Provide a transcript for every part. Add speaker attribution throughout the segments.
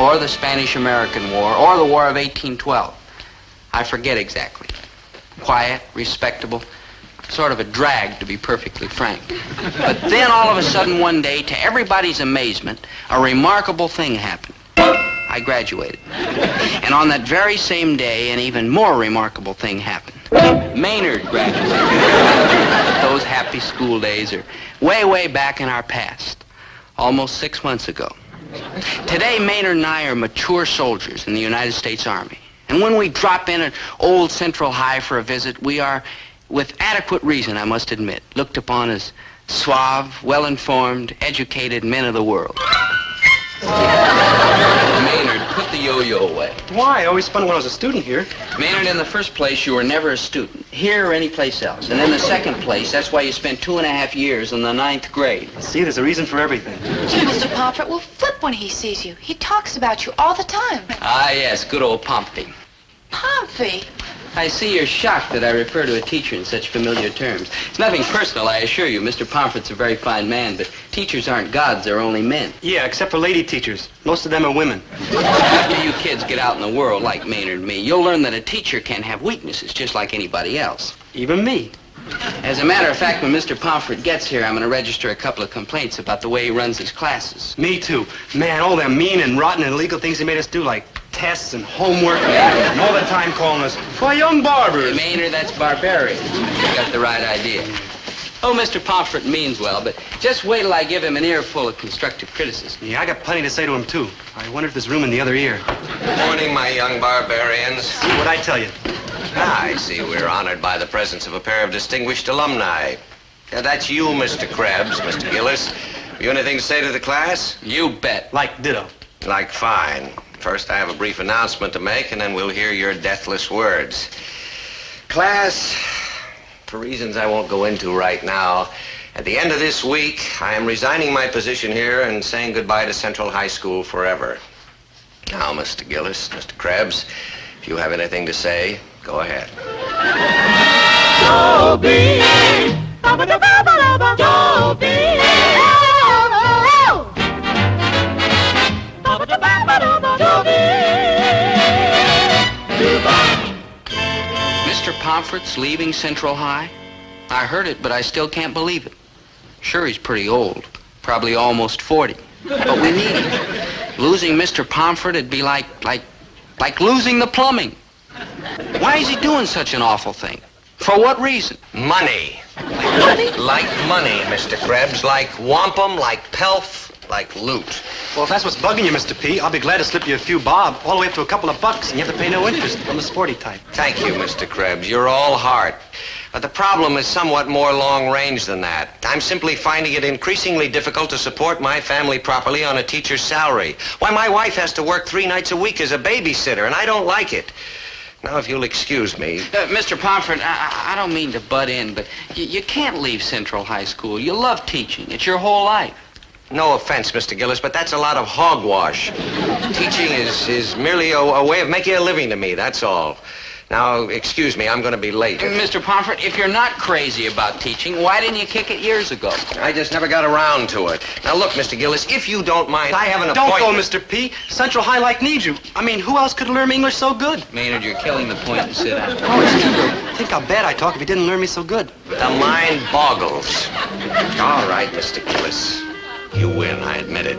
Speaker 1: or the Spanish-American War, or the War of 1812. I forget exactly. Quiet, respectable, sort of a drag, to be perfectly frank. But then all of a sudden one day, to everybody's amazement, a remarkable thing happened. I graduated. And on that very same day, an even more remarkable thing happened. Maynard graduated. Those happy school days are way, way back in our past. Almost 6 months ago. Today, Maynard and I are mature soldiers in the United States Army. And when we drop in at old Central High for a visit, we are, with adequate reason, I must admit, looked upon as suave, well-informed, educated men of the world. Maynard, put the yo-yo away.
Speaker 2: Why? I always spun it when I was a student here.
Speaker 1: Maynard, in the first place, you were never a student, here or any place else. And in the second place, that's why you spent 2.5 years in the 9th grade.
Speaker 2: See, there's a reason for everything.
Speaker 3: Gee, Mr. Pomfritt will flip when he sees you. He talks about you all the time.
Speaker 1: Ah, yes, good old Pomfritt.
Speaker 3: Pomfritt?
Speaker 1: I see you're shocked that I refer to a teacher in such familiar terms. It's nothing personal, I assure you. Mr. Pomfritt's a very fine man, but teachers aren't gods, they're only men.
Speaker 2: Yeah, except for lady teachers. Most of them are women.
Speaker 1: After you kids get out in the world like Maynard and me, you'll learn that a teacher can have weaknesses just like anybody else.
Speaker 2: Even me.
Speaker 1: As a matter of fact, when Mr. Pomfritt gets here, I'm going to register a couple of complaints about the way he runs his classes.
Speaker 2: Me too. Man, all them mean and rotten and illegal things he made us do, like tests and homework, and all the time calling us, "Why, young barbers."
Speaker 1: Maynard, that's barbarian. You got the right idea. Oh, Mr. Pomfritt means well, but just wait till I give him an earful of constructive criticism.
Speaker 2: Yeah, I got plenty to say to him, too. I wonder if there's room in the other ear.
Speaker 4: Good morning, my young barbarians.
Speaker 2: See what I tell you.
Speaker 4: I see we're honored by the presence of a pair of distinguished alumni. That's you, Mr. Krebs, Mr. Gillis. You anything to say to the class?
Speaker 1: You bet.
Speaker 2: Like ditto.
Speaker 4: Like fine. First, I have a brief announcement to make, and then we'll hear your deathless words. Class, for reasons I won't go into right now, at the end of this week, I am resigning my position here and saying goodbye to Central High School forever. Now, Mr. Gillis, Mr. Krebs, if you have anything to say, go ahead.
Speaker 5: Dobie! Dobie!
Speaker 1: Mr. Pomfritt's leaving Central High? I heard it, but I still can't believe it. Sure, he's pretty old. Probably almost 40. But we need him. Losing Mr. Pomfritt, it'd be like losing the plumbing. Why is he doing such an awful thing? For what reason?
Speaker 4: Money. Like money, Mr. Krebs. Like wampum, like pelf, like loot.
Speaker 2: Well, if that's what's bugging you, Mr. P, I'll be glad to slip you a few bob, all the way up to a couple of bucks, and you have to pay no interest. I'm the sporty type.
Speaker 4: Thank you, Mr. Krebs. You're all heart. But the problem is somewhat more long-range than that. I'm simply finding it increasingly difficult to support my family properly on a teacher's salary. Why, my wife has to work 3 nights a week as a babysitter, and I don't like it. Now, if you'll excuse me...
Speaker 1: Mr. Pomfritt, I don't mean to butt in, but you can't leave Central High School. You love teaching. It's your whole life.
Speaker 4: No offense, Mr. Gillis, but that's a lot of hogwash. Teaching is merely a way of making a living to me, that's all. Now, excuse me, I'm going to be late.
Speaker 1: Mr. Pomfritt, if you're not crazy about teaching, why didn't you kick it years ago?
Speaker 4: I just never got around to it. Now, look, Mr. Gillis, if you don't mind, I have an appointment.
Speaker 2: Don't go, Mr. P. Central High like needs you. I mean, who else could learn me English so good?
Speaker 1: Maynard, you're killing the point and sit down.
Speaker 2: Oh, it's think how bad I talk if he didn't learn me so good.
Speaker 4: The mind boggles. All right, Mr. Gillis. You win, I admit it.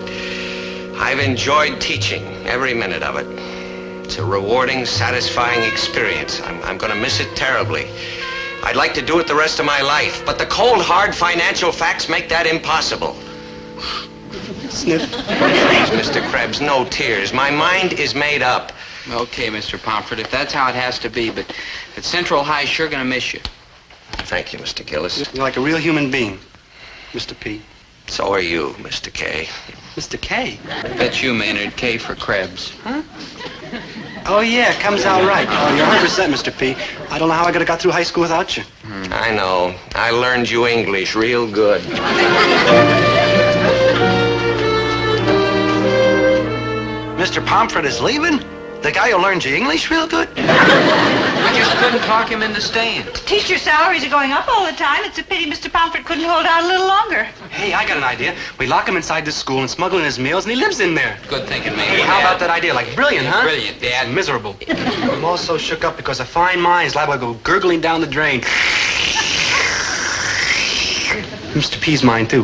Speaker 4: I've enjoyed teaching, every minute of it. It's a rewarding, satisfying experience. I'm going to miss it terribly. I'd like to do it the rest of my life, but the cold, hard financial facts make that impossible.
Speaker 2: Sniff.
Speaker 4: Please, Mr. Krebs, no tears. My mind is made up.
Speaker 1: Okay, Mr. Pomfritt, if that's how it has to be, but Central High's sure going to miss you.
Speaker 4: Thank you, Mr. Gillis.
Speaker 2: You're like a real human being, Mr. P.
Speaker 4: So are you, Mr. K.
Speaker 2: Mr. K?
Speaker 1: That's you, Maynard. K for Krebs.
Speaker 2: Huh? Oh, yeah, it comes out right. Oh, you're 100%, Mr. P. I don't know how I could have got through high school without you.
Speaker 4: I know. I learned you English real good.
Speaker 6: Mr. Pomfritt is leaving? The guy who learned you English real good?
Speaker 1: We just couldn't talk him into staying.
Speaker 3: Teacher salaries are going up all the time. It's a pity Mr. Pomfritt couldn't hold out a little longer.
Speaker 2: Hey, I got an idea. We lock him inside this school and smuggle in his meals, and he lives in there.
Speaker 1: Good thinking, Maynard.
Speaker 6: Hey, how about
Speaker 2: about that idea? Like brilliant, huh?
Speaker 1: Brilliant, Dad.
Speaker 2: Miserable. I'm all so shook up because a fine mind is liable to go gurgling down the drain. Mr. P's mind, too.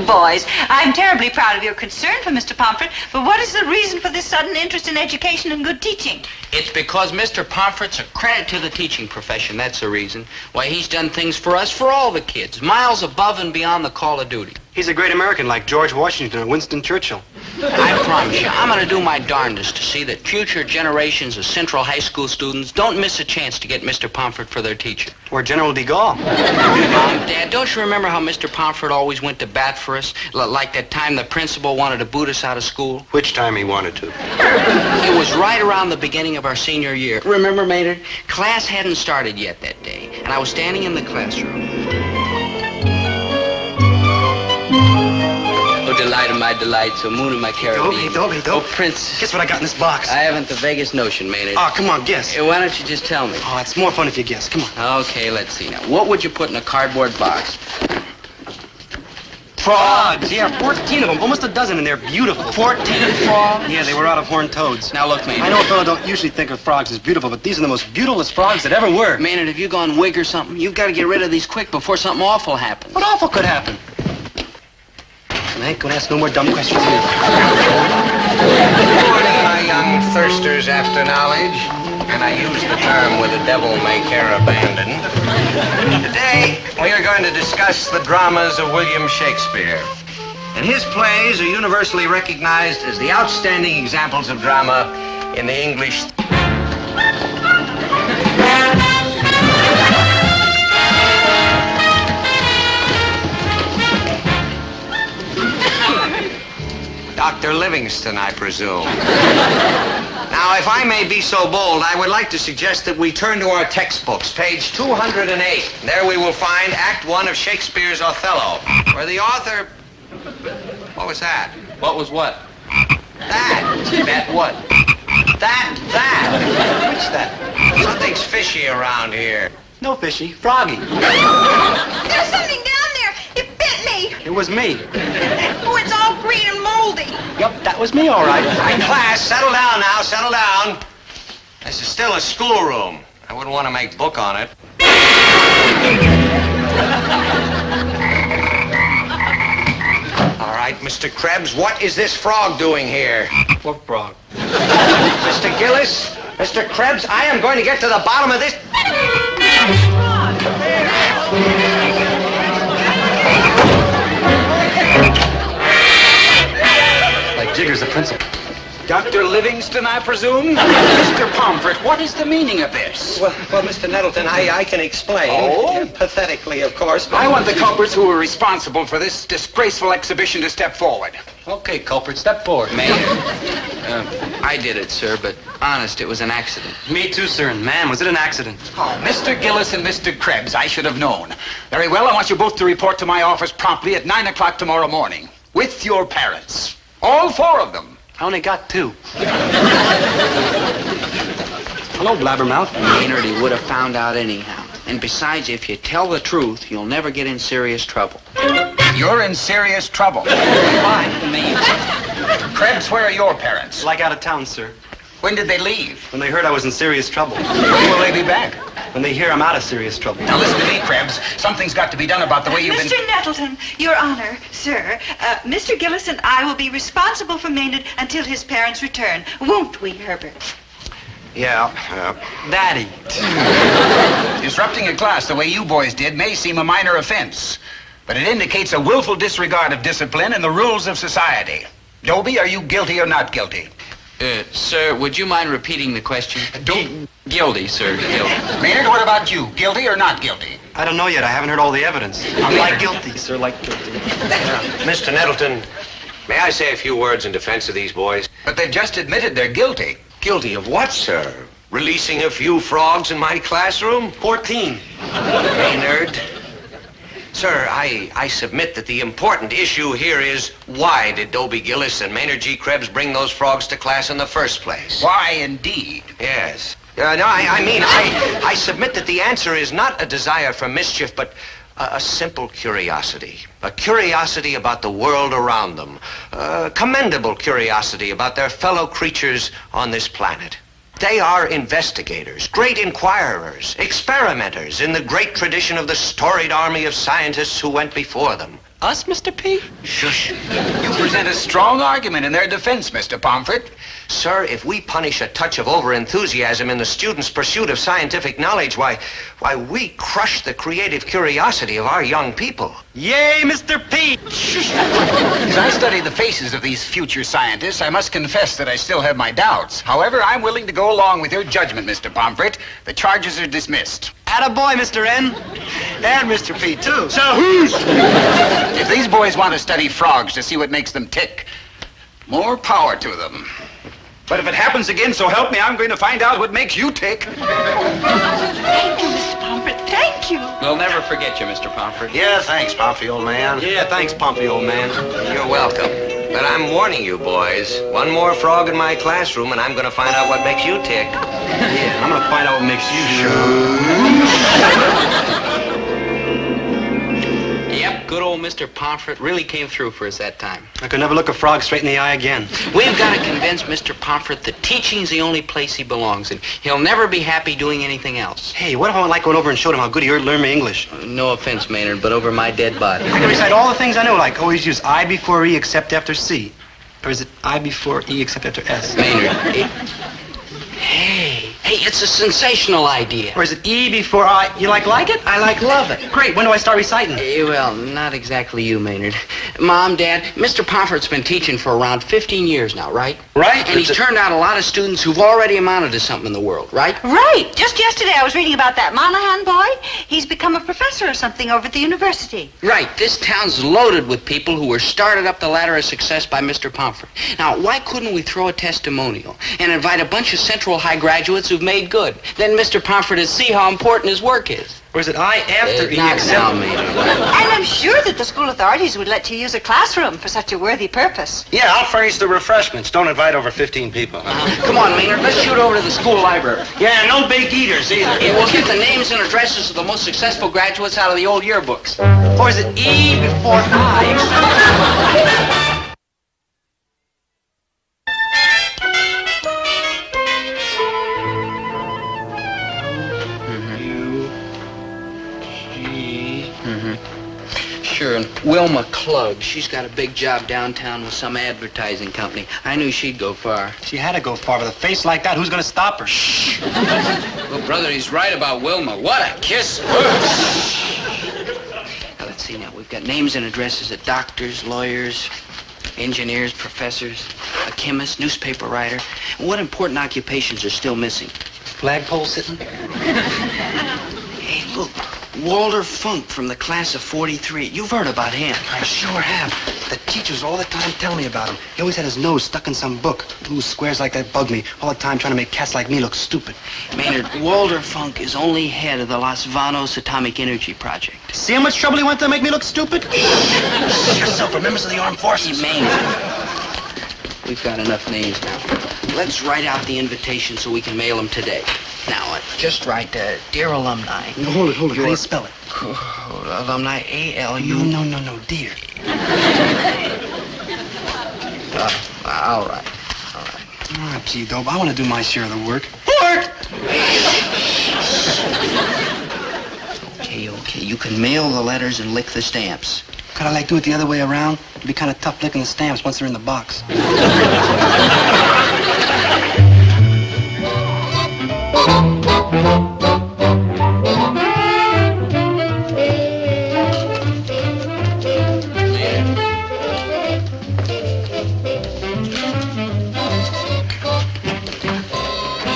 Speaker 5: Boys, I'm terribly proud of your concern for Mr. Pomfritt, but what is the reason for this sudden interest in education and good teaching?
Speaker 1: It's because Mr. Pomfritt's a credit to the teaching profession. That's the reason. Why, he's done things for us, for all the kids, miles above and beyond the call of duty.
Speaker 2: He's a great American like George Washington or Winston Churchill.
Speaker 1: I promise you, I'm going to do my darndest to see that future generations of Central High School students don't miss a chance to get Mr. Pomfritt for their teacher.
Speaker 2: Or General de Gaulle.
Speaker 1: Dad, don't you remember how Mr. Pomfritt always went to bat for us? Like that time the principal wanted to boot us out of school?
Speaker 2: Which time he wanted to.
Speaker 1: It was right around the beginning of our senior year. Remember, Maynard? Class hadn't started yet that day, and I was standing in the classroom. Oh, delight of my delights, oh, moon of my Caribbean.
Speaker 2: Dobie.
Speaker 1: Oh, Prince.
Speaker 2: Guess what I got in this box?
Speaker 1: I haven't the vaguest notion, Maynard.
Speaker 2: Oh, come on, guess.
Speaker 1: Why don't you just tell me?
Speaker 2: Oh, it's more fun if you guess. Come on.
Speaker 1: Okay, let's see now. What would you put in a cardboard box?
Speaker 2: Frogs. Yeah, 14 of them. Almost a dozen, and they're beautiful.
Speaker 1: 14 frogs?
Speaker 2: Yeah, they were out of horned toads.
Speaker 1: Now look, Maynard.
Speaker 2: I know a fellow don't usually think of frogs as beautiful, but these are the most beautifulest frogs that ever were.
Speaker 1: Maynard, have you gone wig or something? You've got to get rid of these quick before something awful happens.
Speaker 2: What awful could happen? I ain't gonna ask no more dumb questions here.
Speaker 4: Good morning, my young thirsters after knowledge. And I use the term with a devil may care abandon. Today, we are going to discuss the dramas of William Shakespeare. And his plays are universally recognized as the outstanding examples of drama in the English. Dr. Livingston, I presume. Now, if I may be so bold, I would like to suggest that we turn to our textbooks, page 208. There we will find Act 1 of Shakespeare's Othello, where the author... What was that?
Speaker 1: What was what?
Speaker 4: That.
Speaker 1: That what?
Speaker 4: That. What's that? Something's fishy around here.
Speaker 2: No fishy. Froggy.
Speaker 5: There's something down there. It bit me.
Speaker 2: It was me.
Speaker 5: Oh, it's all green and moldy.
Speaker 2: Yep, that was me, all right.
Speaker 4: All right, class, settle down now, settle down. This is still a schoolroom. I wouldn't want to make book on it. All right, Mr. Krebs, what is this frog doing here?
Speaker 2: What frog?
Speaker 4: Mr. Gillis, Mr. Krebs, I am going to get to the bottom of this.
Speaker 2: Like Jigger's the principal.
Speaker 7: Dr. Livingston, I presume? Mr. Pomfritt, what is the meaning of this?
Speaker 4: Well, Mr. Nettleton, I can explain.
Speaker 7: Oh?
Speaker 4: Pathetically, of course.
Speaker 7: I want the culprits who are responsible for this disgraceful exhibition to step forward.
Speaker 2: Okay, culprit, step forward.
Speaker 1: Maynard. I did it, sir, but honest, it was an accident.
Speaker 2: Me too, sir, and man, was it an accident.
Speaker 7: Oh, Mr. Gillis and Mr. Krebs, I should have known. Very well, I want you both to report to my office promptly at 9 o'clock tomorrow morning. With your parents. All four of them.
Speaker 2: I only got 2. Hello, blabbermouth.
Speaker 1: Maynard, he would have found out anyhow. And besides, if you tell the truth, you'll never get in serious trouble.
Speaker 7: You're in serious trouble.
Speaker 1: Why? Me?
Speaker 7: Krebs, where are your parents?
Speaker 2: Like out of town, sir.
Speaker 7: When did they leave?
Speaker 2: When they heard I was in serious trouble.
Speaker 7: When will they be back?
Speaker 2: When they hear I'm out of serious trouble.
Speaker 7: Now listen to me, Krebs. Something's got to be done about the way you've been...
Speaker 5: Mr. Nettleton, Your Honor, sir, Mr. Gillis and I will be responsible for Maynard until his parents return. Won't we, Herbert?
Speaker 2: Yeah, Daddy.
Speaker 7: Disrupting a class the way you boys did may seem a minor offense, but it indicates a willful disregard of discipline and the rules of society. Dobie, are you guilty or not guilty?
Speaker 1: Sir, would you mind repeating the question? Guilty, sir, guilty.
Speaker 7: Maynard, what about you? Guilty or not guilty?
Speaker 2: I don't know yet. I haven't heard all the evidence. I'm like guilty, sir, like guilty.
Speaker 4: Mr. Nettleton, may I say a few words in defense of these boys?
Speaker 7: But they've just admitted they're guilty.
Speaker 4: Guilty of what, sir? Releasing a few frogs in my classroom?
Speaker 2: 14.
Speaker 4: Maynard. Sir, I submit that the important issue here is why did Dobie Gillis and Maynard G. Krebs bring those frogs to class in the first place?
Speaker 7: Why, indeed?
Speaker 4: Yes. I submit that the answer is not a desire for mischief, but A simple curiosity. A curiosity about the world around them. A commendable curiosity about their fellow creatures on this planet. They are investigators, great inquirers, experimenters in the great tradition of the storied army of scientists who went before them.
Speaker 1: Us, Mr. P?
Speaker 4: Shush.
Speaker 7: You present a strong argument in their defense, Mr. Pomfritt.
Speaker 4: Sir, if we punish a touch of overenthusiasm in the student's pursuit of scientific knowledge, why, we crush the creative curiosity of our young people.
Speaker 2: Yay, Mr. P!
Speaker 7: As I study the faces of these future scientists, I must confess that I still have my doubts. However, I'm willing to go along with your judgment, Mr. Pomfritt. The charges are dismissed.
Speaker 2: Attaboy, Mr. N. And Mr. P, too.
Speaker 7: So who's... If these boys want to study frogs to see what makes them tick, more power to them. But if it happens again, so help me, I'm going to find out what makes you tick.
Speaker 5: Thank you, Mr. Pomfritt. Thank you.
Speaker 1: We'll never forget you, Mr. Pomfritt.
Speaker 6: Yeah, thanks, Pomfrey, old man.
Speaker 2: Yeah, thanks, Pompey, old man.
Speaker 4: You're welcome. But I'm warning you, boys. One more frog in my classroom, and I'm going to find out what makes you tick.
Speaker 2: Yeah, I'm gonna find out what makes you
Speaker 1: Yep, good old Mr. Pomfritt really came through for us that time.
Speaker 2: I could never look a frog straight in the eye again.
Speaker 1: We've got to convince Mr. Pomfritt that teaching's the only place he belongs in. He'll never be happy doing anything else.
Speaker 2: Hey, what if I like went over and showed him how good he learned me English?
Speaker 1: No offense, Maynard, but over my dead body.
Speaker 2: I can recite all the things I know, like always use I before E except after C. Or is it I before E except after S?
Speaker 1: Maynard, Hey, it's a sensational idea.
Speaker 2: Or is it E before I? You like it?
Speaker 1: I love it.
Speaker 2: Great, when do I start reciting?
Speaker 1: Well, not exactly you, Maynard. Mom, Dad, Mr. Pomfritt's been teaching for around 15 years now, right?
Speaker 2: Right.
Speaker 1: And he's turned out a lot of students who've already amounted to something in the world, right?
Speaker 5: Right. Just yesterday I was reading about that Monahan boy. He's become a professor or something over at the university.
Speaker 1: Right. This town's loaded with people who were started up the ladder of success by Mr. Pomfritt. Now, why couldn't we throw a testimonial and invite a bunch of Central High graduates who've made good? Then Mr. Pomfritt will see how important his work is.
Speaker 2: Or is it I after E
Speaker 1: Not
Speaker 2: except?
Speaker 1: now, Maynard.
Speaker 5: And I'm sure that the school authorities would let you use a classroom for such a worthy purpose.
Speaker 6: Yeah, I'll furnish the refreshments. Don't invite over 15 people.
Speaker 1: Come on, Maynard, let's shoot over to the school library.
Speaker 2: Yeah, no big eaters either.
Speaker 1: And we'll get the names and addresses of the most successful graduates out of the old yearbooks.
Speaker 2: Or is it E before I?
Speaker 1: Sure, and Wilma Klug, she's got a big job downtown with some advertising company. I knew she'd go far.
Speaker 2: She had to go far with a face like that. Who's gonna stop her?
Speaker 1: Well, brother, he's right about Wilma. What a kiss. Now, let's see now. We've got names and addresses of doctors, lawyers, engineers, professors, a chemist, newspaper writer. What important occupations are still missing?
Speaker 2: Flagpole sitting?
Speaker 1: Hey, look. Walter Funk from the class of 43. You've heard about him.
Speaker 2: I sure have. The teachers all the time tell me about him. He always had his nose stuck in some book. Ooh, squares like that bug me. All the time trying to make cats like me look stupid.
Speaker 1: Maynard, Walter Funk is only head of the Los Vanos Atomic Energy Project.
Speaker 2: See how much trouble he went to make me look stupid?
Speaker 6: Yourself for members of the armed forces.
Speaker 1: Maynard, we've got enough names now. Let's write out the invitation so we can mail them today. Now, just write, Dear Alumni.
Speaker 2: No, hold it. How do you spell it?
Speaker 1: Alumni, A-L-U...
Speaker 2: No, dear.
Speaker 1: All right.
Speaker 2: All right, gee, Dobe, I want to do my share of the work.
Speaker 1: Okay, you can mail the letters and lick the stamps.
Speaker 2: Could I, do it the other way around? It'd be kind of tough licking the stamps once they're in the box.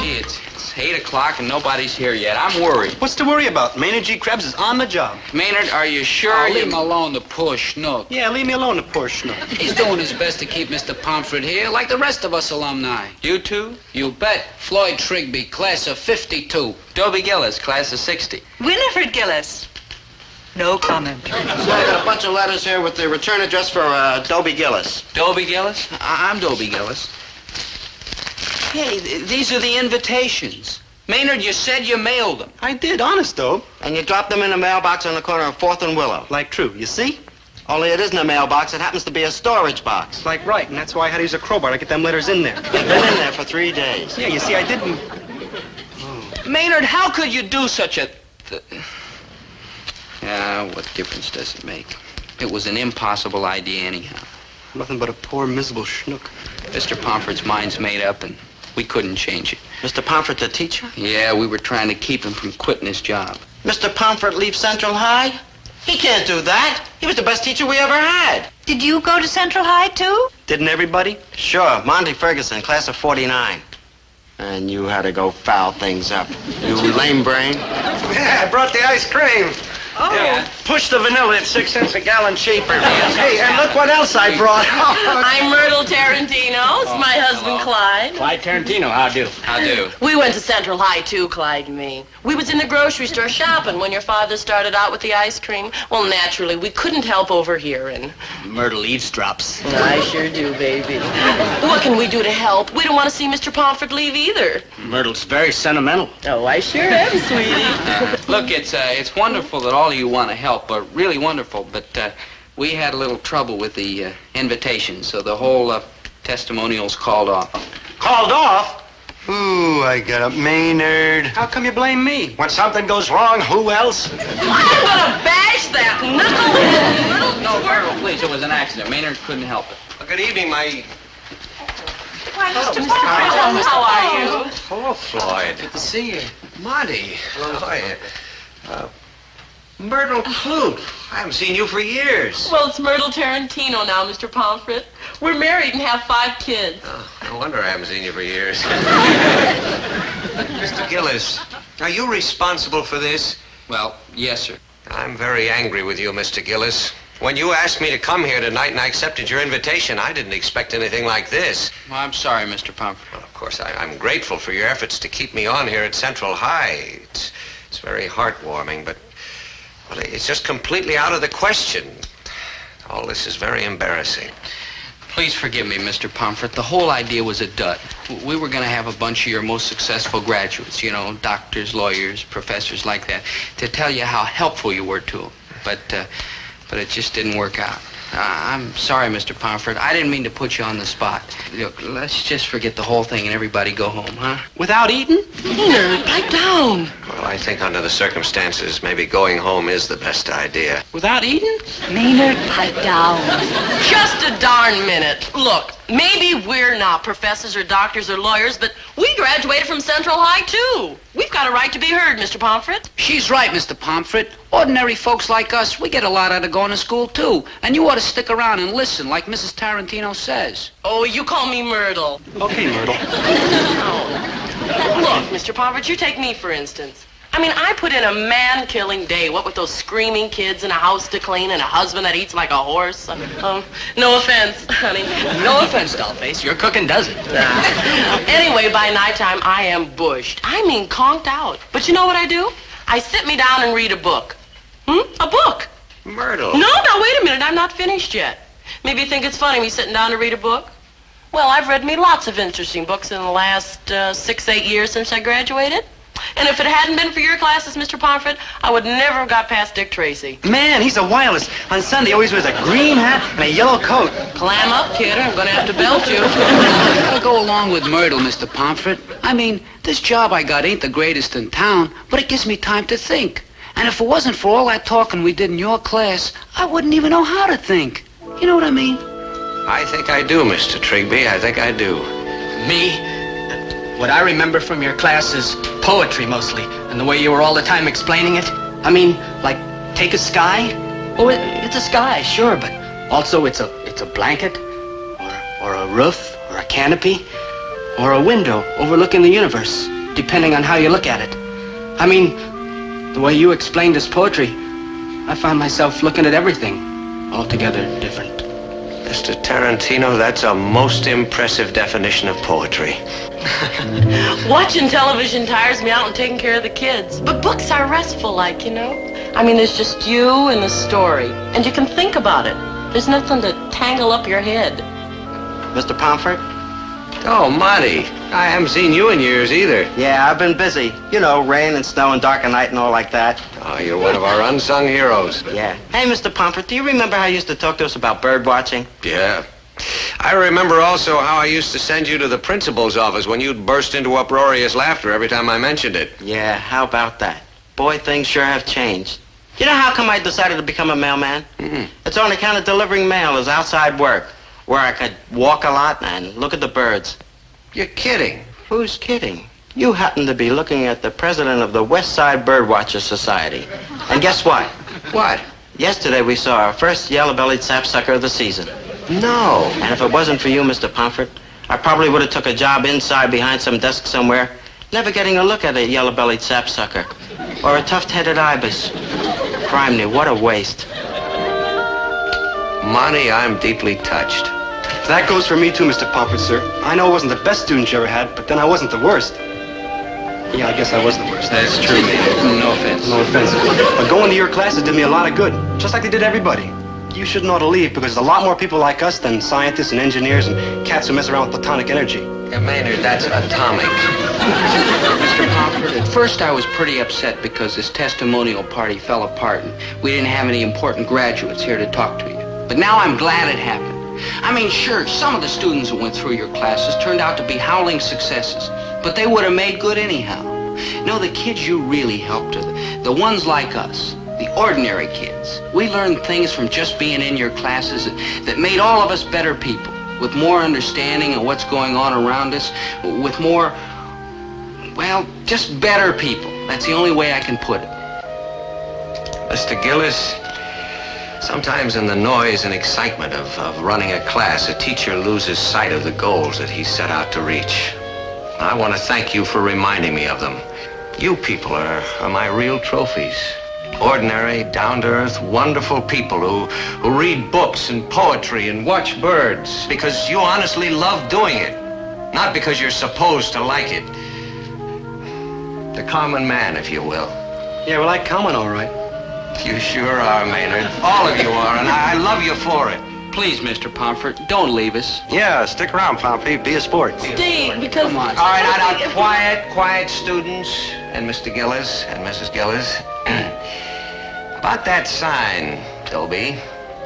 Speaker 1: It's 8 o'clock and nobody's here yet. I'm worried.
Speaker 2: What's to worry about? Maynard G. Krebs is on the job.
Speaker 1: Maynard, are you sure
Speaker 8: Leave him alone, the poor schnook.
Speaker 2: Yeah, leave me alone, the poor schnook.
Speaker 8: He's doing his best to keep Mr. Pomfritt here, like the rest of us alumni.
Speaker 1: You two?
Speaker 8: You bet. Floyd Trigby, class of 52.
Speaker 1: Dobie Gillis, class of 60.
Speaker 5: Winifred Gillis. No comment.
Speaker 6: So I got a bunch of letters here with the return address for Dobie Gillis.
Speaker 1: Dobie Gillis? I'm Dobie Gillis. Hey, these are the invitations. Maynard, you said you mailed them.
Speaker 2: I did, honest, though.
Speaker 4: And you dropped them in a mailbox on the corner of 4th and Willow.
Speaker 2: Like true, you see?
Speaker 4: Only it isn't a mailbox, it happens to be a storage box.
Speaker 2: Like right, and that's why I had to use a crowbar to get them letters in there.
Speaker 4: They've been in there for 3 days.
Speaker 2: Yeah, you see, I didn't...
Speaker 1: Maynard, how could you do such a... what difference does it make? It was an impossible idea anyhow.
Speaker 2: Nothing but a poor, miserable schnook.
Speaker 1: Mr. Pomfritt's mind's made up, and we couldn't change it.
Speaker 4: Mr. Pomfritt, the teacher?
Speaker 1: Yeah, we were trying to keep him from quitting his job.
Speaker 4: Mr. Pomfritt leave Central High? He can't do that. He was the best teacher we ever had.
Speaker 5: Did you go to Central High, too?
Speaker 2: Didn't everybody?
Speaker 4: Sure, Monty Ferguson, class of 49. And you had to go foul things up. You lame brain.
Speaker 6: Yeah, I brought the ice cream.
Speaker 5: Oh.
Speaker 6: Yeah. Push the vanilla at 6 cents a gallon cheaper. Hey, and look what else I brought.
Speaker 9: I'm Myrtle Tarantino. It's my husband, Clyde.
Speaker 8: Clyde Tarantino, how do?
Speaker 1: How do?
Speaker 9: We went to Central High, too, Clyde and me. We was in the grocery store shopping when your father started out with the ice cream. Well, naturally, we couldn't help overhearing.
Speaker 8: Myrtle eavesdrops.
Speaker 9: I sure do, baby. What can we do to help? We don't want to see Mr. Pomfritt leave either.
Speaker 8: Myrtle's very sentimental.
Speaker 9: Oh, I sure am, sweetie.
Speaker 1: Look, it's wonderful that all of you want to help, really wonderful, but we had a little trouble with the invitation, so the whole testimonial's called off.
Speaker 6: Called off?
Speaker 2: Ooh, I got it. Maynard. How come you blame me?
Speaker 6: When something goes wrong, who else?
Speaker 9: I'm gonna bash that knucklehead little
Speaker 1: No, Myrtle, please, it was an accident. Maynard couldn't help it.
Speaker 4: Good evening, my...
Speaker 5: Why, Mr. Pomfritt,
Speaker 9: How are you?
Speaker 4: Hello, Floyd.
Speaker 1: Good to see you.
Speaker 4: Monty. How are you? Myrtle Clute. I haven't seen you for years.
Speaker 9: Well, it's Myrtle Tarantino now, Mr. Pomfritt. We're married and have 5 kids.
Speaker 4: Oh, no wonder I haven't seen you for years. Mr. Gillis, are you responsible for this?
Speaker 1: Well, yes, sir.
Speaker 4: I'm very angry with you, Mr. Gillis. When you asked me to come here tonight and I accepted your invitation, I didn't expect anything like this.
Speaker 1: Well, I'm sorry, Mr. Pomfritt.
Speaker 4: Well, of course, I'm grateful for your efforts to keep me on here at Central High. It's very heartwarming, but well, it's just completely out of the question. All this is very embarrassing.
Speaker 1: Please forgive me, Mr. Pomfritt. The whole idea was a dud. We were going to have a bunch of your most successful graduates, you know, doctors, lawyers, professors like that, to tell you how helpful you were to them. But it just didn't work out. I'm sorry, Mr. Pomfritt. I didn't mean to put you on the spot. Look, let's just forget the whole thing and everybody go home, huh?
Speaker 2: Without eating?
Speaker 9: Maynard, pipe down.
Speaker 4: Well, I think under the circumstances, maybe going home is the best idea.
Speaker 2: Without eating?
Speaker 9: Maynard, pipe down. Just a darn minute. Look, maybe we're not professors or doctors or lawyers, but we graduated from Central High, too. We've got a right to be heard, Mr. Pomfritt.
Speaker 8: She's right, Mr. Pomfritt. Ordinary folks like us, we get a lot out of going to school, too. And you ought to stick around and listen, like Mrs. Tarantino says.
Speaker 9: Oh, you call me Myrtle.
Speaker 2: Okay, Myrtle.
Speaker 9: Look, Mr. Pomfritt, you take me, for instance. I mean, I put in a man-killing day, what with those screaming kids and a house to clean and a husband that eats like a horse. No offense, honey.
Speaker 8: No offense, dollface. Your cooking does it.
Speaker 9: Anyway, by nighttime, I am bushed. I mean, conked out. But you know what I do? I sit me down and read a book. A book.
Speaker 4: Myrtle.
Speaker 9: No, wait a minute. I'm not finished yet. Maybe you think it's funny me sitting down to read a book? Well, I've read me lots of interesting books in the last 6-8 years since I graduated. And if it hadn't been for your classes, Mr. Pomfritt, I would never have got past Dick Tracy.
Speaker 2: Man, he's a wireless. On Sunday, he always wears a green hat and a yellow coat.
Speaker 9: Clam up, kid, or I'm going to have to belt you.
Speaker 8: I'll go along with Myrtle, Mr. Pomfritt. I mean, this job I got ain't the greatest in town, but it gives me time to think. And if it wasn't for all that talking we did in your class, I wouldn't even know how to think. You know what I mean?
Speaker 4: I think I do, Mr. Trigby. I think I do.
Speaker 10: Me? What I remember from your class is poetry mostly, and the way you were all the time explaining it. I mean, like, take a sky. Oh, it's a sky, sure, but also it's a blanket, or a roof, or a canopy, or a window overlooking the universe, depending on how you look at it. I mean, the way you explained this poetry, I found myself looking at everything altogether different.
Speaker 4: Mr. Tarantino, that's a most impressive definition of poetry.
Speaker 9: Watching television tires me out and taking care of the kids. But books are restful, like, you know. I mean, there's just you and the story. And you can think about it. There's nothing to tangle up your head.
Speaker 4: Mr. Pomfritt, Oh, Monty, I haven't seen you in years either.
Speaker 10: Yeah, I've been busy. You know, rain and snow and dark and night and all like that.
Speaker 4: Oh, you're one of our unsung heroes.
Speaker 10: Yeah. Hey, Mr. Pomfritt, do you remember how you used to talk to us about bird watching?
Speaker 4: Yeah. I remember also how I used to send you to the principal's office when you'd burst into uproarious laughter every time I mentioned it.
Speaker 10: Yeah, how about that? Boy, things sure have changed. You know how come I decided to become a mailman?
Speaker 4: Mm-hmm.
Speaker 10: It's on account of delivering mail as outside work, where I could walk a lot and look at the birds.
Speaker 4: You're kidding.
Speaker 10: Who's kidding? You happen to be looking at the president of the West Side Birdwatcher Society. And guess what?
Speaker 4: What?
Speaker 10: Yesterday we saw our first yellow-bellied sapsucker of the season.
Speaker 4: No.
Speaker 10: And if it wasn't for you, Mr. Pomfritt, I probably would have took a job inside behind some desk somewhere, never getting a look at a yellow-bellied sapsucker or a tuft-headed ibis. Criminy, what a waste.
Speaker 4: Monty, I'm deeply touched.
Speaker 2: That goes for me too, Mr. Pomfritt, sir. I know I wasn't the best student you ever had, but then I wasn't the worst. Yeah, I guess I was the worst.
Speaker 1: That's true, man. No offense.
Speaker 2: No offense. But going to your classes did me a lot of good, just like they did everybody. You shouldn't ought to leave because there's a lot more people like us than scientists and engineers and cats who mess around with platonic energy.
Speaker 4: Yeah, Maynard, that's atomic.
Speaker 1: Mr. Pomfritt, at first I was pretty upset because this testimonial party fell apart and we didn't have any important graduates here to talk to you. But now I'm glad it happened. I mean, sure, some of the students who went through your classes turned out to be howling successes, but they would have made good anyhow. No, the kids you really helped are the ones like us, the ordinary kids. We learned things from just being in your classes that made all of us better people, with more understanding of what's going on around us, with more, well, just better people. That's the only way I can put it.
Speaker 4: Mr. Gillis, sometimes in the noise and excitement of running a class, a teacher loses sight of the goals that he set out to reach. I want to thank you for reminding me of them. You people are my real trophies. Ordinary, down-to-earth, wonderful people who read books and poetry and watch birds because you honestly love doing it, not because you're supposed to like it. The common man, if you will.
Speaker 2: Yeah, well, I comment all right.
Speaker 4: You sure are, Maynard. All of you are, and I love you for it.
Speaker 1: Please, Mr. Pomfritt, don't leave us.
Speaker 6: Yeah, stick around, Pompey. Be a sport.
Speaker 9: Steve, because...
Speaker 1: Come on.
Speaker 4: All right, now, quiet, students, and Mr. Gillis and Mrs. Gillis. About that sign, Dobie.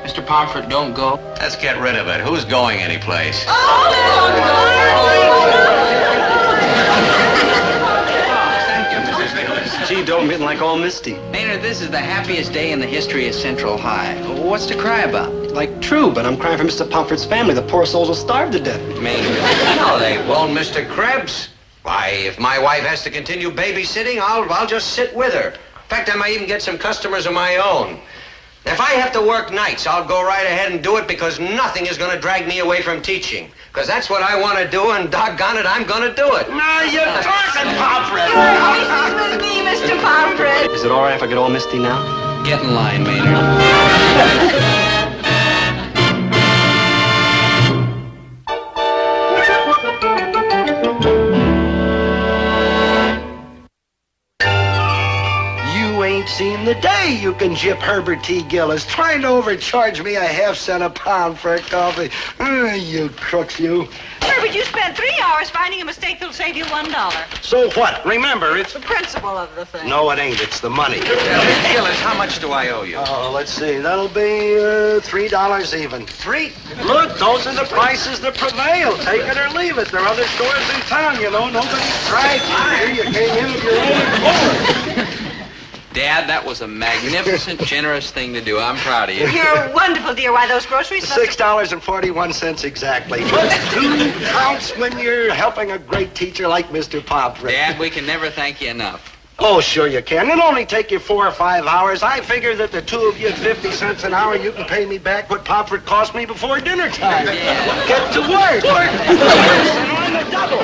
Speaker 1: Mr. Pomfritt, don't go.
Speaker 4: Let's get rid of it. Who's going anyplace?
Speaker 2: Gee, Doe, I'm getting like all misty.
Speaker 1: Maynard, this is the happiest day in the history of Central High. What's to cry about?
Speaker 2: Like, true, but I'm crying for Mr. Pomfritt's family. The poor souls will starve to death.
Speaker 1: Maynard.
Speaker 4: No, they won't, Mr. Krebs. Why, if my wife has to continue babysitting, I'll just sit with her. In fact, I might even get some customers of my own. If I have to work nights, I'll go right ahead and do it because nothing is going to drag me away from teaching. Because that's what I want to do, and doggone it, I'm going to do it.
Speaker 6: Now you're talking, Pomfritt.
Speaker 5: With me, Mr. Pomfritt.
Speaker 2: Is it all right if I get all misty now?
Speaker 1: Get in line, Maynard.
Speaker 6: Seen the day you can jip Herbert T. Gillis trying to overcharge me a half-cent a pound for coffee. You crooks, you.
Speaker 5: Herbert, you spent 3 hours finding a mistake that'll save you $1.
Speaker 6: So what? Remember, it's...
Speaker 5: The principle of the thing.
Speaker 6: No, it ain't. It's the money.
Speaker 4: Gillis, how much do I owe you?
Speaker 6: Oh, let's see. That'll be $3 even.
Speaker 4: 3?
Speaker 6: Look, those are the prices that prevail. Take it or leave it. There are other stores in town, you know. Nobody's dragged you here. You came in with your own accord.
Speaker 1: Dad, that was a magnificent, generous thing to do. I'm proud of you.
Speaker 5: You're wonderful, dear. Why, those groceries...
Speaker 6: $6.41 exactly. But 2 counts when you're helping a great teacher like Mr. Pomfritt.
Speaker 1: Dad, we can never thank you enough.
Speaker 6: Oh, sure you can. It'll only take you 4 or 5 hours. I figure that the two of you at 50 cents an hour, you can pay me back what Pomfritt cost me before dinner time.
Speaker 1: Yeah.
Speaker 6: Get to work. And on the double.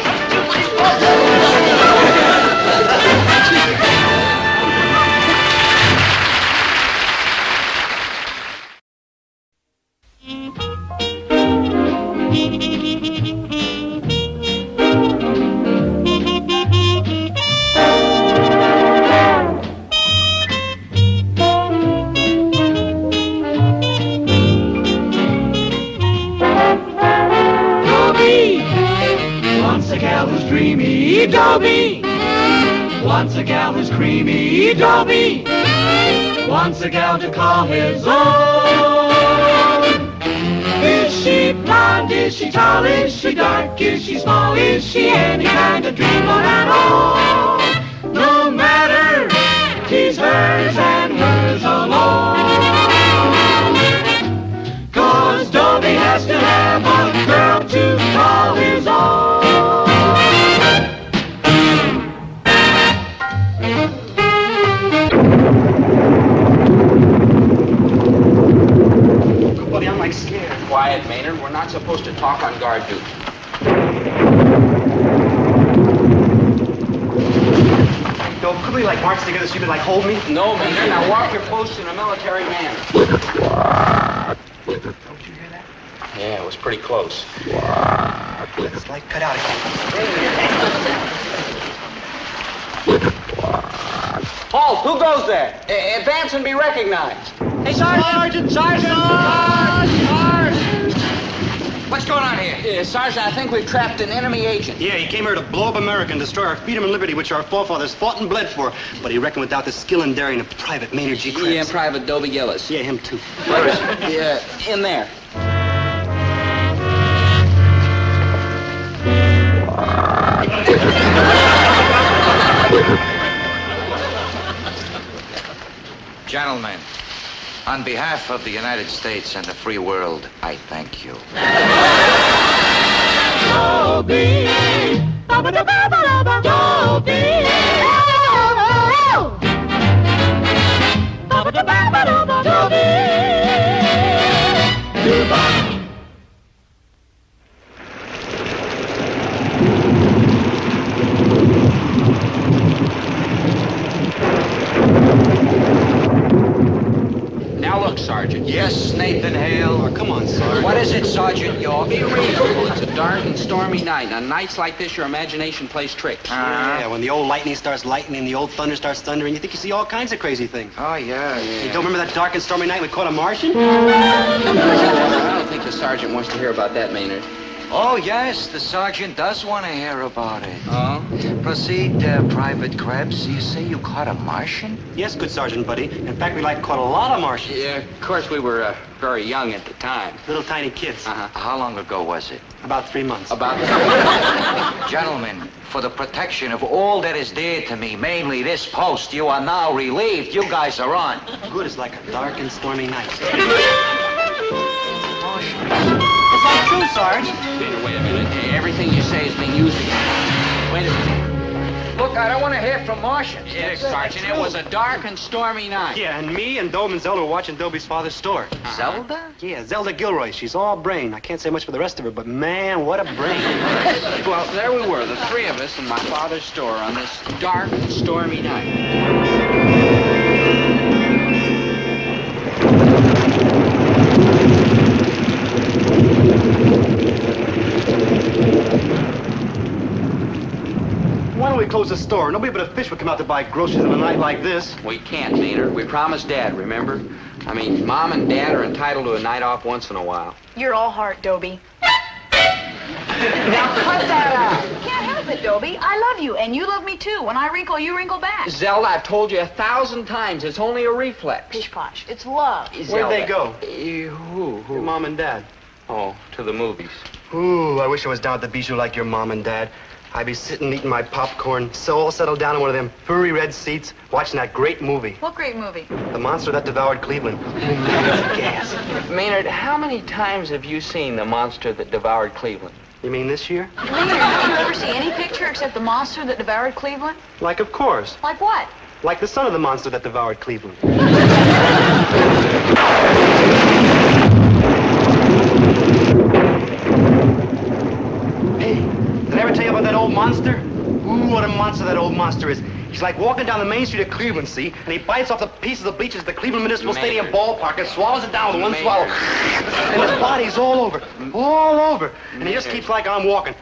Speaker 11: a gal who's dreamy, Dobie. Wants a gal who's creamy, Dobie. Wants a gal to call his own. Is she blonde? Is she tall? Is she dark? Is she small? Is she any kind of dreamer at all? No matter, he's hers and hers alone. 'Cause Dobie has to have a girl to call his own.
Speaker 2: Buddy, I'm like scared.
Speaker 8: Quiet, Maynard. We're not supposed to talk on guard duty.
Speaker 2: Yo, could we like march together so you could like hold me?
Speaker 8: No, Maynard. Now walk your post in a military manner.
Speaker 2: Don't you hear that?
Speaker 8: Yeah, it was pretty close.
Speaker 2: It's like cut out again.
Speaker 8: Halt! Who goes there? Advance and be recognized.
Speaker 10: Hey, Sergeant! Sergeant!
Speaker 8: What's going on here? Sergeant, I think we've trapped an enemy agent.
Speaker 2: Yeah, he came here to blow up America and destroy our freedom and liberty, which our forefathers fought and bled for. But he reckoned without the skill and daring of Private Maynard G. Krebs.
Speaker 8: Yeah, Private Dobie Gillis.
Speaker 2: Yeah, him too.
Speaker 8: Where is he? Yeah, in there.
Speaker 7: Gentlemen, on behalf of the United States and the free world, I thank you.
Speaker 11: Dobie,
Speaker 8: Now look, Sergeant.
Speaker 7: Yes, Nathan Hale.
Speaker 2: Oh, come on, Sarge.
Speaker 8: What is it, Sergeant? You'll be reasonable. It's a dark and stormy night. On nights like this, your imagination plays tricks.
Speaker 2: Yeah, when the old lightning starts lightning, the old thunder starts thundering, you think you see all kinds of crazy things.
Speaker 7: Oh, yeah.
Speaker 2: You don't remember that dark and stormy night we caught a Martian?
Speaker 8: I don't think the sergeant wants to hear about that, Maynard.
Speaker 7: Oh, yes, the sergeant does want to hear about it.
Speaker 8: Oh?
Speaker 7: Proceed, Private Krebs. You say you caught a Martian?
Speaker 2: Yes, good Sergeant, buddy. In fact, we caught a lot of Martians.
Speaker 8: Yeah, of course, we were very young at the time.
Speaker 2: Little tiny kids.
Speaker 8: Uh-huh.
Speaker 7: How long ago was it?
Speaker 2: About 3 months.
Speaker 8: About...
Speaker 7: Gentlemen, for the protection of all that is dear to me, mainly this post, you are now relieved. You guys are on.
Speaker 2: Good as like a dark and stormy night.
Speaker 10: Is that true, Sarge?
Speaker 8: Wait a minute. Everything you say is being used against me. Wait a minute. Look, I don't want to hear from Martians. Yes, Sergeant, it was a dark and stormy night.
Speaker 2: Yeah, and me and Dome and Zelda were watching Dobie's father's store.
Speaker 7: Zelda?
Speaker 2: Yeah, Zelda Gilroy. She's all brain. I can't say much for the rest of her, but man, what a brain.
Speaker 8: Well, there we were, the three of us in my father's store on this dark and stormy night.
Speaker 2: Why don't we close the store? Nobody but a fish would come out to buy groceries on a night like this.
Speaker 8: We can't, Maynard. We promised Dad, remember? I mean, Mom and Dad are entitled to a night off once in a while.
Speaker 3: You're all heart, Dobie.
Speaker 8: Now cut that out!
Speaker 3: Can't help it, Dobie. I love you, and you love me too. When I wrinkle, you wrinkle back.
Speaker 8: Zelda, I've told you 1,000 times, it's only a reflex.
Speaker 3: Pish-posh. It's love.
Speaker 2: Where'd they go?
Speaker 8: Who?
Speaker 2: Your mom and dad.
Speaker 8: Oh, to the movies.
Speaker 2: Ooh, I wish I was down at the Bijou like your mom and dad. I'd be sitting eating my popcorn, so all settled down in one of them furry red seats, watching that great movie.
Speaker 3: What great movie?
Speaker 2: The Monster That Devoured Cleveland. Gas.
Speaker 8: Maynard, how many times have you seen The Monster That Devoured Cleveland?
Speaker 2: You mean this year?
Speaker 3: Maynard, did you ever see any picture except the monster that devoured Cleveland?
Speaker 2: Like, of course.
Speaker 3: Like what?
Speaker 2: Like the son of the monster that devoured Cleveland. Hey, did I ever tell you about that old monster? Ooh, what a monster that old monster is. He's like walking down the main street of Cleveland, see? And he bites off the piece of the bleachers at the Cleveland Municipal Stadium ballpark and swallows it down with one swallow. And his body's all over. And he just keeps like I'm walking.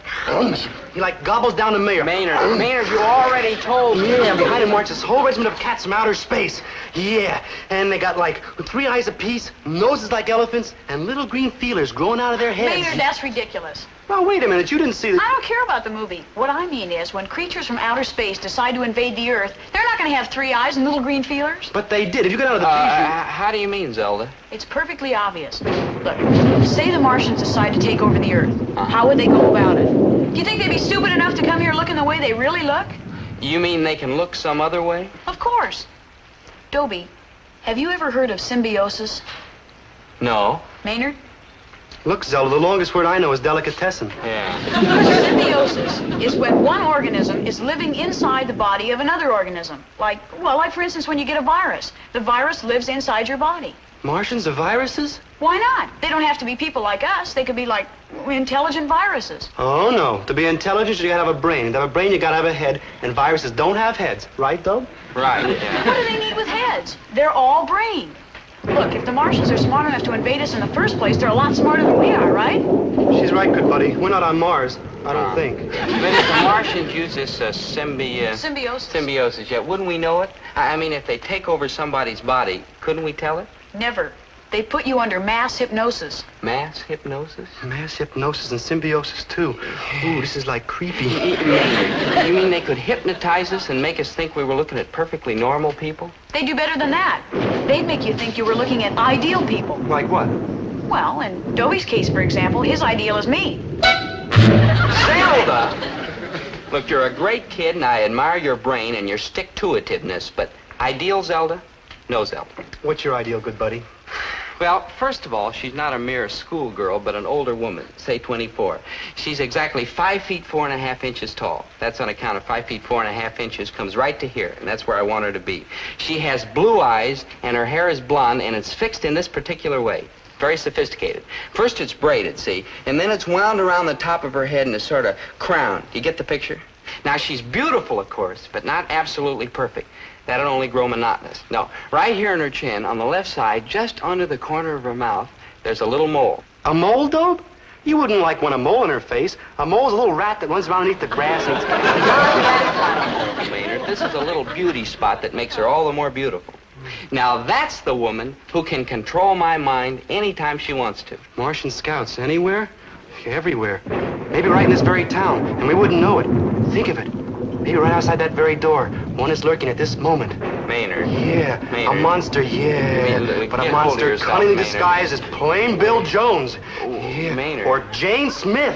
Speaker 2: he like gobbles down the mayor.
Speaker 1: Maynard, you already told me.
Speaker 2: Yeah, and behind him marches this whole regiment of cats from outer space. Yeah, and they got like 3 eyes apiece, noses like elephants, and little green feelers growing out of their heads.
Speaker 12: Maynard, that's ridiculous.
Speaker 2: Now, wait a minute, you didn't see the...
Speaker 12: I don't care about the movie. What I mean is, when creatures from outer space decide to invade the Earth, they're not going to have 3 eyes and little green feelers.
Speaker 2: But they did. If you get out of the piece,
Speaker 1: How do you mean, Zelda?
Speaker 12: It's perfectly obvious. Look, say the Martians decide to take over the Earth. How would they go about it? Do you think they'd be stupid enough to come here looking the way they really look?
Speaker 1: You mean they can look some other way?
Speaker 12: Of course. Dobie, have you ever heard of symbiosis?
Speaker 1: No.
Speaker 12: Maynard?
Speaker 2: Look, Zelda, the longest word I know is delicatessen.
Speaker 1: Yeah.
Speaker 12: Symbiosis is when one organism is living inside the body of another organism. Like for instance, when you get a virus. The virus lives inside your body.
Speaker 2: Martians are viruses?
Speaker 12: Why not? They don't have to be people like us. They could be like intelligent viruses.
Speaker 2: Oh, no. To be intelligent, you gotta have a brain. And to have a brain, you gotta have a head. And viruses don't have heads. Right, though?
Speaker 1: Right, yeah.
Speaker 12: What do they need with heads? They're all brain. Look, if the Martians are smart enough to invade us in the first place, they're a lot smarter than we are, right?
Speaker 2: She's right, good buddy. We're not on Mars. I don't think.
Speaker 1: But if the Martians use this symbiosis, yet wouldn't we know it? I mean, if they take over somebody's body, couldn't we tell it?
Speaker 12: Never. They put you under mass hypnosis.
Speaker 1: Mass hypnosis?
Speaker 2: Mass hypnosis and symbiosis, too. Ooh, this is like creepy.
Speaker 1: You mean they could hypnotize us and make us think we were looking at perfectly normal people?
Speaker 12: They do better than that. They'd make you think you were looking at ideal people.
Speaker 2: Like what?
Speaker 12: Well, in Dobie's case, for example, his ideal is me.
Speaker 1: Zelda! Look, you're a great kid, and I admire your brain and your stick-to-itiveness, but ideal, Zelda? No, Zelda.
Speaker 2: What's your ideal, good buddy?
Speaker 1: Well, first of all, she's not a mere schoolgirl, but an older woman, say 24. She's exactly 5 feet 4.5 inches tall. That's on account of 5 feet 4.5 inches comes right to here, and that's where I want her to be. She has blue eyes, and her hair is blonde, and it's fixed in this particular way. Very sophisticated. First it's braided, see, and then it's wound around the top of her head in a sort of crown. You get the picture? Now, she's beautiful, of course, but not absolutely perfect. That'd only grow monotonous. No, right here in her chin, on the left side, just under the corner of her mouth, there's a little mole.
Speaker 2: A mole, Dobe? You wouldn't like want a mole in her face. A mole's a little rat that runs around underneath the grass and...
Speaker 1: Maynard, this is a little beauty spot that makes her all the more beautiful. Now, that's the woman who can control my mind anytime she wants to.
Speaker 2: Martian scouts, anywhere? Everywhere. Maybe right in this very town, and we wouldn't know it. Think of it. Maybe right outside that very door. One is lurking at this moment.
Speaker 1: Maynard.
Speaker 2: Yeah,
Speaker 1: Maynard.
Speaker 2: A monster, yeah. But a monster cunningly disguised as plain Bill Jones.
Speaker 1: Oh,
Speaker 2: yeah.
Speaker 1: Maynard.
Speaker 2: Or Jane Smith.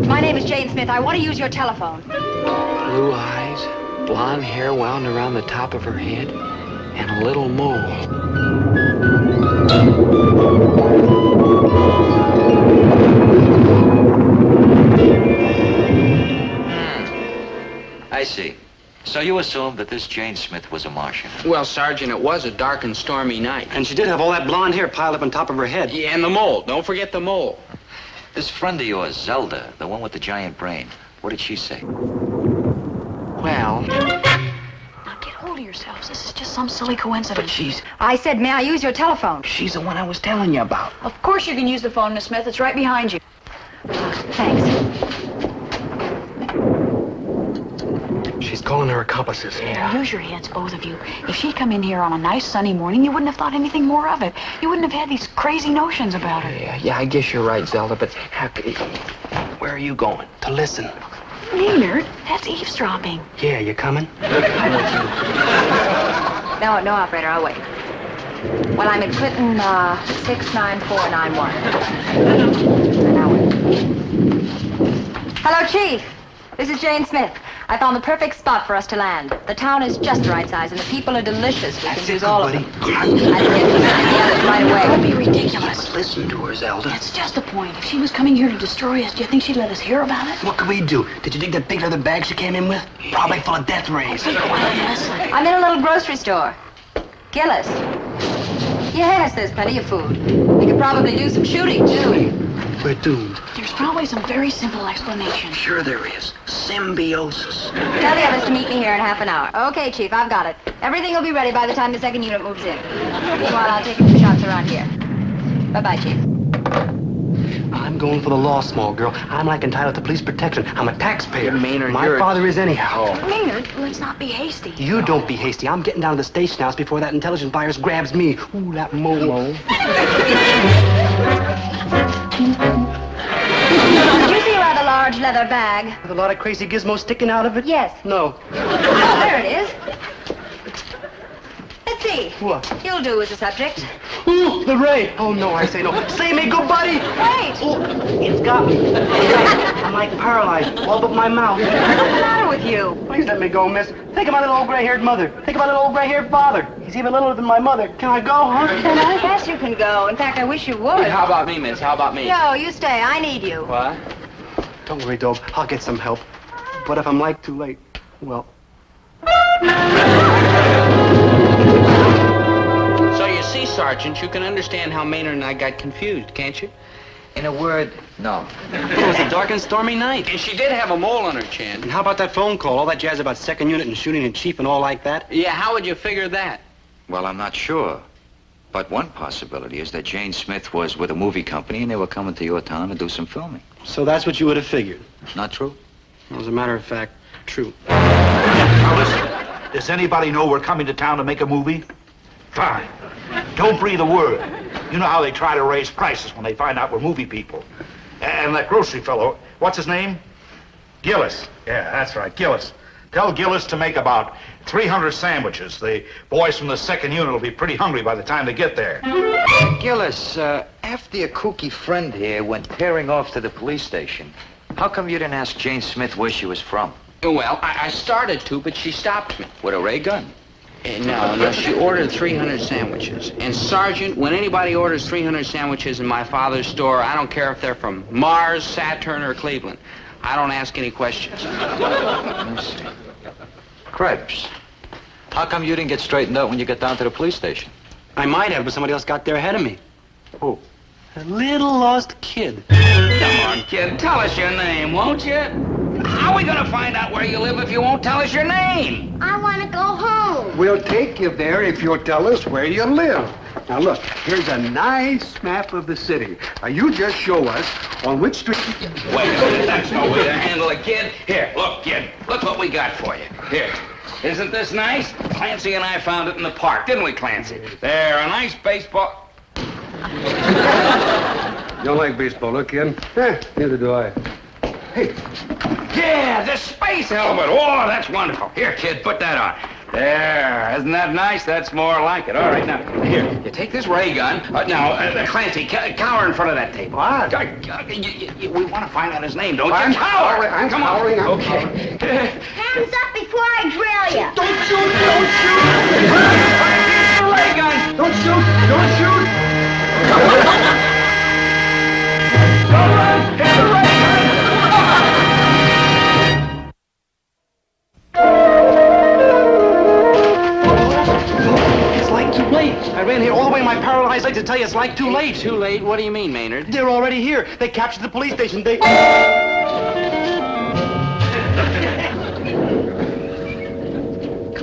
Speaker 13: My name is Jane Smith. I want to use your telephone.
Speaker 8: Blue eyes, blonde hair wound around the top of her head, and a little mole.
Speaker 14: I see. So you assumed that this Jane Smith was a Martian?
Speaker 1: Well, Sergeant, it was a dark and stormy night.
Speaker 2: And she did have all that blonde hair piled up on top of her head.
Speaker 1: Yeah, and the mole. Don't forget the mole.
Speaker 14: This friend of yours, Zelda, the one with the giant brain, what did she say?
Speaker 1: Well...
Speaker 12: Now get hold of yourselves. This is just some silly coincidence.
Speaker 1: But she's...
Speaker 13: I said, may I use your telephone?
Speaker 1: She's the one I was telling you about.
Speaker 12: Of course you can use the phone, Miss Smith. It's right behind you.
Speaker 13: Thanks.
Speaker 2: She's calling her accomplices.
Speaker 12: Now, use your heads, both of you. If she'd come in here on a nice sunny morning, you wouldn't have thought anything more of it. You wouldn't have had these crazy notions about her.
Speaker 1: Yeah, I guess you're right, Zelda, but where are you going?
Speaker 2: To listen.
Speaker 12: Maynard, that's eavesdropping.
Speaker 2: Yeah, you coming?
Speaker 13: No, operator, I'll wait. Well, I'm at Clinton 69491. Now wait. Hello, Chief. This is Jane Smith. I found the perfect spot for us to land. The town is just the right size, and the people are delicious. We can use all of them. I can get you the others right away.
Speaker 12: Don't be ridiculous.
Speaker 8: Listen to her, Zelda.
Speaker 12: That's just the point. If she was coming here to destroy us, do you think she'd let us hear about it?
Speaker 2: What could we do? Did you dig that big leather bag she came in with? Probably full of death rays.
Speaker 12: Be quiet and listen.
Speaker 13: I'm in a little grocery store. Gillis. Yes, there's plenty of food. We could probably do some shooting, too.
Speaker 2: We're doomed.
Speaker 12: There's probably some very simple explanation.
Speaker 8: Sure there is. Symbiosis.
Speaker 13: Tell the others to meet me here in half an hour. Okay, Chief, I've got it. Everything will be ready by the time the second unit moves in. Meanwhile, I'll take a few shots around here. Bye-bye, Chief.
Speaker 2: I'm going for the law, small girl. I'm like entitled to police protection. I'm a taxpayer.
Speaker 1: Maynard,
Speaker 2: My father is anyhow.
Speaker 12: Maynard, let's not be hasty.
Speaker 2: You don't be hasty. I'm getting down to the station house before that intelligence virus grabs me. Ooh, that mole.
Speaker 13: Do you see a rather large leather bag?
Speaker 2: With a lot of crazy gizmos sticking out of it?
Speaker 13: Yes.
Speaker 2: No.
Speaker 13: Oh, there it is. Let's see.
Speaker 2: What?
Speaker 13: You'll do as a subject.
Speaker 2: Ooh, the ray. Oh, no, I say no. Save me, good buddy.
Speaker 13: Wait.
Speaker 2: Oh, it's got me. I'm like paralyzed, all but my mouth.
Speaker 13: What's the matter with you?
Speaker 2: Please let me go, miss. Think of my little old gray-haired mother. Think of my little old gray-haired father. He's even littler than my mother. Can I go, huh?
Speaker 13: Can I? Yes, you can go. In fact, I wish you would.
Speaker 1: How about me, miss? How about me?
Speaker 13: No, you stay. I need you.
Speaker 1: What?
Speaker 2: Don't worry, Dobe. I'll get some help. But if I'm like too late, well...
Speaker 1: So you see, Sergeant, you can understand how Maynard and I got confused, can't you?
Speaker 14: In a word, no.
Speaker 2: It was a dark and stormy night.
Speaker 1: And she did have a mole on her chin.
Speaker 2: And how about that phone call? All that jazz about second unit and shooting in chief and all like that?
Speaker 1: Yeah, how would you figure that?
Speaker 14: Well, I'm not sure. But one possibility is that Jane Smith was with a movie company and they were coming to your town to do some filming.
Speaker 2: So that's what you would have figured.
Speaker 14: Not true?
Speaker 2: As a matter of fact, true.
Speaker 15: Now listen, does anybody know we're coming to town to make a movie? Fine. Don't breathe a word. You know how they try to raise prices when they find out we're movie people. And that grocery fellow, what's his name? Gillis. Yeah, that's right, Gillis. Tell Gillis to make about 300 sandwiches. The boys from the second unit will be pretty hungry by the time they get there.
Speaker 14: Gillis, after your kooky friend here went tearing off to the police station, how come you didn't ask Jane Smith where she was from?
Speaker 1: Well, I started to, but she stopped me.
Speaker 14: With a ray gun?
Speaker 1: No, she ordered 300 sandwiches. And, Sergeant, when anybody orders 300 sandwiches in my father's store, I don't care if they're from Mars, Saturn, or Cleveland. I don't ask any questions.
Speaker 14: Let me see. Krebs, how come you didn't get straightened out when you got down to the police station?
Speaker 2: I might have, but somebody else got there ahead of me.
Speaker 14: Who?
Speaker 2: A little lost kid.
Speaker 8: Come on, kid, tell us your name, won't you? How are we gonna find out where you live if you won't tell us your name?
Speaker 16: I want to go home.
Speaker 6: We'll take you there if you'll tell us where you live. Now look, here's a nice map of the city. Now you just show us on which street...
Speaker 8: Wait a minute, that's no way to handle it, kid. Here, look, kid, look what we got for you. Here. Isn't this nice? Clancy and I found it in the park, didn't we, Clancy? There, a nice baseball...
Speaker 6: You don't like baseball, look, kid? Neither do I. Hey.
Speaker 8: Yeah, the space helmet. Oh, that's wonderful. Here, kid, put that on. There. Isn't that nice? That's more like it. All right, now, here, you take this ray gun. Clancy, cower in front of that table.
Speaker 6: What?
Speaker 8: We want to find out his name, don't you?
Speaker 6: I'm
Speaker 8: Cower.
Speaker 6: I'm
Speaker 8: Come
Speaker 6: cowering.
Speaker 8: on. Okay.
Speaker 16: Hands up before I drill you.
Speaker 6: Don't shoot! Don't shoot!
Speaker 8: The ray gun.
Speaker 6: Don't shoot! Don't shoot!
Speaker 8: Hit the ray gun.
Speaker 2: It's like too late. I ran here all the way in my paralyzed legs to tell you it's like too late.
Speaker 1: Too late? What do you mean, Maynard?
Speaker 2: They're already here. They captured the police station. They... Come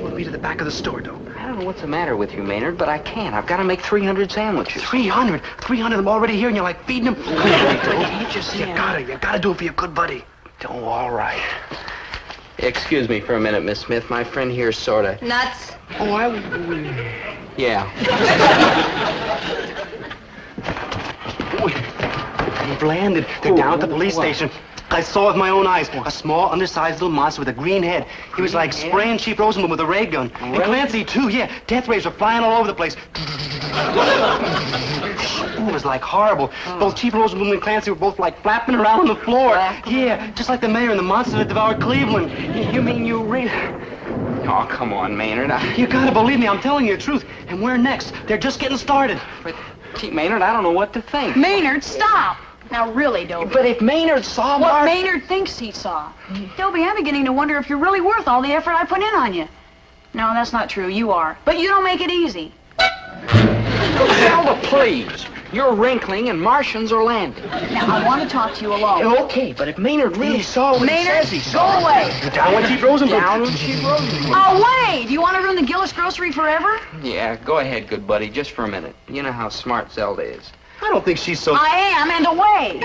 Speaker 2: with me to the back of the store, Doe.
Speaker 1: I don't know what's the matter with you, Maynard, but I can't. I've got to make 300 sandwiches.
Speaker 2: 300? 300 of them already here, and you're like feeding them? Come on, Doe.
Speaker 1: Can't you see?
Speaker 2: You gotta do it for your good buddy.
Speaker 1: Oh, all right. Excuse me for a minute, Miss Smith. My friend here's sort of...
Speaker 13: Nuts.
Speaker 1: Oh, yeah.
Speaker 2: They've landed. They're down at the police station. I saw with my own eyes a small, undersized little monster with a green head. He was like spraying Chief Rosenblum with a ray gun. And Clancy, too, yeah. Death rays were flying all over the place. It was like horrible. Both Chief Rosenblum and Clancy were both like flapping around on the floor. Yeah, just like the mayor and the monster that devoured Cleveland.
Speaker 1: You mean you really... Oh, come on, Maynard.
Speaker 2: You gotta believe me, I'm telling you the truth. And we're next. They're just getting started.
Speaker 1: But, gee, Maynard, I don't know what to think.
Speaker 12: Maynard, stop! Now, really, Dobie.
Speaker 1: But if Maynard saw
Speaker 12: what Maynard thinks he saw. Dobie, I'm beginning to wonder if you're really worth all the effort I put in on you. No, that's not true. You are. But you don't make it easy.
Speaker 1: Zelda, please. You're wrinkling and Martians are landing.
Speaker 12: Now, I want to talk to you alone.
Speaker 1: Okay, but if Maynard really saw what he says he saw...
Speaker 12: Go away.
Speaker 2: Down with Chief Rosenblum.
Speaker 1: Down with Chief Rosenblum.
Speaker 12: Oh, wait! Do you want to ruin the Gillis grocery forever?
Speaker 1: Yeah, go ahead, good buddy, just for a minute. You know how smart Zelda is.
Speaker 2: I don't think she's so...
Speaker 12: I am, and away.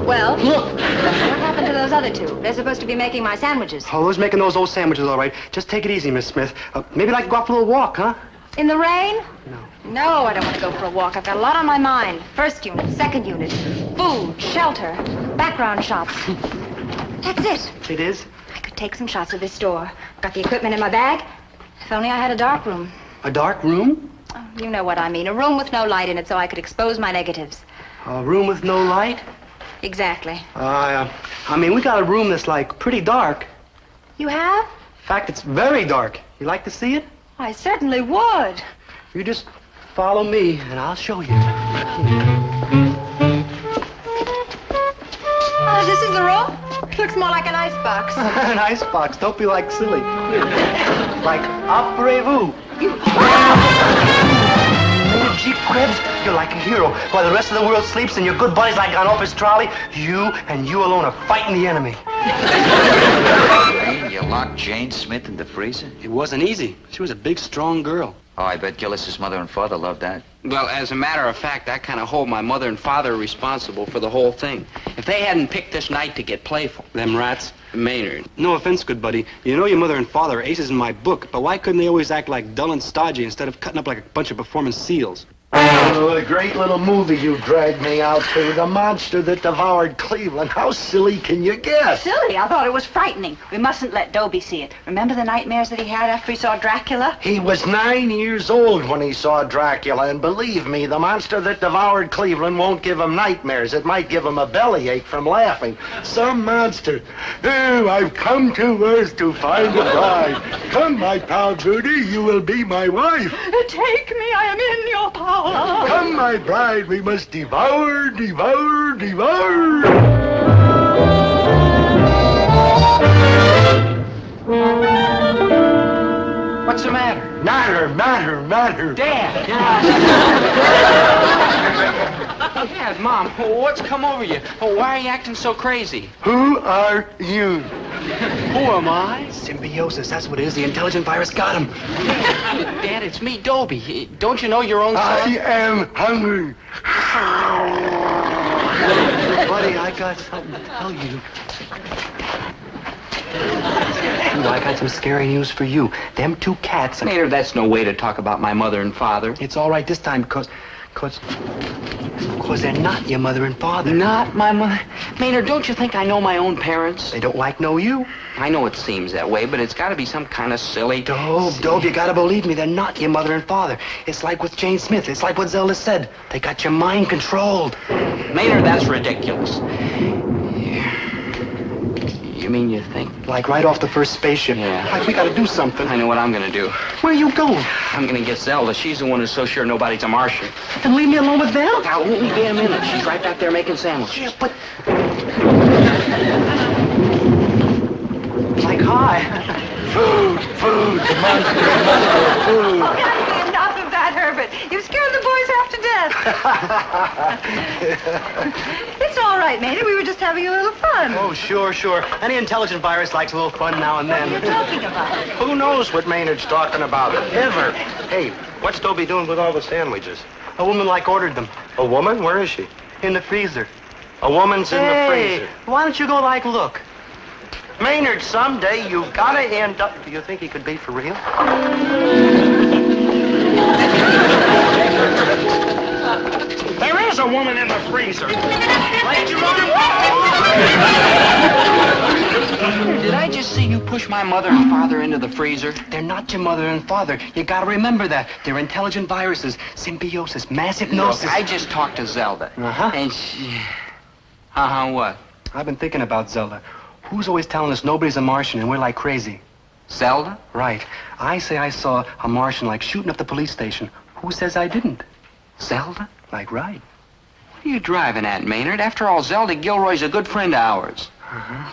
Speaker 13: Well, what happened to those other two? They're supposed to be making my sandwiches.
Speaker 2: Oh, who's making those old sandwiches all right? Just take it easy, Miss Smith. Maybe like to go out for a little walk, huh?
Speaker 13: In the rain? No, I don't want to go for a walk. I've got a lot on my mind. First unit, second unit, food, shelter, background shots. That's it.
Speaker 2: It is?
Speaker 13: I could take some shots of this store. Got the equipment in my bag. If only I had a dark room.
Speaker 2: A dark room?
Speaker 13: Oh, you know what I mean. A room with no light in it so I could expose my negatives.
Speaker 2: A room with no light?
Speaker 13: Exactly.
Speaker 2: I mean, we got a room that's, like, pretty dark.
Speaker 13: You have?
Speaker 2: In fact, it's very dark. You like to see it?
Speaker 13: I certainly would.
Speaker 2: You just follow me, and I'll show you.
Speaker 13: Oh, this is the room? Looks more like an icebox.
Speaker 2: An icebox. Don't be like silly. Like, après-vous. Gee, Krebs, you're like a hero. While the rest of the world sleeps and your good buddies like on off his trolley, you and you alone are fighting the enemy.
Speaker 14: You locked Jane Smith in the freezer?
Speaker 10: It wasn't easy. She was a big, strong girl.
Speaker 14: Oh, I bet Gillis's mother and father loved that.
Speaker 1: Well, as a matter of fact, I kind of hold my mother and father responsible for the whole thing. If they hadn't picked this night to get playful.
Speaker 10: Them rats.
Speaker 1: Maynard.
Speaker 10: No offense, good buddy. You know your mother and father are aces in my book, but why couldn't they always act like dull and stodgy instead of cutting up like a bunch of performance seals?
Speaker 6: Oh, a great little movie you dragged me out to. The Monster That Devoured Cleveland. How silly can you get?
Speaker 5: Silly? I thought it was frightening. We mustn't let Dobie see it. Remember the nightmares that he had after he saw Dracula?
Speaker 6: He was 9 years old when he saw Dracula, and believe me, The Monster That Devoured Cleveland won't give him nightmares. It might give him a bellyache from laughing. Some monster. Oh, I've come to Earth to find a bride. Come, my pal Judy, you will be my wife.
Speaker 5: Take me, I am in your power.
Speaker 6: Come, my bride, we must devour, devour, devour.
Speaker 1: What's the matter?
Speaker 6: Matter.
Speaker 1: Dad! Dad, Mom, what's come over you? Why are you acting so crazy?
Speaker 6: Who are you?
Speaker 2: Who am I? Symbiosis, that's what it is. The intelligent virus got him.
Speaker 1: Dad, it's me, Dobie. Don't you know your own son?
Speaker 6: I am hungry.
Speaker 2: Buddy, I got something to tell you. I got some scary news for you. Them two cats...
Speaker 1: Maynard, that's no way to talk about my mother and father.
Speaker 2: It's all right this time because they're not your mother and father.
Speaker 1: Not my mother? Maynard, don't you think I know my own parents?
Speaker 2: They don't know you.
Speaker 1: I know it seems that way, but it's got to be some kind of silly...
Speaker 2: Dobe, you got to believe me. They're not your mother and father. It's like with Jane Smith. It's like what Zelda said. They got your mind controlled.
Speaker 1: Maynard, that's ridiculous. You mean you think?
Speaker 2: Like right off the first spaceship.
Speaker 1: Yeah.
Speaker 2: Like we got to do something.
Speaker 1: I know what I'm going to do.
Speaker 2: Where are you going?
Speaker 1: I'm going to get Zelda. She's the one who's so sure nobody's a Martian.
Speaker 2: Then leave me alone with them?
Speaker 1: Look, I won't be a minute. She's right back there making sandwiches.
Speaker 2: Yeah, but... Like, hi. Food, the monster, food.
Speaker 5: Oh, enough of that, Herbert. You've scared the boys half to death. It's all right, Maynard. We were just having a little fun.
Speaker 2: Oh, sure. Any intelligent virus likes a little fun now and then.
Speaker 5: What are you talking about?
Speaker 6: Who knows what Maynard's talking about? Ever. Hey, what's Dobie doing with all the sandwiches?
Speaker 2: A woman ordered them.
Speaker 6: A woman? Where is she?
Speaker 2: In the freezer.
Speaker 6: A woman's in the freezer.
Speaker 2: Why don't you go look?
Speaker 6: Maynard, someday you gotta end up... Do you think he could be for real?
Speaker 15: There is a woman in the freezer.
Speaker 1: Did I just see you push my mother and father into the freezer?
Speaker 2: They're not your mother and father. You gotta remember that. They're intelligent viruses, symbiosis, mass hypnosis.
Speaker 1: Look, I just talked to Zelda.
Speaker 2: Uh-huh.
Speaker 1: And she... what?
Speaker 2: I've been thinking about Zelda. Who's always telling us nobody's a Martian and we're like crazy?
Speaker 1: Zelda?
Speaker 2: Right. I say I saw a Martian like shooting up the police station. Who says I didn't?
Speaker 1: Zelda?
Speaker 2: Like, right.
Speaker 1: What are you driving at, Maynard? After all, Zelda Gilroy's a good friend of ours.
Speaker 2: Uh-huh.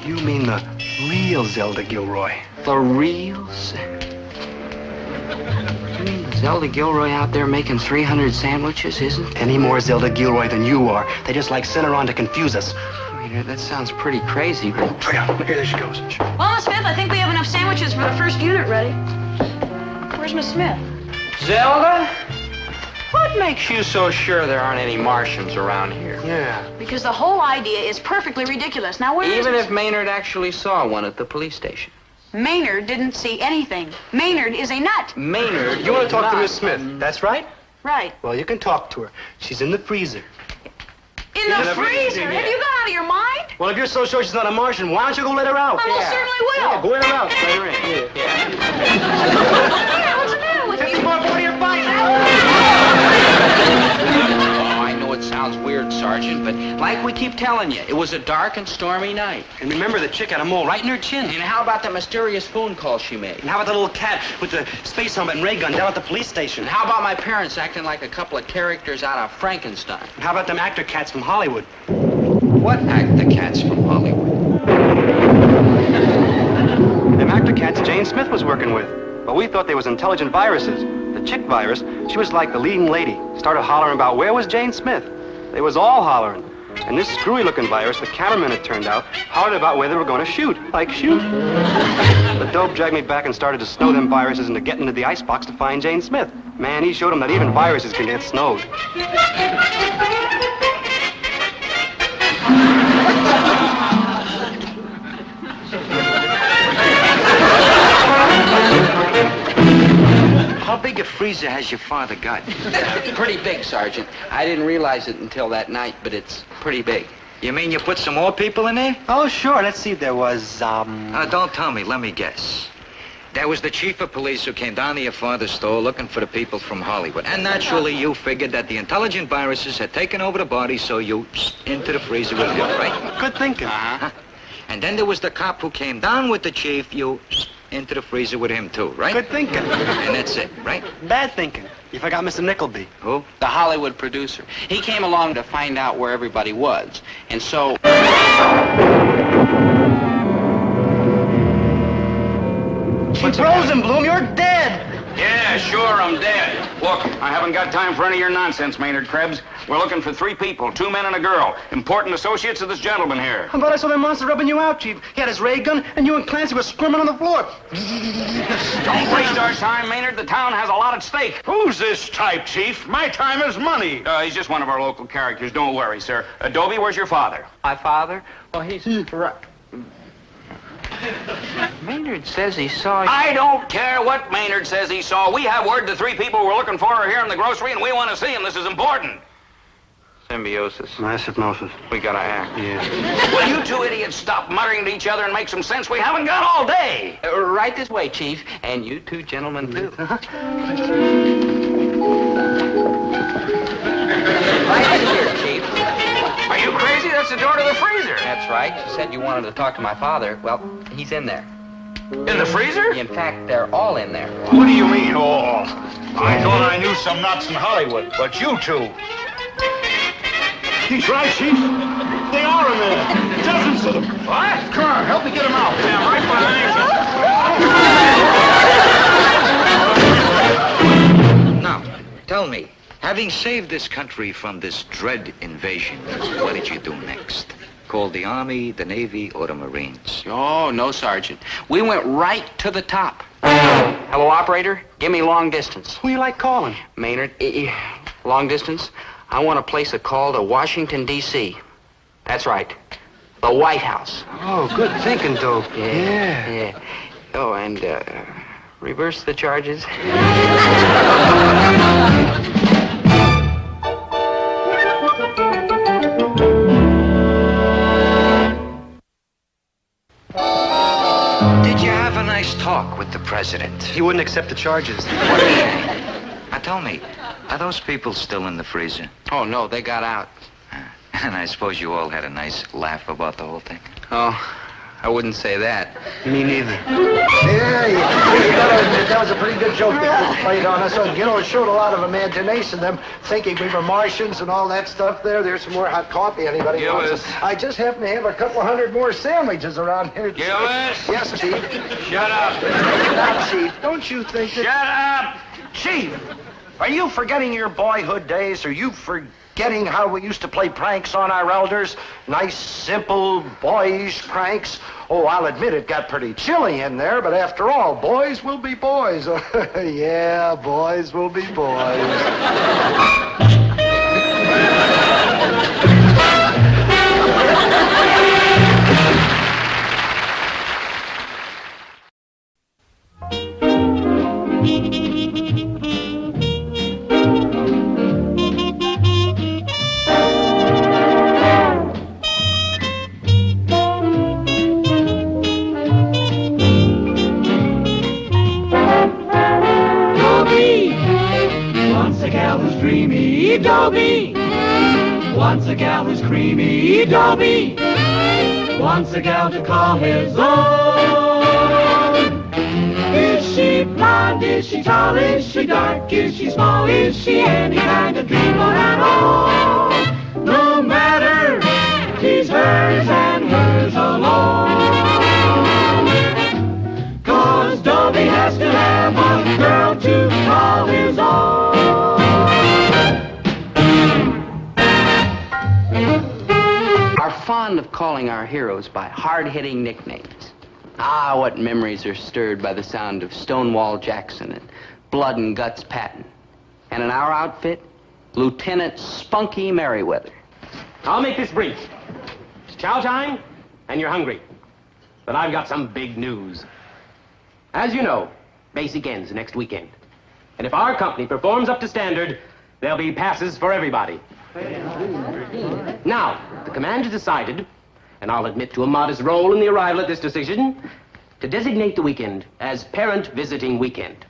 Speaker 2: You mean the real Zelda Gilroy?
Speaker 1: The real You mean Zelda Gilroy out there making 300 sandwiches, isn't?
Speaker 2: Any more Zelda Gilroy than you are. They just like sent her on to confuse us.
Speaker 1: Wait Maynard, that sounds pretty crazy, but...
Speaker 2: Oh, yeah, here she goes.
Speaker 12: Well, Miss Smith, I think we have enough sandwiches for the first unit ready. Where's Miss Smith?
Speaker 1: Zelda? What makes you so sure there aren't any Martians around here?
Speaker 2: Yeah.
Speaker 12: Because the whole idea is perfectly ridiculous. Now, where is
Speaker 1: Even
Speaker 12: Miss...
Speaker 1: if Maynard actually saw one at the police station.
Speaker 12: Maynard didn't see anything. Maynard is a nut.
Speaker 1: Maynard,
Speaker 2: You want to talk to Miss Smith, that's right?
Speaker 12: Right.
Speaker 2: Well, you can talk to her. She's in the freezer.
Speaker 12: In the freezer?
Speaker 2: yeah.
Speaker 12: Have you gone out of your mind?
Speaker 2: Well, if you're so sure she's not a Martian, why don't you go let her out?
Speaker 12: I most certainly will.
Speaker 2: Yeah, go let her out. Let her in.
Speaker 12: Here, what's the matter with you?
Speaker 2: What are you fighting?
Speaker 1: Oh, I know it sounds weird, Sergeant, but like we keep telling you, it was a dark and stormy night.
Speaker 2: And remember, the chick had a mole right in her chin.
Speaker 1: And how about the mysterious phone call she made?
Speaker 2: And how about the little cat with the space helmet and ray gun down at the police station?
Speaker 1: And how about my parents acting like a couple of characters out of Frankenstein?
Speaker 2: And how about them actor cats from Hollywood?
Speaker 1: What actor cats from Hollywood?
Speaker 2: Them actor cats Jane Smith was working with. But we thought they was intelligent viruses. The chick virus, she was like the leading lady. Started hollering about where was Jane Smith. They was all hollering. And this screwy-looking virus, the cameraman, it turned out, hollered about where they were going to shoot. Like, shoot. The dope dragged me back and started to snow them viruses into getting into the icebox to find Jane Smith. Man, he showed them that even viruses can get snowed.
Speaker 14: How big a freezer has your father got?
Speaker 1: Pretty big, Sergeant. I didn't realize it until that night, but it's pretty big.
Speaker 14: You mean you put some more people in there?
Speaker 2: Oh, sure. Let's see. There was,
Speaker 14: Don't tell me. Let me guess. There was the chief of police who came down to your father's store looking for the people from Hollywood. And naturally, you figured that the intelligent viruses had taken over the body, so you into the freezer with him, right?
Speaker 2: Good thinking.
Speaker 14: Uh-huh. And then there was the cop who came down with the chief. You into the freezer with him, too, right?
Speaker 2: Good thinking.
Speaker 14: And that's it, right?
Speaker 2: Bad thinking. You forgot Mr. Nickleby.
Speaker 14: Who?
Speaker 1: The Hollywood producer. He came along to find out where everybody was. And so...
Speaker 2: She frozen, Bloom. You're dead.
Speaker 7: Yeah, sure, I'm dead. Look, I haven't got time for any of your nonsense, Maynard Krebs. We're looking for 3 people, 2 men and a girl. Important associates of this gentleman here.
Speaker 2: I thought I saw that monster rubbing you out, Chief. He had his ray gun, and you and Clancy were squirming on the floor.
Speaker 7: Don't waste our time, Maynard. The town has a lot at stake.
Speaker 15: Who's this type, Chief? My time is money.
Speaker 7: He's just one of our local characters. Don't worry, sir. Dobie, where's your father?
Speaker 1: My father? Well, he's... Maynard says he saw you.
Speaker 7: I don't care what Maynard says he saw. We have word the 3 people we're looking for are here in the grocery, and we want to see them. This is important.
Speaker 1: Symbiosis.
Speaker 2: Nice hypnosis.
Speaker 1: We gotta act.
Speaker 2: Yeah.
Speaker 7: Will you 2 idiots stop muttering to each other and make some sense? We haven't got all day.
Speaker 1: Right this way, Chief. And you 2 gentlemen, too. Right in here, Chief.
Speaker 7: Are you crazy? That's the door to the freezer.
Speaker 1: That's right. You said you wanted to talk to my father. Well, he's in there.
Speaker 7: In the freezer?
Speaker 1: In fact, they're all in there.
Speaker 15: What do you mean, all? I thought I knew some nuts in Hollywood, but you 2. He's right, Chief. They are in there. Dozens of them.
Speaker 7: What?
Speaker 15: Come on, help me get them out.
Speaker 7: Yeah, right behind you.
Speaker 14: Now, tell me, having saved this country from this dread invasion, what did you do next? Call the Army, the Navy, or the Marines?
Speaker 1: Oh, no, Sergeant. We went right to the top. Hello, operator. Give me long distance.
Speaker 2: Who you like calling?
Speaker 1: Maynard, long distance? I want to place a call to Washington, D.C. That's right. The White House.
Speaker 2: Oh, good thinking, Dope.
Speaker 1: Yeah. Oh, and, reverse the charges.
Speaker 14: Did you have a nice talk with the president?
Speaker 2: He wouldn't accept the charges.
Speaker 14: What a shame. Now, tell me, are those people still in the freezer?
Speaker 1: Oh, no, they got out.
Speaker 14: And I suppose you all had a nice laugh about the whole thing?
Speaker 1: Oh, I wouldn't say that.
Speaker 2: Me neither.
Speaker 6: Yeah, you gotta admit, that was a pretty good joke that played on us. You know, it showed a lot of imagination, them thinking we were Martians and all that stuff there. There's some more hot coffee, anybody
Speaker 7: Gillis.
Speaker 6: wants it. I just happen to have a couple 100 more sandwiches around here.
Speaker 7: Gillis?
Speaker 6: Yes, Chief.
Speaker 7: Shut up.
Speaker 6: Now, Chief, don't you think that...
Speaker 15: Shut up! Chief, are you forgetting your boyhood days, or you
Speaker 6: Forgetting how we used to play pranks on our elders. Nice, simple, boyish pranks. Oh, I'll admit it got pretty chilly in there, but after all, boys will be boys. Yeah, boys will be boys.
Speaker 11: Dobie, once a gal who's creamy, Dobie, wants a gal to call his own. Is she blonde, is she tall, is she dark, is she small, is she any kind of dreamer at all? No matter, she's hers and hers alone. 'Cause Dobie has to have a girl to call his own.
Speaker 1: Fond of calling our heroes by hard-hitting nicknames. Ah, what memories are stirred by the sound of Stonewall Jackson and Blood and Guts Patton. And in our outfit, Lieutenant Spunky Merriweather.
Speaker 17: I'll make this brief. It's chow time, and you're hungry. But I've got some big news. As you know, basic ends next weekend. And if our company performs up to standard, there'll be passes for everybody. Now, the command has decided, and I'll admit to a modest role in the arrival at this decision, to designate the weekend as Parent Visiting Weekend.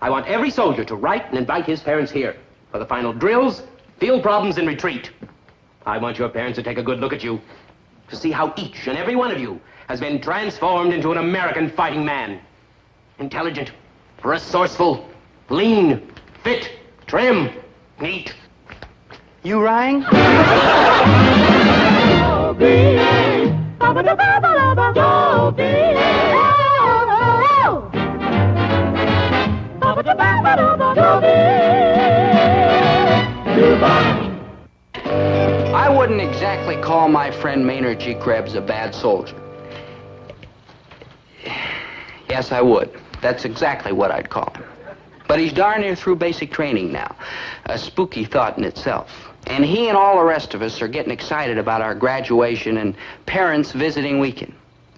Speaker 17: I want every soldier to write and invite his parents here for the final drills, field problems, and retreat. I want your parents to take a good look at you, to see how each and every one of you has been transformed into an American fighting man. Intelligent, resourceful, lean, fit, trim, neat. You rang? I wouldn't exactly call my friend Maynard G. Krebs a bad soldier. Yes, I would. That's exactly what I'd call him. But he's darn near through basic training now. A spooky thought in itself. And he and all the rest of us are getting excited about our graduation and Parents Visiting Weekend.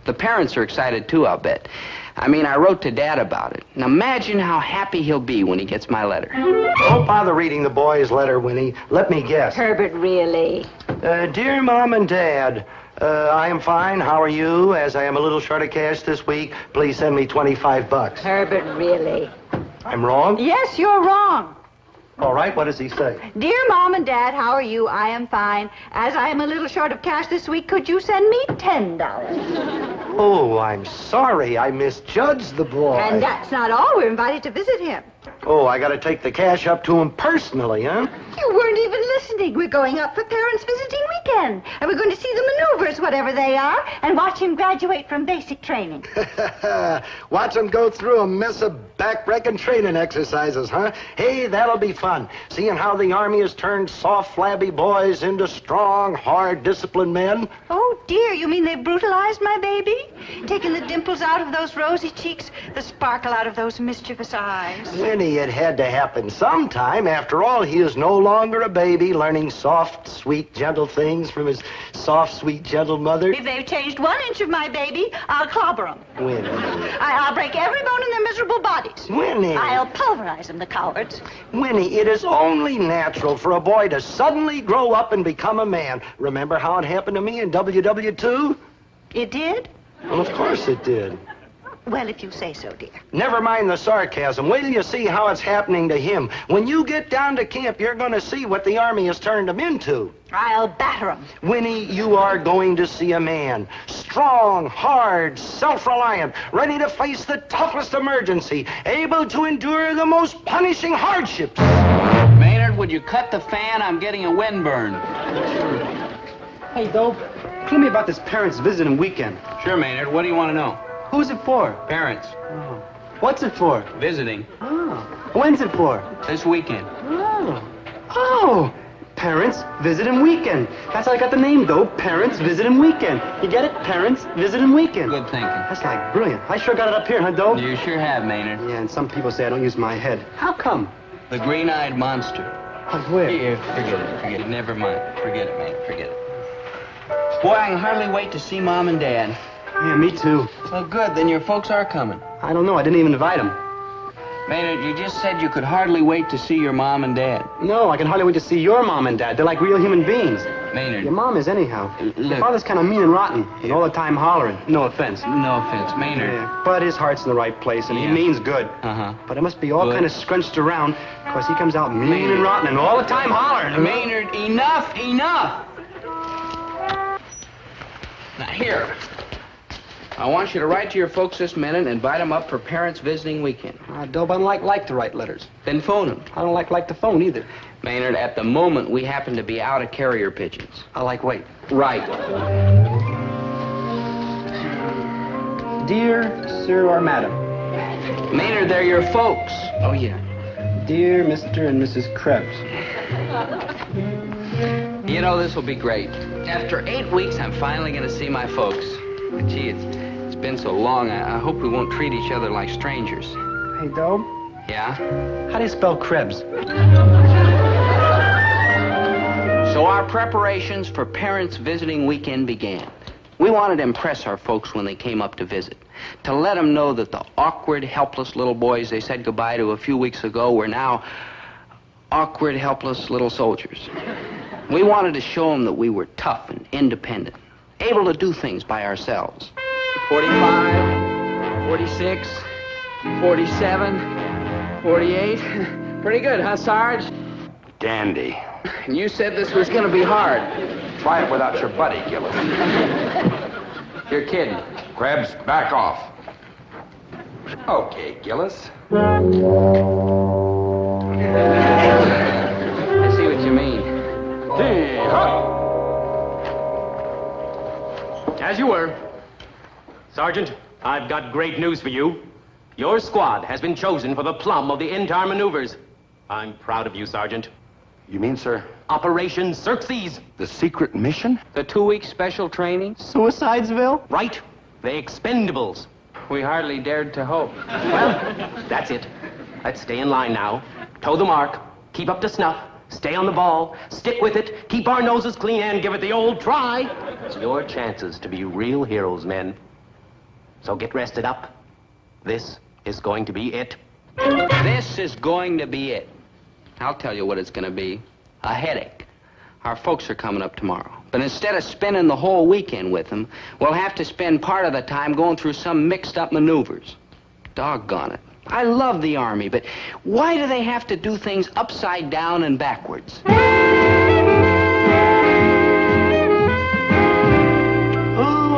Speaker 17: The parents are excited too, I'll bet. I mean, I wrote to Dad about it. Now imagine how happy he'll be when he gets my letter.
Speaker 6: Don't bother reading the boy's letter, Winnie. Let me guess.
Speaker 13: Herbert, really?
Speaker 6: Dear Mom and Dad, I am fine. How are you? As I am a little short of cash this week, please send me $25.
Speaker 13: Herbert, really?
Speaker 6: I'm wrong?
Speaker 13: Yes, you're wrong.
Speaker 6: All right, what does he say?
Speaker 13: Dear Mom and Dad, how are you? I am fine. As I am a little short of cash this week, could you send me $10?
Speaker 6: Oh, I'm sorry. I misjudged the boy.
Speaker 13: And that's not all. We're invited to visit him.
Speaker 6: Oh, I got to take the cash up to him personally, huh?
Speaker 13: You weren't even listening. We're going up for Parents Visiting Weekend. And we're going to see the maneuvers, whatever they are, and watch him graduate from basic training.
Speaker 6: Watch him go through a mess of back-breaking training exercises, huh? Hey, that'll be fun. Seeing how the Army has turned soft, flabby boys into strong, hard, disciplined men.
Speaker 13: Oh, dear, you mean they brutalized my baby? Taking the dimples out of those rosy cheeks, the sparkle out of those mischievous eyes.
Speaker 6: Winnie, it had to happen sometime. After all, he is no longer a baby learning soft, sweet, gentle things from his soft, sweet, gentle mother.
Speaker 13: If they've changed 1 inch of my baby, I'll clobber them.
Speaker 6: Winnie.
Speaker 13: I'll break every bone in their miserable bodies.
Speaker 6: Winnie.
Speaker 13: I'll pulverize them, the cowards.
Speaker 6: Winnie, it is only natural for a boy to suddenly grow up and become a man. Remember how it happened to me in WW2?
Speaker 13: It did?
Speaker 6: Well, of course it did.
Speaker 13: Well, if you say so, dear.
Speaker 6: Never mind the sarcasm. Wait till you see how it's happening to him. When you get down to camp, you're going to see what the Army has turned him into.
Speaker 13: I'll batter him.
Speaker 6: Winnie, you are going to see a man. Strong, hard, self-reliant, ready to face the toughest emergency, able to endure the most punishing hardships.
Speaker 8: Maynard, would you cut the fan? I'm getting a windburn.
Speaker 10: Hey, Dope, clue me about this Parents Visiting Weekend.
Speaker 8: Sure, Maynard. What do you want to know?
Speaker 10: Who's it for?
Speaker 8: Parents.
Speaker 10: Oh. What's it for?
Speaker 8: Visiting.
Speaker 10: Oh. When's it for?
Speaker 8: This weekend.
Speaker 10: Oh. Oh. Parents Visiting Weekend. That's how I got the name, though. Parents Visiting Weekend. You get it? Parents Visiting Weekend.
Speaker 1: Good thinking.
Speaker 10: That's like brilliant. I sure got it up here, huh, Doe?
Speaker 1: You sure have, Maynard.
Speaker 10: Yeah, and some people say I don't use my head. How come?
Speaker 1: The green-eyed monster.
Speaker 10: Like where?
Speaker 1: Here, forget it. Never mind. Forget it, Maynard. Forget it. Boy, I can hardly wait to see Mom and Dad.
Speaker 10: Yeah, me too.
Speaker 1: Well, good. Then your folks are coming.
Speaker 10: I don't know. I didn't even invite them.
Speaker 1: Maynard, you just said you could hardly wait to see your Mom and Dad.
Speaker 10: No, I can hardly wait to see your Mom and Dad. They're like real human beings.
Speaker 1: Maynard.
Speaker 10: Your mom is anyhow.
Speaker 1: Look.
Speaker 10: Your father's kind of mean and rotten and all the time hollering. No offense.
Speaker 1: No offense, Maynard.
Speaker 10: Yeah, but his heart's in the right place and he means good.
Speaker 1: Uh-huh.
Speaker 10: But it must be all kind of scrunched around because he comes out mean and rotten and all the time hollering.
Speaker 1: Maynard, enough! Now, here. I want you to write to your folks this minute and invite them up for Parents Visiting Weekend.
Speaker 10: Dope, I don't like to write letters.
Speaker 1: Then phone them.
Speaker 10: I don't like to phone either.
Speaker 1: Maynard, at the moment, we happen to be out of carrier pigeons.
Speaker 10: Wait.
Speaker 1: Right.
Speaker 10: Dear Sir or Madam.
Speaker 1: Maynard, they're your folks.
Speaker 10: Oh, yeah. Dear Mr. and Mrs. Krebs.
Speaker 1: You know, this will be great. After 8 weeks, I'm finally going to see my folks. But gee, it's been so long, I hope we won't treat each other like strangers.
Speaker 10: Hey, Dobe.
Speaker 1: Yeah?
Speaker 10: How do you spell Krebs?
Speaker 1: So our preparations for Parents Visiting Weekend began. We wanted to impress our folks when they came up to visit, to let them know that the awkward, helpless little boys they said goodbye to a few weeks ago were now awkward, helpless little soldiers. We wanted to show them that we were tough and independent, able to do things by ourselves. 45, 46, 47, 48. Pretty good, huh, Sarge?
Speaker 15: Dandy.
Speaker 1: You said this was going to be hard.
Speaker 15: Try it without your buddy, Gillis.
Speaker 1: You're kidding.
Speaker 15: Krebs, back off. Okay, Gillis.
Speaker 1: I see what you mean.
Speaker 17: As you were. Sergeant, I've got great news for you. Your squad has been chosen for the plum of the entire maneuvers. I'm proud of you, Sergeant.
Speaker 15: You mean, sir?
Speaker 17: Operation Xerxes.
Speaker 15: The secret mission?
Speaker 1: The 2-week special training?
Speaker 10: Suicidesville?
Speaker 17: Right. The Expendables.
Speaker 1: We hardly dared to hope.
Speaker 17: Well, that's it. Let's stay in line now. Toe the mark. Keep up to snuff. Stay on the ball. Stick with it. Keep our noses clean and give it the old try. It's your chances to be real heroes, men. So get rested up. This is going to be it.
Speaker 1: This is going to be it. I'll tell you what it's going to be. A headache. Our folks are coming up tomorrow. But instead of spending the whole weekend with them, we'll have to spend part of the time going through some mixed-up maneuvers. Doggone it. I love the Army, but why do they have to do things upside down and backwards?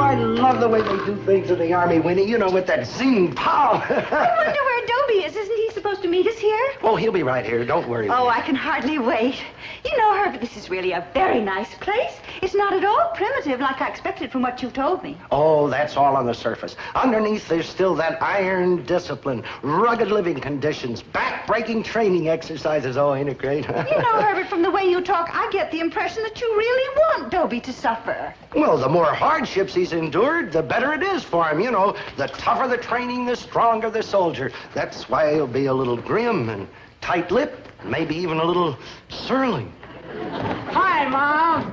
Speaker 6: I love the way they do things in the Army, Winnie. You know, with that zing pow.
Speaker 5: I wonder where Dobie is. Isn't he supposed to meet us here?
Speaker 6: Oh, he'll be right here. Don't worry.
Speaker 5: Oh, I can hardly wait. You know, Herbert, this is really a very nice place. It's not at all primitive like I expected from what you told me.
Speaker 6: Oh, that's all on the surface. Underneath, there's still that iron discipline, rugged living conditions, back-breaking training exercises. Oh, ain't it great?
Speaker 5: You know, Herbert, from the way you talk, I get the impression that you really want Dobie to suffer.
Speaker 6: Well, the more hardships he's endured, the better it is for him. You know, the tougher the training, the stronger the soldier. That's why he'll be a little grim and tight-lipped, maybe even a little surly.
Speaker 11: Hi, Mom.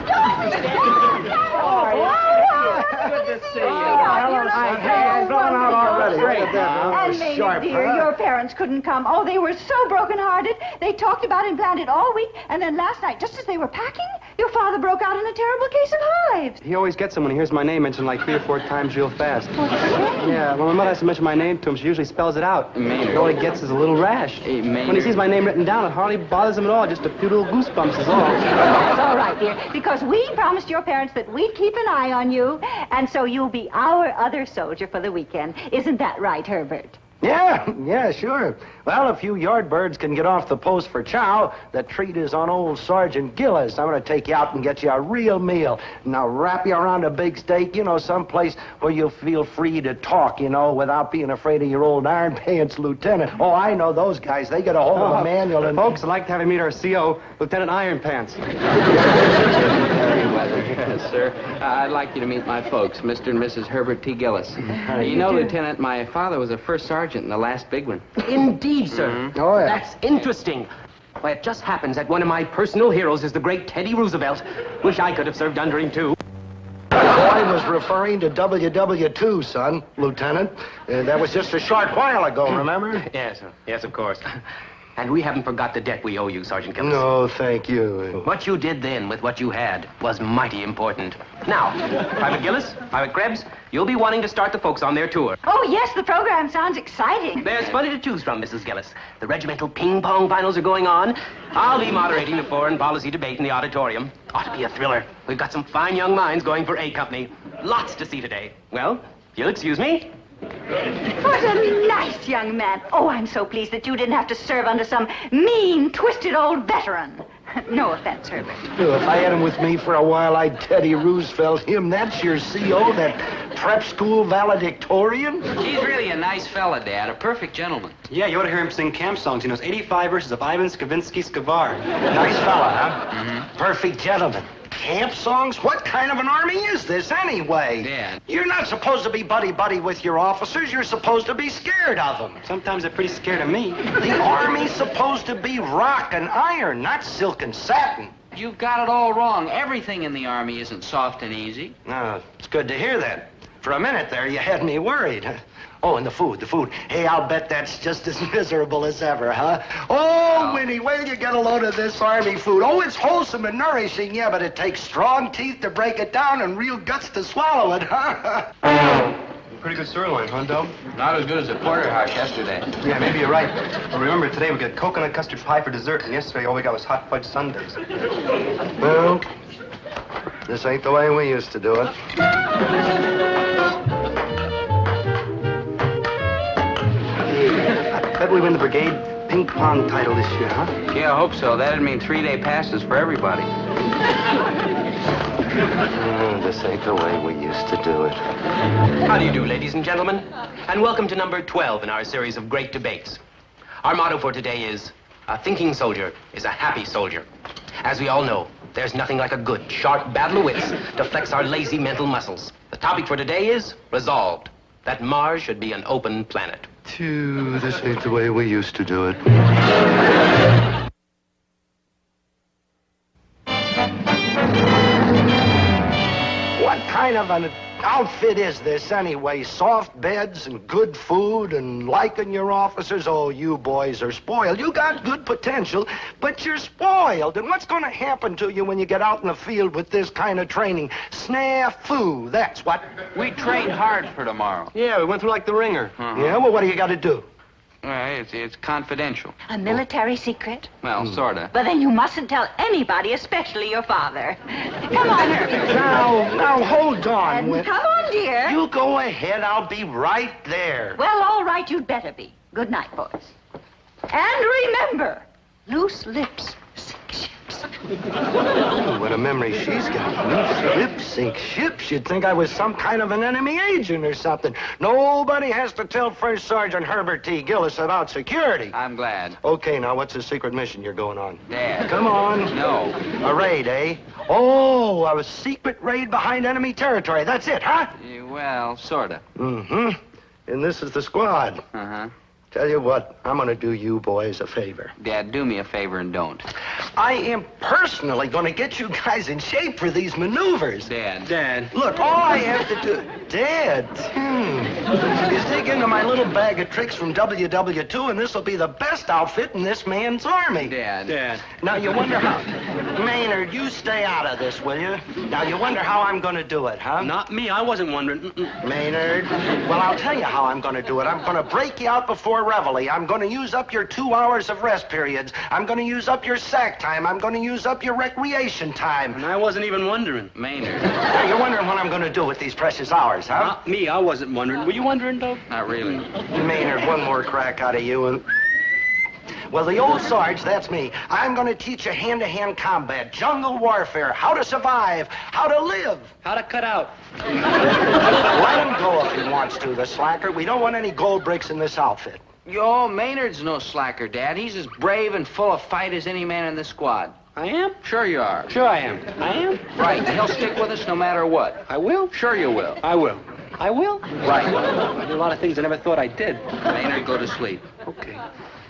Speaker 6: Good to see you.
Speaker 11: I've gone out already.
Speaker 5: And Maynard, dear, your parents couldn't come. Oh, they were so broken-hearted. They talked about it and planned it all week, and then last night, just as they were packing, your father broke out in a terrible case of hives.
Speaker 10: He always gets them when he hears my name mentioned like 3 or 4 times real fast. Yeah, when my mother has to mention my name to him, she usually spells it out.
Speaker 1: Maynard.
Speaker 10: All he gets is a little rash.
Speaker 1: Hey, Maynard.
Speaker 10: When he sees my name written down, it hardly bothers him at all. Just a few little goosebumps is all.
Speaker 5: That's all right, dear, because we promised your parents that we'd keep an eye on you, and so you'll be our other soldier for the weekend. Isn't that right, Herbert?
Speaker 6: Yeah, sure. Well, if you yardbirds can get off the post for chow, the treat is on old Sergeant Gillis. I'm going to take you out and get you a real meal. Now, wrap you around a big steak, someplace where you'll feel free to talk, without being afraid of your old iron pants lieutenant. Oh, I know those guys. They get a hold of a manual and...
Speaker 10: Folks, I'd like to have you meet our CO, Lieutenant Iron Pants.
Speaker 8: Very well, yes, sir. I'd like you to meet my folks, Mr. and Mrs. Herbert T. Gillis. Lieutenant, my father was a first sergeant in the last big one.
Speaker 17: Indeed, sir.
Speaker 6: Mm-hmm. Oh, yeah.
Speaker 17: That's interesting. Why, it just happens that one of my personal heroes is the great Teddy Roosevelt. Wish I could have served under him, too.
Speaker 6: I was referring to WW2, son, Lieutenant. That was just a short while ago, remember?
Speaker 17: Yes, sir. Yes, of course. And we haven't forgot the debt we owe you, Sergeant Gillis.
Speaker 6: No, thank you.
Speaker 17: What you did then with what you had was mighty important. Now, Private Gillis, Private Krebs, you'll be wanting to start the folks on their tour.
Speaker 5: Oh, yes, the program sounds exciting.
Speaker 17: There's plenty to choose from, Mrs. Gillis. The regimental ping-pong finals are going on. I'll be moderating the foreign policy debate in the auditorium. Ought to be a thriller. We've got some fine young minds going for A Company. Lots to see today. Well, if you'll excuse me.
Speaker 5: What a nice young man. Oh, I'm so pleased that you didn't have to serve under some mean, twisted old veteran. No offense, Herbert.
Speaker 6: If I had him with me for a while, I'd Teddy Roosevelt him. That's your CO, that prep school valedictorian?
Speaker 8: He's really a nice fella, Dad. A perfect gentleman.
Speaker 10: Yeah, you ought to hear him sing camp songs. He knows 85 verses of Ivan Stravinsky Skavar.
Speaker 6: Nice fella, huh? Mm-hmm. Perfect gentleman. Camp songs? What kind of an army is this, anyway?
Speaker 8: Dad.
Speaker 6: You're not supposed to be buddy-buddy with your officers. You're supposed to be scared of them.
Speaker 10: Sometimes they're pretty scared of me.
Speaker 6: The Army's supposed to be rock and iron, not silk and satin.
Speaker 8: You've got it all wrong. Everything in the Army isn't soft and easy.
Speaker 6: No, it's good to hear that. For a minute there, you had me worried. Oh, and the food. Hey, I'll bet that's just as miserable as ever, huh? Oh, Winnie, where do you get a load of this Army food? Oh, it's wholesome and nourishing, yeah, but it takes strong teeth to break it down and real guts to swallow it, huh?
Speaker 10: Pretty good sirloin, huh, Doe?
Speaker 8: Not as good as the porterhouse yesterday.
Speaker 10: Yeah, maybe you're right. But remember, today we got coconut custard pie for dessert, and yesterday all we got was hot fudge sundaes.
Speaker 6: Well, this ain't the way we used to do it.
Speaker 10: I bet we win the brigade ping pong title this year, huh?
Speaker 8: Yeah, I hope so. That'd mean 3-day passes for everybody.
Speaker 6: This ain't the way we used to do it.
Speaker 17: How do you do, ladies and gentlemen? And welcome to number 12 in our series of great debates. Our motto for today is, a thinking soldier is a happy soldier. As we all know, there's nothing like a good, sharp battle of wits to flex our lazy mental muscles. The topic for today is resolved, that Mars should be an open planet.
Speaker 6: Phew, this ain't the way we used to do it. What kind of an outfit is this, anyway? Soft beds and good food and liking your officers? Oh, you boys are spoiled. You got good potential, but you're spoiled. And what's going to happen to you when you get out in the field with this kind of training? Snafu, that's what.
Speaker 8: We trained hard for tomorrow.
Speaker 10: Yeah, we went through like the ringer.
Speaker 6: Yeah, well, what do you got to do?
Speaker 8: Well, it's confidential.
Speaker 5: A military secret?
Speaker 8: Well, sorta.
Speaker 5: But then you mustn't tell anybody, especially your father. Come on, Herbert.
Speaker 6: Now, hold on.
Speaker 5: And come on, dear.
Speaker 6: You go ahead. I'll be right there.
Speaker 5: Well, all right, you'd better be. Good night, boys. And remember, loose lips sink ships.
Speaker 6: Oh, what a memory she's got. Loose lips sink ships. You'd think I was some kind of an enemy agent or something. Nobody has to tell First Sergeant Herbert T. Gillis about security.
Speaker 8: I'm glad.
Speaker 6: Okay, now, what's the secret mission you're going on?
Speaker 8: Dad.
Speaker 6: Come on.
Speaker 8: No.
Speaker 6: A raid, eh? Oh, a secret raid behind enemy territory. That's it, huh?
Speaker 8: Yeah, well, sorta.
Speaker 6: Mm-hmm. And this is the squad.
Speaker 8: Uh-huh.
Speaker 6: Tell you what, I'm going to do you boys a favor.
Speaker 8: Dad, do me a favor and don't.
Speaker 6: I am personally going to get you guys in shape for these maneuvers.
Speaker 8: Dad.
Speaker 6: Look, all I have to do... Dad. Is dig into my little bag of tricks from WW2, and this will be the best outfit in this man's army.
Speaker 8: Dad.
Speaker 6: Now, you wonder how... Maynard, you stay out of this, will you? Now, you wonder how I'm going to do it, huh?
Speaker 17: Not me. I wasn't wondering.
Speaker 6: Maynard, well, I'll tell you how I'm going to do it. I'm going to break you out before reveille. I'm going to use up your 2 hours of rest periods. I'm going to use up your sack time. I'm going to use up your recreation time.
Speaker 17: And I wasn't even wondering.
Speaker 8: Maynard.
Speaker 6: Now, you're wondering what I'm going to do with these precious hours, huh?
Speaker 17: Not me. I wasn't wondering. Were you wondering, though?
Speaker 8: Not really.
Speaker 6: Maynard, one more crack out of you and... Well, the old Sarge, that's me. I'm going to teach you hand-to-hand combat, jungle warfare, how to survive, how to live.
Speaker 17: How to cut out.
Speaker 6: Let him go if he wants to, the slacker. We don't want any gold bricks in this outfit.
Speaker 8: Yo, Maynard's no slacker, Dad. He's as brave and full of fight as any man in this squad.
Speaker 17: I am?
Speaker 8: Sure you are.
Speaker 17: Sure I am. I am?
Speaker 8: Right. He'll stick with us no matter what.
Speaker 17: I will?
Speaker 8: Sure you will.
Speaker 17: I will. I will?
Speaker 8: Right.
Speaker 17: I do a lot of things I never thought I did.
Speaker 8: Maynard, go to sleep.
Speaker 17: Okay.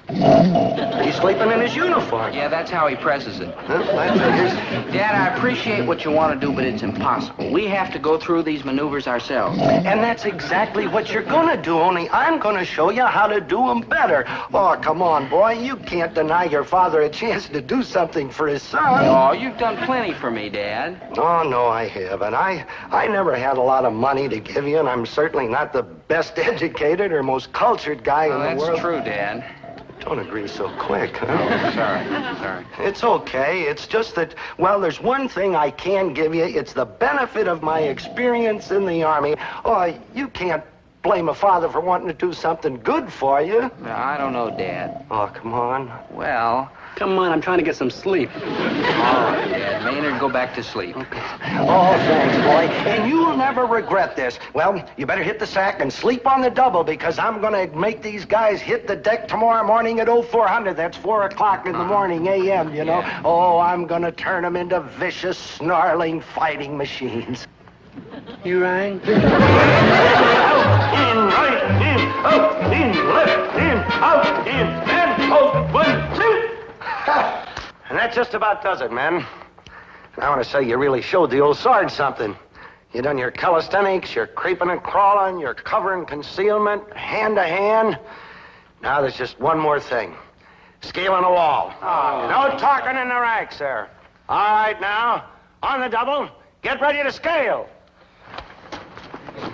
Speaker 6: He's sleeping in his uniform.
Speaker 8: Yeah, that's how he presses it.
Speaker 6: Huh? That figures.
Speaker 8: Dad, I appreciate what you want to do, but it's impossible. We have to go through these maneuvers ourselves.
Speaker 6: And that's exactly what you're going to do, only I'm going to show you how to do them better. Oh, come on, boy. You can't deny your father a chance to do something for his son.
Speaker 8: Oh, you've done plenty for me, Dad.
Speaker 6: Oh, no, I haven't. I never had a lot of money to give you, and I'm certainly not the best educated or most cultured guy in the world.
Speaker 8: That's true, Dad.
Speaker 6: Don't agree so quick, huh?
Speaker 8: Oh, sorry.
Speaker 6: It's okay. It's just that, well, there's one thing I can give you. It's the benefit of my experience in the Army. Oh, you can't blame a father for wanting to do something good for you.
Speaker 8: I don't know, Dad.
Speaker 6: Oh, come on.
Speaker 8: Well...
Speaker 17: Come on, I'm trying to get some sleep.
Speaker 8: All right, Dad. Maynard, go back to sleep.
Speaker 6: Okay. Oh, thanks, boy. And you'll never regret this. Well, you better hit the sack and sleep on the double, because I'm going to make these guys hit the deck tomorrow morning at 0400. That's 4 o'clock in the morning, a.m., you know.
Speaker 8: Yeah.
Speaker 6: Oh, I'm going to turn them into vicious, snarling fighting machines.
Speaker 17: You rang?
Speaker 6: In, right, in, out, in, left, in, out, in, and out, 1, 2. And that just about does it, men. And I want to say you really showed the old Sarge something. You done your calisthenics, your creeping and crawling, your cover and concealment, hand-to-hand. Now there's just one more thing. Scaling a wall. Oh. No talking in the ranks there. All right, now, on the double, get ready to scale.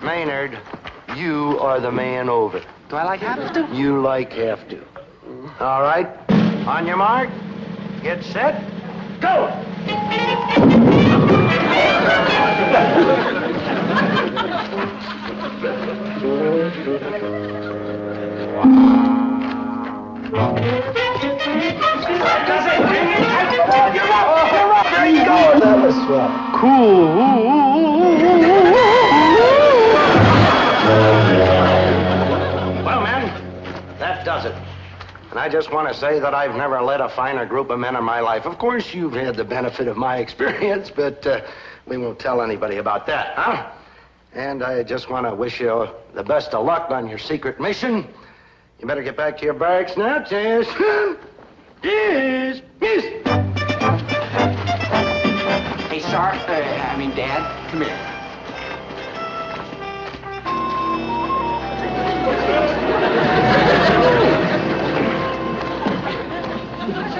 Speaker 6: Maynard, you are the man over.
Speaker 8: Do I have to?
Speaker 6: You have to. All right, on your mark, get set, go! You're up. There you go. That was swell. Cool. Well, men, that does it. And I just want to say that I've never led a finer group of men in my life. Of course, you've had the benefit of my experience, but we won't tell anybody about that, huh? And I just want to wish you the best of luck on your secret mission. You better get back to your barracks now, Chance. Yes.
Speaker 8: Hey, Dad, come here.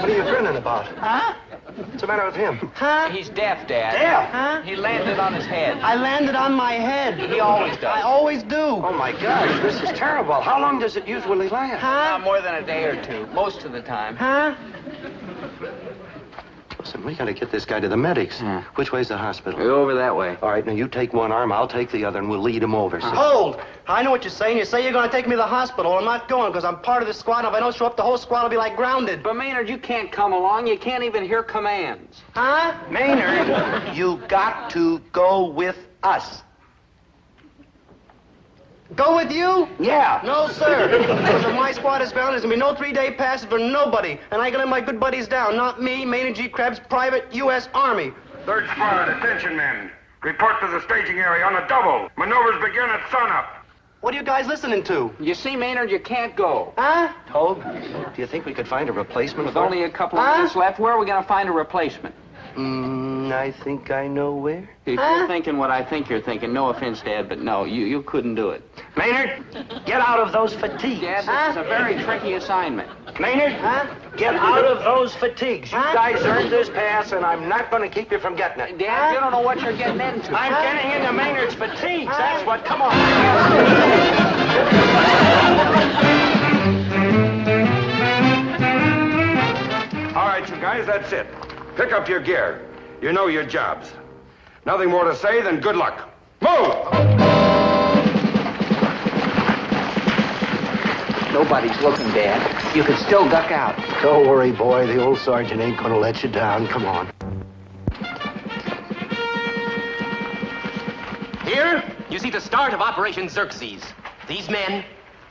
Speaker 6: What are you grinning about?
Speaker 10: Huh?
Speaker 6: What's the matter with him?
Speaker 10: Huh?
Speaker 8: He's deaf, Dad.
Speaker 6: Deaf?
Speaker 10: Huh?
Speaker 8: He landed on his head.
Speaker 10: I landed on my head.
Speaker 8: He always does.
Speaker 10: I always do.
Speaker 6: Oh, my gosh, this is terrible. How long does it usually last?
Speaker 10: Huh?
Speaker 8: Not more than a day or two, most of the time.
Speaker 10: Huh?
Speaker 6: Listen, we got to get this guy to the medics.
Speaker 8: Yeah.
Speaker 6: Which way's the hospital?
Speaker 8: We're over that way.
Speaker 6: All right, now you take one arm, I'll take the other, and we'll lead him over. So.
Speaker 10: Hold! I know what you're saying. You say you're going to take me to the hospital. I'm not going because I'm part of this squad. And if I don't show up, the whole squad will be like grounded.
Speaker 8: But, Maynard, you can't come along. You can't even hear commands.
Speaker 10: Huh?
Speaker 6: Maynard, you got to go with us.
Speaker 10: Go with you?
Speaker 6: Yeah.
Speaker 10: No, sir. Because if my squad is bound, there's going to be no 3-day passes for nobody. And I got to let my good buddies down. Not me, Maynard G. Krebs, Private U.S. Army.
Speaker 18: Third squad, attention, men. Report to the staging area on a double. Maneuvers begin at sunup.
Speaker 10: What are you guys listening to?
Speaker 8: You see, Maynard, you can't go.
Speaker 10: Huh?
Speaker 6: Tobe, do you think we could find a replacement?
Speaker 8: With only a couple of minutes left, where are we going to find a replacement?
Speaker 6: I think I know where.
Speaker 8: If you're thinking what I think you're thinking, no offense, Dad, but no, you couldn't do it.
Speaker 6: Maynard, get out of those fatigues.
Speaker 8: Dad, this is a very tricky assignment.
Speaker 6: Maynard, Get out of those fatigues. You guys earned this pass, and I'm not going to keep you from getting it.
Speaker 8: Dad, you don't know what you're getting into.
Speaker 6: I'm getting into Maynard's fatigues. That's what. Come on.
Speaker 18: All right, you guys, that's it. Pick up your gear. You know your jobs. Nothing more to say than good luck. Move!
Speaker 8: Nobody's looking, Dad. You can still duck out.
Speaker 6: Don't worry, boy. The old sergeant ain't going to let you down. Come on.
Speaker 17: Here, you see the start of Operation Xerxes. These men,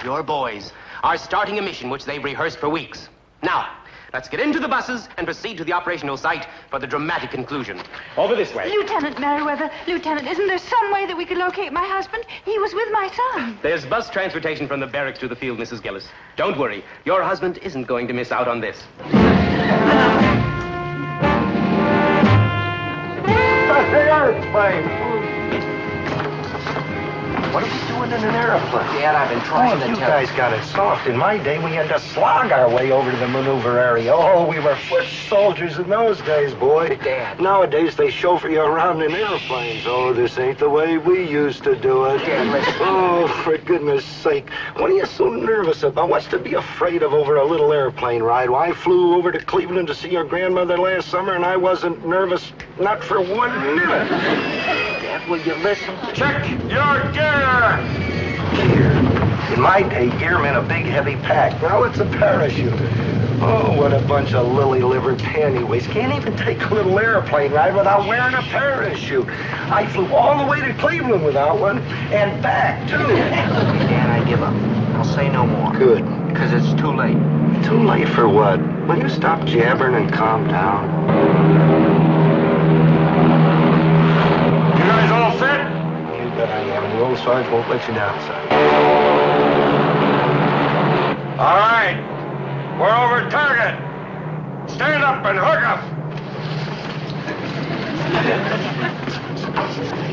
Speaker 17: your boys, are starting a mission which they've rehearsed for weeks. Now, let's get into the buses and proceed to the operational site for the dramatic conclusion. Over this way.
Speaker 5: Lieutenant Merriweather, Lieutenant, isn't there some way that we could locate my husband? He was with my son.
Speaker 17: There's bus transportation from the barracks to the field, Mrs. Gillis. Don't worry. Your husband isn't going to miss out on this.
Speaker 6: The airplane. What are we doing in an airplane?
Speaker 8: Dad, I've been trying to
Speaker 6: you
Speaker 8: tell
Speaker 6: guys got it soft. In my day, we had to slog our way over to the maneuver area. Oh, we were foot soldiers in those days, boy.
Speaker 8: Dad.
Speaker 6: Nowadays, they chauffeur you around in airplanes. Oh, this ain't the way we used to do it.
Speaker 8: Dad, listen.
Speaker 6: Oh, for goodness sake. What are you so nervous about? What's to be afraid of over a little airplane ride? Well, I flew over to Cleveland to see your grandmother last summer, and I wasn't nervous, not for 1 minute.
Speaker 8: Dad, will you listen?
Speaker 18: Check your gear!
Speaker 6: In my day, gear meant a big, heavy pack. Now it's a parachute. Oh, what a bunch of lily-livered pantyways. Can't even take a little airplane ride without wearing a parachute. I flew all the way to Cleveland without one, and back, too.
Speaker 8: Dad, I give up. I'll say no more.
Speaker 6: Good.
Speaker 8: Because it's too late.
Speaker 6: Too late for what? Will you stop jabbering and calm down?
Speaker 18: You guys all set?
Speaker 6: That I am. The old sergeant won't let you down, son.
Speaker 18: All right. We're over target. Stand up and hook up.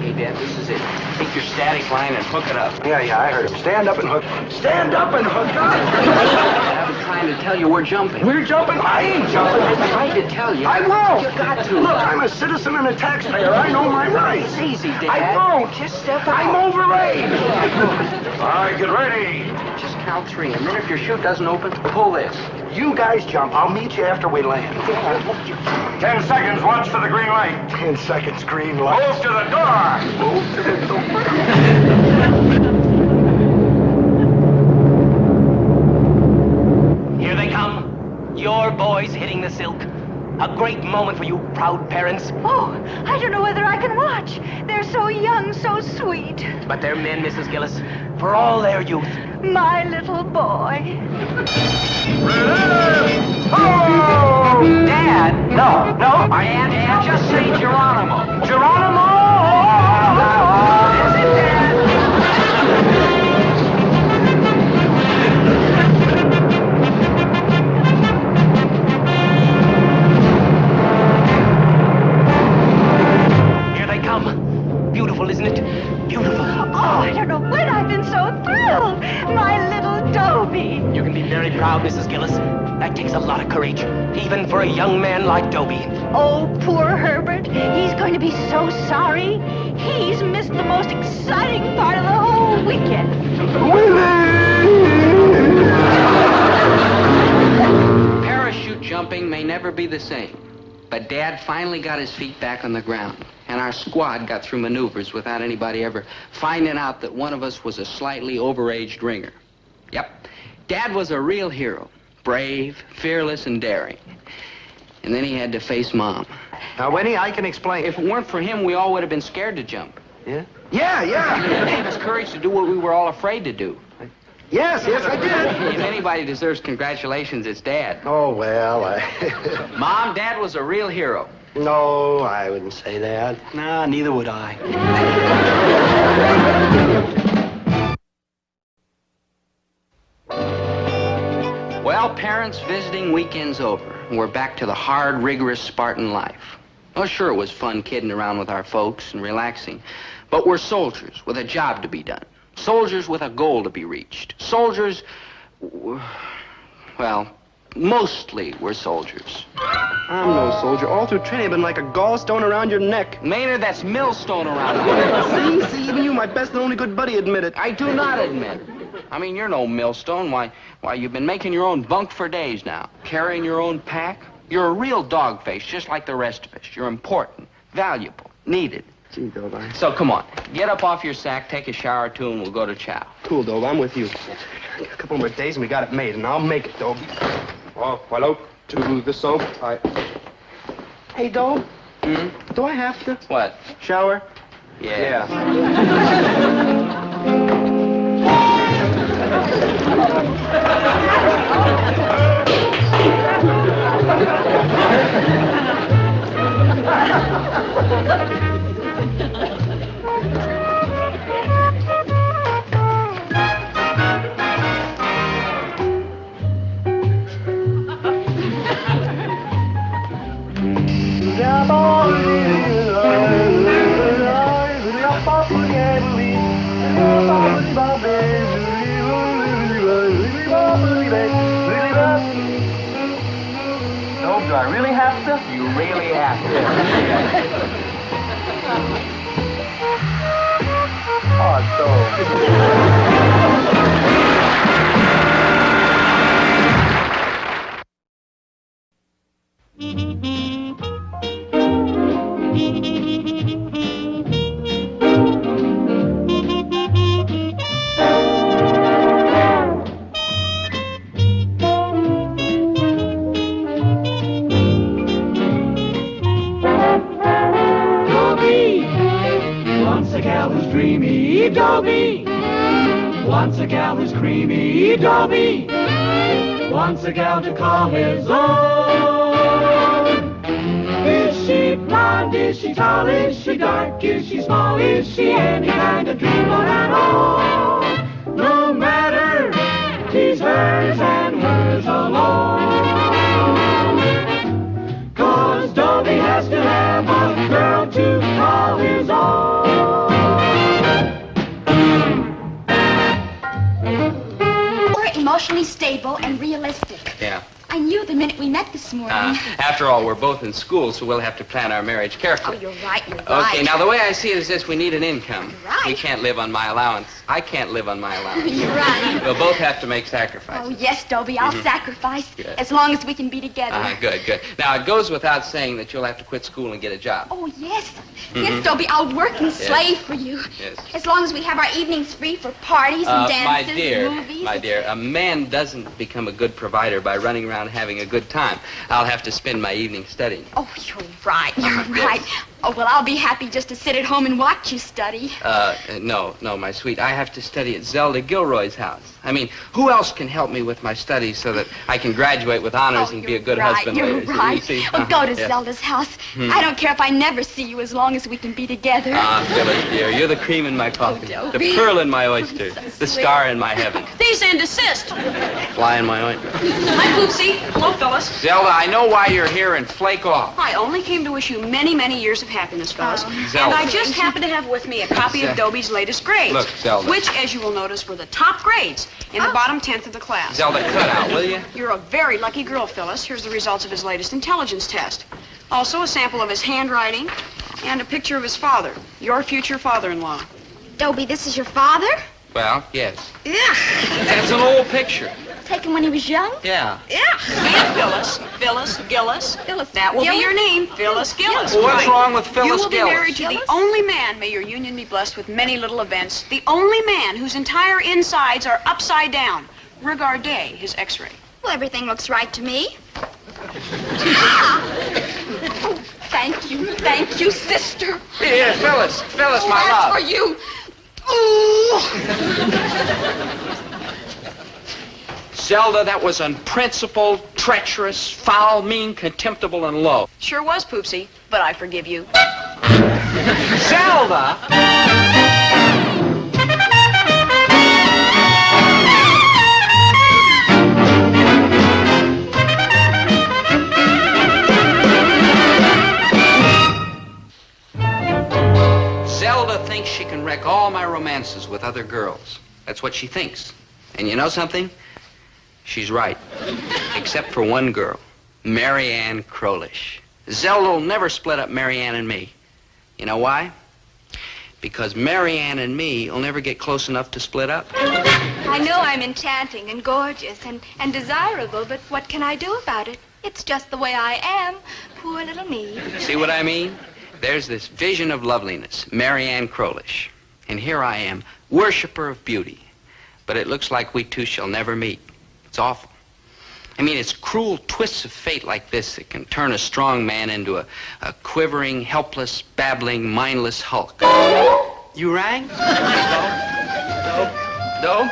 Speaker 8: Hey, Dad, this is it. Take your static line and hook it up.
Speaker 6: Yeah, I heard him. Stand up and hook. Stand up and hook up.
Speaker 8: I was trying to tell you we're jumping.
Speaker 6: We're jumping? I ain't jumping.
Speaker 8: I tried to tell you.
Speaker 6: I won't.
Speaker 8: You got to.
Speaker 6: Look, I'm a citizen and a taxpayer. I know my rights.
Speaker 8: It's easy, Dad.
Speaker 6: I won't.
Speaker 8: Just step out.
Speaker 6: I'm overage.
Speaker 18: All right, get ready.
Speaker 8: Just count 3, and then if your chute doesn't open, pull this.
Speaker 6: You guys jump. I'll meet you after we land.
Speaker 18: 10 seconds. Watch for the green light.
Speaker 6: 10 seconds, green light.
Speaker 18: Move to the door.
Speaker 6: Move to the door.
Speaker 17: Here they come. Your boys hitting the silk. A great moment for you proud parents.
Speaker 5: Oh, I don't know whether I can watch. They're so young, so sweet.
Speaker 17: But they're men, Mrs. Gillis, for all their youth.
Speaker 5: My little boy.
Speaker 18: Oh!
Speaker 8: Dad! No. Dad, just say Geronimo.
Speaker 6: Geronimo!
Speaker 8: That's it, Dad.
Speaker 17: Here they come. Beautiful, isn't it? Beautiful.
Speaker 5: Oh, I don't know when I've been so thrilled. My little Dobie.
Speaker 17: You can be very proud, Mrs. Gillis. That takes a lot of courage, even for a young man like Dobie.
Speaker 5: Oh, poor Herbert. He's going to be so sorry. He's missed the most exciting part of the whole weekend.
Speaker 1: Parachute jumping may never be the same, but Dad finally got his feet back on the ground, and our squad got through maneuvers without anybody ever finding out that one of us was a slightly overaged ringer. Yep, Dad was a real hero. Brave, fearless, and daring. And then he had to face Mom.
Speaker 6: Now, Winnie, I can explain.
Speaker 1: If it weren't for him, we all would have been scared to jump.
Speaker 6: Yeah? Yeah.
Speaker 1: It gave us courage to do what we were all afraid to do.
Speaker 6: Yes, I did.
Speaker 1: If anybody deserves congratulations, it's Dad.
Speaker 6: Oh, well,
Speaker 1: Mom, Dad was a real hero.
Speaker 6: No, I wouldn't say that.
Speaker 10: Nah, neither would I.
Speaker 1: Well, parents, visiting weekend's over. We're back to the hard, rigorous Spartan life. Oh, sure, it was fun kidding around with our folks and relaxing. But we're soldiers with a job to be done. Soldiers with a goal to be reached. Soldiers, well, mostly we're soldiers.
Speaker 2: I'm no soldier. All through training, I've been like a gallstone around your neck.
Speaker 1: Maynard, that's millstone around here.
Speaker 2: See, even you, my best and only good buddy, admit it.
Speaker 1: I do not admit. I mean, you're no millstone. Why, you've been making your own bunk for days now. Carrying your own pack. You're a real dog face, just like the rest of us. You're important, valuable, needed.
Speaker 2: Gee, Dobie.
Speaker 1: So come on, get up off your sack, take a shower or two, and we'll go to chow.
Speaker 2: Cool, Dobie. I'm with you. A couple more days and we got it made, and I'll make it, Dobie.
Speaker 19: Oh, hello. To the soap.
Speaker 2: Hey, Dobe. Do I have to?
Speaker 1: What?
Speaker 2: Shower?
Speaker 1: Yeah.
Speaker 2: Dobe, do I really have to?
Speaker 1: You really have to.
Speaker 11: Once a gal who's dreamy, Dobie. Once a gal who's creamy, Dobie. Once a gal to call his own. Is she blonde? Is she tall? Is she dark? Is she small? Is she any kind of dreamboat at all? No matter, she's hers and hers alone. 'Cause Dobie has to have a girl to call his own.
Speaker 16: Emotionally stable and realistic.
Speaker 1: Yeah.
Speaker 16: I knew the minute we met this morning.
Speaker 1: After all, we're both in school, so we'll have to plan our marriage carefully.
Speaker 16: Oh, you're right, you're right.
Speaker 1: Okay, now the way I see it is this: we need an income.
Speaker 16: Right.
Speaker 1: We can't live on my allowance. I can't live on my allowance.
Speaker 16: You're right.
Speaker 1: We'll both have to make sacrifices.
Speaker 16: Oh, yes, Dobie, I'll sacrifice
Speaker 1: Good.
Speaker 16: as long as we can be together.
Speaker 1: Good, good. Now, it goes without saying that you'll have to quit school and get a job.
Speaker 16: Oh, yes. Yes, Dobie, I'll work and slave for you.
Speaker 1: Yes.
Speaker 16: As long as we have our evenings free for parties and dances and movies.
Speaker 1: My dear, a man doesn't become a good provider by running around having a good time. I'll have to spend my evening studying.
Speaker 16: Oh, you're right, you're right. Oh, well, I'll be happy just to sit at home and watch you study.
Speaker 1: No, my sweet. I have to study at Zelda Gilroy's house. I mean, who else can help me with my studies so that I can graduate with honors and be a good husband
Speaker 16: you're
Speaker 1: later?
Speaker 16: right.
Speaker 1: See?
Speaker 16: Oh, go to
Speaker 1: Yes.
Speaker 16: Zelda's house. I don't care if I never see you as long as we can be together.
Speaker 1: Phyllis, dear, you're the cream in my coffee, the pearl in my oyster, the star in my heaven,
Speaker 9: Cease and desist.
Speaker 1: fly in my ointment.
Speaker 9: Hi, Poopsie. Hello, Phyllis.
Speaker 1: Zelda, I know why you're here, and flake off.
Speaker 12: I only came to wish you many, many years of happiness, fellas.
Speaker 1: Zelda.
Speaker 12: And I just happen to have with me a copy of Dobie's latest grades.
Speaker 1: Look, Zelda.
Speaker 12: Which, as you will notice, were the top grades in the bottom 10th of the class.
Speaker 1: Zelda, cut out, will you?
Speaker 12: You're a very lucky girl, Phyllis. Here's the results of his latest intelligence test. Also, a sample of his handwriting and a picture of his father, your future father-in-law.
Speaker 16: Dobie, this is your father?
Speaker 1: Well, yes.
Speaker 16: Yeah.
Speaker 1: That's an old picture.
Speaker 16: Taken when he was young?
Speaker 1: Yeah.
Speaker 12: Yeah. And Phyllis Gillis. That will
Speaker 16: Gillis?
Speaker 12: be your name, Phyllis Gillis.
Speaker 1: Well, what's wrong with Phyllis
Speaker 12: You will be
Speaker 1: Gillis?
Speaker 12: married to the only man, may your union be blessed with many little events, the only man whose entire insides are upside down. Regardez his x-ray.
Speaker 16: Well, everything looks right to me. Oh, thank you, sister.
Speaker 1: Here, Phyllis,
Speaker 16: Oh,
Speaker 1: my
Speaker 16: that's
Speaker 1: love.
Speaker 16: for you. Ooh.
Speaker 1: Zelda, that was unprincipled, treacherous, foul, mean, contemptible, and low.
Speaker 12: Sure was, Poopsie, but I forgive you.
Speaker 1: Zelda! Zelda thinks she can wreck all my romances with other girls. That's what she thinks. And you know something? She's right. Except for one girl, Mary Ann Crowlish. Zelda will never split up Mary Ann and me. You know why? Because Mary Ann and me will never get close enough to split up.
Speaker 16: I know I'm enchanting and gorgeous and desirable, but what can I do about it? It's just the way I am. Poor little me.
Speaker 1: See what I mean? There's this vision of loveliness, Mary Ann Crowlish. And here I am, worshiper of beauty. But it looks like we two shall never meet. It's awful. I mean, it's cruel twists of fate like this that can turn a strong man into a quivering, helpless, babbling, mindless hulk.
Speaker 10: You rang? Dope?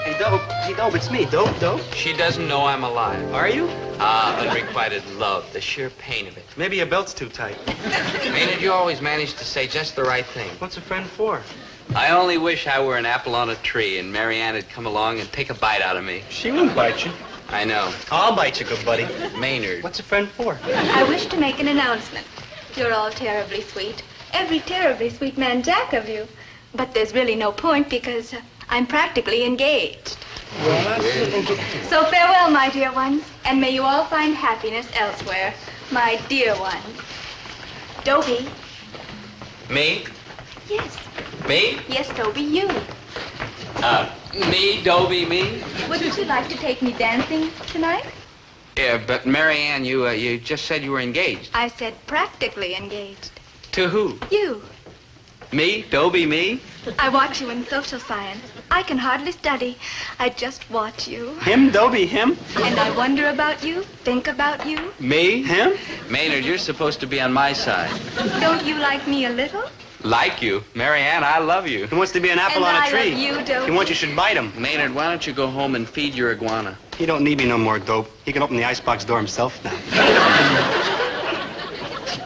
Speaker 10: Hey, Dope. Hey, Dope, it's me. Dope?
Speaker 1: She doesn't know I'm alive.
Speaker 10: Are you?
Speaker 1: Unrequited love, the sheer pain of it.
Speaker 10: Maybe your belt's too tight.
Speaker 1: Maynard, you always manage to say just the right thing.
Speaker 10: What's a friend for?
Speaker 1: I only wish I were an apple on a tree and Mary Ann had come along and take a bite out of me.
Speaker 10: She wouldn't bite you.
Speaker 1: I know.
Speaker 10: I'll bite you, good buddy.
Speaker 1: Maynard.
Speaker 10: What's a friend for?
Speaker 16: I wish to make an announcement. You're all terribly sweet. Every terribly sweet man jack of you. But there's really no point because I'm practically engaged. So farewell, my dear ones, and may you all find happiness elsewhere. My dear ones. Dobie.
Speaker 1: Me?
Speaker 16: Yes.
Speaker 1: Me?
Speaker 16: Yes, Dobie, you.
Speaker 1: Me, Dobie, me?
Speaker 16: Wouldn't you like to take me dancing tonight?
Speaker 1: Yeah, but Mary Ann, you just said you were engaged.
Speaker 16: I said practically engaged.
Speaker 1: To who?
Speaker 16: You.
Speaker 1: Me? Dobie, me?
Speaker 16: I watch you in social science. I can hardly study. I just watch you.
Speaker 10: Him, Dobie, him?
Speaker 16: And I wonder about you, think about you.
Speaker 1: Me?
Speaker 10: Him?
Speaker 1: Maynard, you're supposed to be on my side.
Speaker 16: Don't you like me a little?
Speaker 1: Like you? Mary Ann, I love you.
Speaker 10: He wants to be an apple
Speaker 16: And
Speaker 10: on a
Speaker 16: I
Speaker 10: tree.
Speaker 16: love you, Dobie.
Speaker 10: He wants you should bite him.
Speaker 1: Maynard, why don't you go home and feed your iguana?
Speaker 10: He don't need me no more, Dope. He can open the icebox door himself now.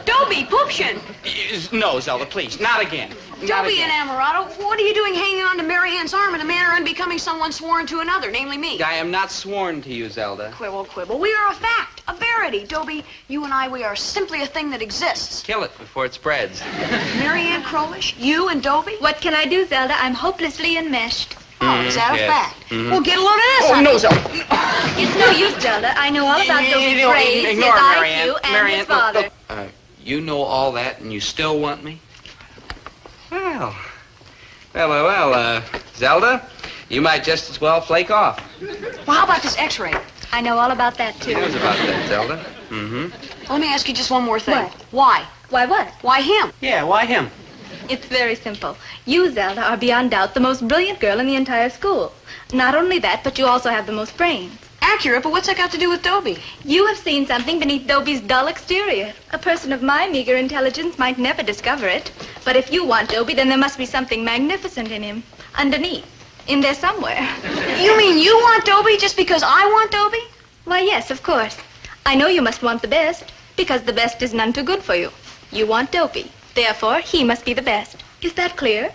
Speaker 12: Dobie, Poopshin!
Speaker 1: No, Zelda, please, not again. Not
Speaker 12: Dobie
Speaker 1: again.
Speaker 12: and Amarato, what are you doing hanging on to Mary Ann's arm in a manner unbecoming someone sworn to another, namely me?
Speaker 1: I am not sworn to you, Zelda.
Speaker 12: Quibble, quibble. We are a fact, a verity. Dobie, you and I, we are simply a thing that exists.
Speaker 1: Kill it before it spreads.
Speaker 12: Mary Ann Crowlish, you and Dobie?
Speaker 16: What can I do, Zelda? I'm hopelessly enmeshed.
Speaker 12: Oh, is that a
Speaker 1: yes.
Speaker 12: fact?
Speaker 1: Mhm.
Speaker 12: Well, get a load of this.
Speaker 1: Oh,
Speaker 12: honey.
Speaker 1: no, Zelda.
Speaker 16: It's no use, Zelda. I know all about Dobie's grades, his
Speaker 1: Ignore Mary Ann.
Speaker 16: IQ, and
Speaker 1: Mary
Speaker 16: his
Speaker 1: Ann,
Speaker 16: father.
Speaker 1: look. You know all that and you still want me? Well, Zelda, you might just as well flake off.
Speaker 12: Well, how about this x-ray?
Speaker 16: I know all about that,
Speaker 1: Who
Speaker 16: too.
Speaker 1: knows about that, Zelda? Mm-hmm.
Speaker 12: Let me ask you just one more thing.
Speaker 16: What?
Speaker 12: Why?
Speaker 16: Why what?
Speaker 12: Why him?
Speaker 10: Yeah, why him?
Speaker 16: It's very simple. You, Zelda, are beyond doubt the most brilliant girl in the entire school. Not only that, but you also have the most brains.
Speaker 12: Accurate, but what's that got to do with Dobie?
Speaker 16: You have seen something beneath Dobie's dull exterior. A person of my meager intelligence might never discover it. But if you want Dobie, then there must be something magnificent in him. Underneath. In there somewhere.
Speaker 12: You mean you want Dobie just because I want Dobie?
Speaker 16: Why, yes, of course. I know you must want the best, because the best is none too good for you. You want Dobie. Therefore, he must be the best. Is that clear?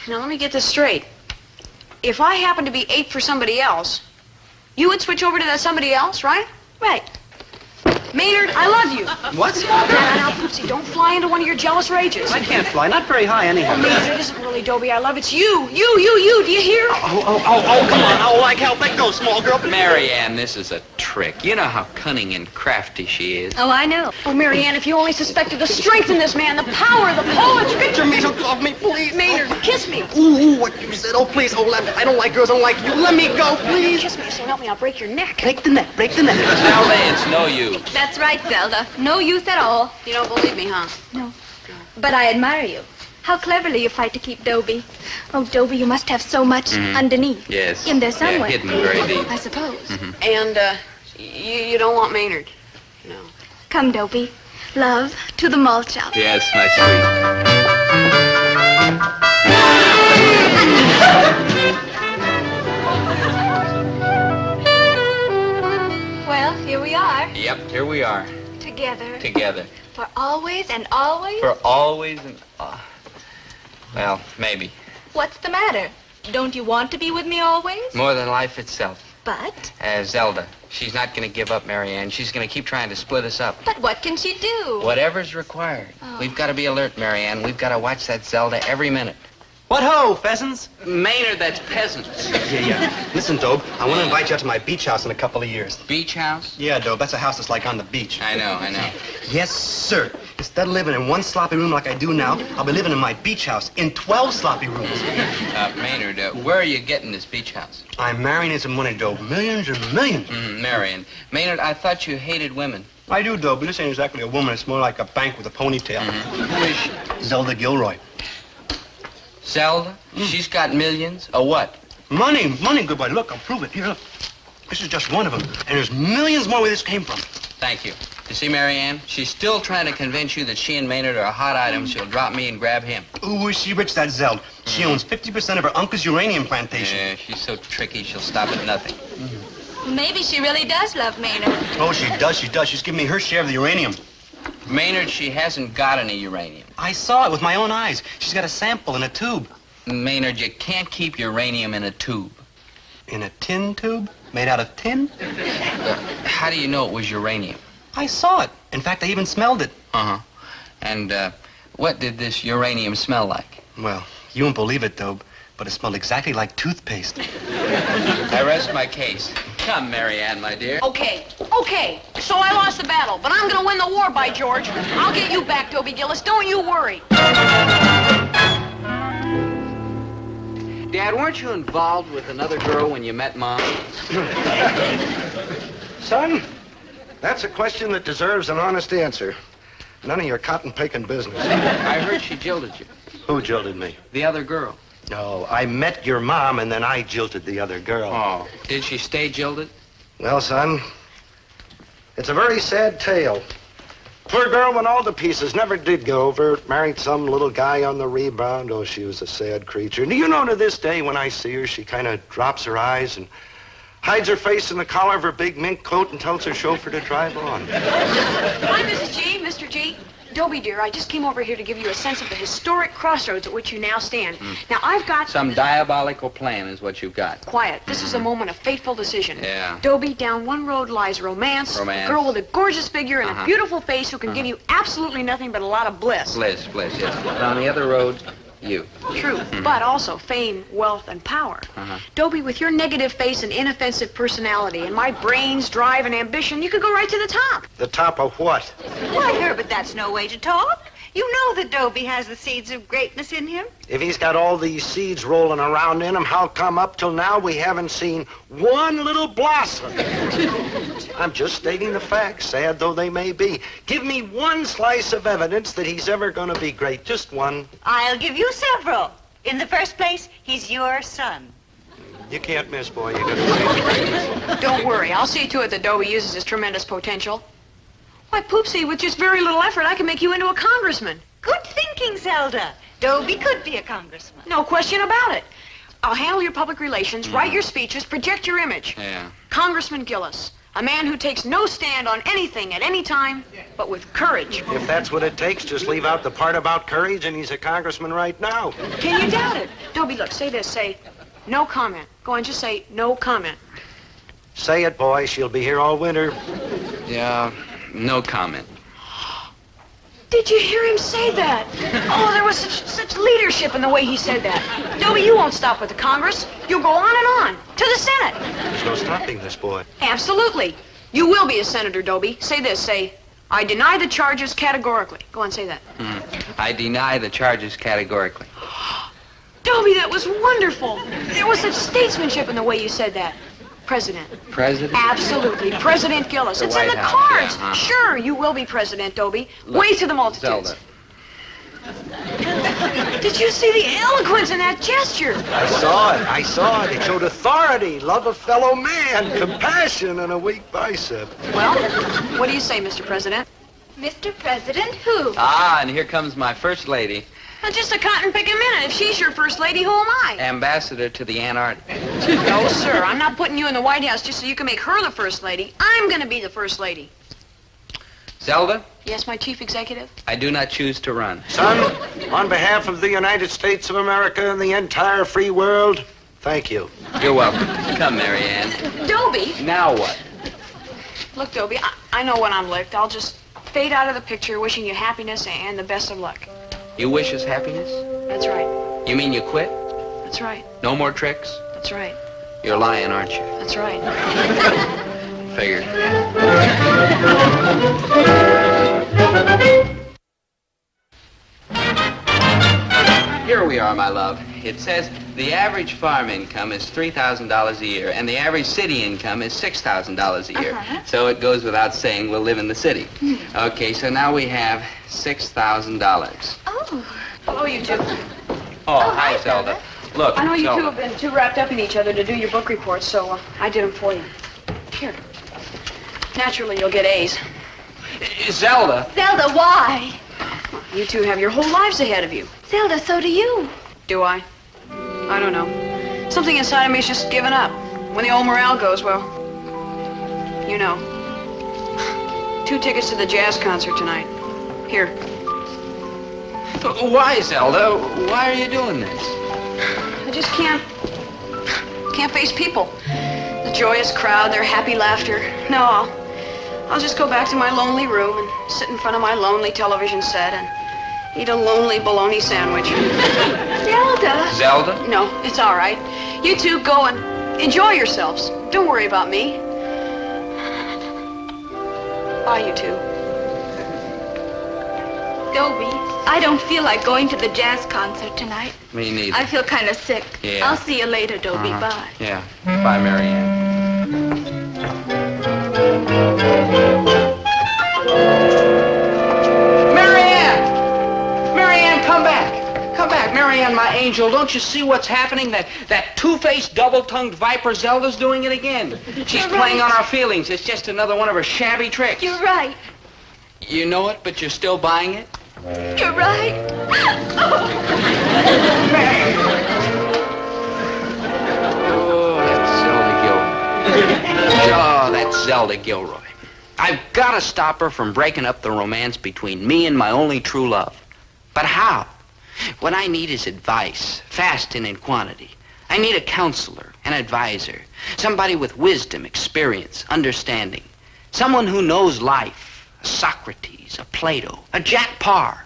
Speaker 12: Now, let me get this straight. If I happen to be ape for somebody else, you would switch over to that somebody else, right?
Speaker 16: Right.
Speaker 12: Maynard, I love you.
Speaker 10: What?
Speaker 12: Now, Poopsie, don't fly into one of your jealous rages.
Speaker 10: I can't fly. Not very high, anyhow.
Speaker 12: Maynard, it isn't really Dobie I love. It's you. Do you hear?
Speaker 10: Oh, come on. Oh, like hell. Let go, small girl.
Speaker 1: Mary Ann, this is a trick. You know how cunning and crafty she is.
Speaker 16: Oh, I know.
Speaker 12: Oh, Mary Ann, if you only suspected the strength in this man, the power, the poetry.
Speaker 10: Picture me, don't love me, please.
Speaker 12: Maynard, kiss me.
Speaker 10: Ooh, what you said. Oh, please. Oh, I don't like girls. I don't like you. Let me go, please.
Speaker 12: Kiss me, so help me, I'll break your neck.
Speaker 10: Break the neck.
Speaker 1: Zelda, it's no use.
Speaker 16: That's right, Zelda. No use at all.
Speaker 12: You don't believe me, huh?
Speaker 16: No. But I admire you. How cleverly you fight to keep Dobie. Oh, Dobie, you must have so much underneath.
Speaker 1: Yes.
Speaker 16: In there somewhere.
Speaker 1: Yeah, hidden very deep.
Speaker 16: I suppose.
Speaker 12: And, you don't want Maynard? No.
Speaker 16: Come, Dobie. Love, to the malt shop.
Speaker 1: Yes, my sweet.
Speaker 16: Well, here we are.
Speaker 1: Yep, here we are.
Speaker 16: Together.
Speaker 1: Together.
Speaker 16: For always and always?
Speaker 1: For always and... well, maybe.
Speaker 16: What's the matter? Don't you want to be with me always?
Speaker 1: More than life itself.
Speaker 16: But?
Speaker 1: Zelda, she's not going to give up, Mary Ann. She's going to keep trying to split us up.
Speaker 16: But what can she do?
Speaker 1: Whatever's required.
Speaker 16: Oh.
Speaker 1: We've got to be alert, Mary Ann. We've got to watch that Zelda every minute.
Speaker 2: What ho, pheasants?
Speaker 1: Maynard, that's peasants.
Speaker 2: Yeah. Listen, Dobe, I want to invite you out to my beach house in a couple of years.
Speaker 1: Beach house?
Speaker 2: Yeah, Dobe, that's a house that's like on the beach.
Speaker 1: I know.
Speaker 2: Yes, sir. Instead of living in one sloppy room like I do now, I'll be living in my beach house in 12 sloppy rooms.
Speaker 1: Maynard, where are you getting this beach house?
Speaker 2: I'm marrying some money, Dobe. Millions and millions.
Speaker 1: Marrying. Maynard, I thought you hated women.
Speaker 2: I do, Dobe, but this ain't exactly a woman. It's more like a bank with a ponytail.
Speaker 1: Who is she?
Speaker 2: Zelda Gilroy.
Speaker 1: Zelda? She's got millions? Or what?
Speaker 2: Money, good boy. Look, I'll prove it. Here, look. This is just one of them. And there's millions more where this came from.
Speaker 1: Thank you. You see, Marianne? She's still trying to convince you that she and Maynard are a hot item. She'll drop me and grab him.
Speaker 2: Ooh, is she rich, that Zelda? She owns 50% of her uncle's uranium plantation.
Speaker 1: Yeah, she's so tricky, she'll stop at nothing.
Speaker 16: Maybe she really does love Maynard.
Speaker 2: Oh, she does. She's giving me her share of the uranium.
Speaker 1: Maynard, she hasn't got any uranium.
Speaker 2: I saw it with my own eyes. She's got a sample in a tube.
Speaker 1: Maynard, you can't keep uranium in a tube.
Speaker 2: In a tin tube? Made out of tin?
Speaker 1: How do you know it was uranium?
Speaker 2: I saw it. In fact, I even smelled it.
Speaker 1: Uh-huh. And what did this uranium smell like?
Speaker 2: Well, you won't believe it, Dobe, but it smelled exactly like toothpaste.
Speaker 1: I rest my case. Come, Marianne, my dear.
Speaker 12: Okay. So I lost the battle, but I'm gonna win the war, by George. I'll get you back, Dobie Gillis. Don't you worry.
Speaker 1: Dad, weren't you involved with another girl when you met Mom?
Speaker 6: Son, that's a question that deserves an honest answer. None of your cotton-picking business.
Speaker 1: I heard she jilted you.
Speaker 6: Who jilted me?
Speaker 1: The other girl.
Speaker 6: No, I met your mom, and then I jilted the other girl.
Speaker 1: Oh. Did she stay jilted?
Speaker 6: Well, son, it's a very sad tale. Poor girl went all to pieces, never did go over. Married some little guy on the rebound. Oh, she was a sad creature. And do you know, to this day, when I see her, she kind of drops her eyes and hides her face in the collar of her big mink coat and tells her chauffeur to drive on.
Speaker 12: Hi, Mrs. G, Mr. G. Dobie, dear, I just came over here to give you a sense of the historic crossroads at which you now stand. Now, I've got...
Speaker 1: Some diabolical plan is what you've got.
Speaker 12: Quiet. This is a moment of fateful decision.
Speaker 1: Yeah.
Speaker 12: Dobie, down one road lies romance.
Speaker 1: Romance.
Speaker 12: A girl with a gorgeous figure and a beautiful face who can give you absolutely nothing but a lot of bliss.
Speaker 1: Bliss, yes. But on the other road, you.
Speaker 12: True, but also fame, wealth, and power. Dobie, with your negative face and inoffensive personality and my brains, drive, and ambition, you could go right to the top.
Speaker 6: The top of what?
Speaker 20: Why, Herbert, that's no way to talk. You know that Dobie has the seeds of greatness in him.
Speaker 6: If he's got all these seeds rolling around in him, how come up till now we haven't seen one little blossom? I'm just stating the facts, sad though they may be. Give me one slice of evidence that he's ever going to be great, just one.
Speaker 20: I'll give you several. In the first place, he's your son.
Speaker 6: You can't miss, boy. You gotta
Speaker 12: Don't worry, I'll see to it that Dobie uses his tremendous potential. Why, Poopsie, with just very little effort, I can make you into a congressman.
Speaker 20: Good thinking, Zelda. Dobie could be a congressman.
Speaker 12: No question about it. I'll handle your public relations, write your speeches, project your image.
Speaker 1: Yeah.
Speaker 12: Congressman Gillis, a man who takes no stand on anything at any time, but with courage.
Speaker 6: If that's what it takes, just leave out the part about courage, and he's a congressman right now.
Speaker 12: Can you doubt it? Dobie, look, say this, say, no comment. Go on, just say, no comment.
Speaker 6: Say it, boy. She'll be here all winter.
Speaker 1: Yeah, no comment.
Speaker 12: Did you hear him say that? Oh, there was such leadership in the way he said that. Dobie, you won't stop with the Congress. You'll go on and on, to the Senate.
Speaker 6: There's no stopping this boy.
Speaker 12: Absolutely. You will be a senator, Dobie. Say this, say, I deny the charges categorically. Go on, say that.
Speaker 1: I deny the charges categorically.
Speaker 12: Dobie, that was wonderful. There was such statesmanship in the way you said that. President.
Speaker 1: President?
Speaker 12: Absolutely. President Gillis.
Speaker 1: The
Speaker 12: It's
Speaker 1: White
Speaker 12: in the
Speaker 1: House,
Speaker 12: cards.
Speaker 1: yeah,
Speaker 12: Sure, you will be president, Dobie.
Speaker 1: Look,
Speaker 12: Wave to the multitudes.
Speaker 1: Zelda.
Speaker 12: Did you see the eloquence in that gesture?
Speaker 6: I saw it. It showed authority, love of fellow man, compassion, and a weak bicep.
Speaker 12: Well, what do you say, Mr. President?
Speaker 16: Mr. President, who?
Speaker 1: And here comes my first lady.
Speaker 12: Now, just a cotton-picking minute. If she's your first lady, who am I?
Speaker 1: Ambassador to the Antarctic.
Speaker 12: No, sir. I'm not putting you in the White House just so you can make her the first lady. I'm going to be the first lady.
Speaker 1: Zelda,
Speaker 12: Yes, my chief executive?
Speaker 1: I do not choose to run.
Speaker 6: Son, on behalf of the United States of America and the entire free world, thank you.
Speaker 1: You're welcome. Come, Marianne.
Speaker 12: Dobie.
Speaker 1: Now what?
Speaker 12: Look, Dobie, I know when I'm licked. I'll just fade out of the picture wishing you happiness and the best of luck.
Speaker 1: You wish us happiness?
Speaker 12: That's right.
Speaker 1: You mean you quit?
Speaker 12: That's right.
Speaker 1: No more tricks?
Speaker 12: That's right.
Speaker 1: You're lying, aren't you?
Speaker 12: That's right.
Speaker 1: Figured. Here we are, my love. It says the average farm income is $3,000 a year, and the average city income is $6,000 a year. So it goes without saying we'll live in the city. Okay, so now we have $6,000.
Speaker 12: Oh. Hello, you two.
Speaker 1: Oh, hi, Zelda. Look,
Speaker 12: I know you two
Speaker 1: Zelda.
Speaker 12: have been too wrapped up in each other to do your book reports, so I did them for you. Here. Naturally, you'll get A's.
Speaker 1: Zelda.
Speaker 16: Zelda, why?
Speaker 12: You two have your whole lives ahead of you.
Speaker 16: Zelda, so do you.
Speaker 12: Do I? I don't know. Something inside of me is just giving up. When the old morale goes, well, you know. 2 tickets to the jazz concert tonight. Here.
Speaker 1: Why, Zelda? Why are you doing this?
Speaker 12: I just can't face people. The joyous crowd, their happy laughter. No, I'll just go back to my lonely room and sit in front of my lonely television set and eat a lonely bologna sandwich.
Speaker 16: Zelda.
Speaker 1: Zelda?
Speaker 12: No, it's all right. You two go and enjoy yourselves. Don't worry about me. Bye, you two.
Speaker 16: Dobie, I don't feel like going to the jazz concert tonight.
Speaker 1: Me neither.
Speaker 16: I feel kind of sick.
Speaker 1: Yeah.
Speaker 16: I'll see you later, Dobie. Bye.
Speaker 1: Yeah. Bye, Marianne. Marianne, come back. Come back, Marianne, my angel. Don't you see what's happening? That two-faced, double-tongued viper Zelda's doing it again. She's playing on our feelings. It's just another one of her shabby tricks.
Speaker 16: You're right.
Speaker 1: You know it, but you're still buying it?
Speaker 16: You're right.
Speaker 1: Oh, that's Zelda Gilroy. Oh, that's Zelda Gilroy. I've got to stop her from breaking up the romance between me and my only true love. But how? What I need is advice, fast and in quantity. I need a counselor, an advisor, somebody with wisdom, experience, understanding, someone who knows life. A Socrates, a Plato, a Jack Parr.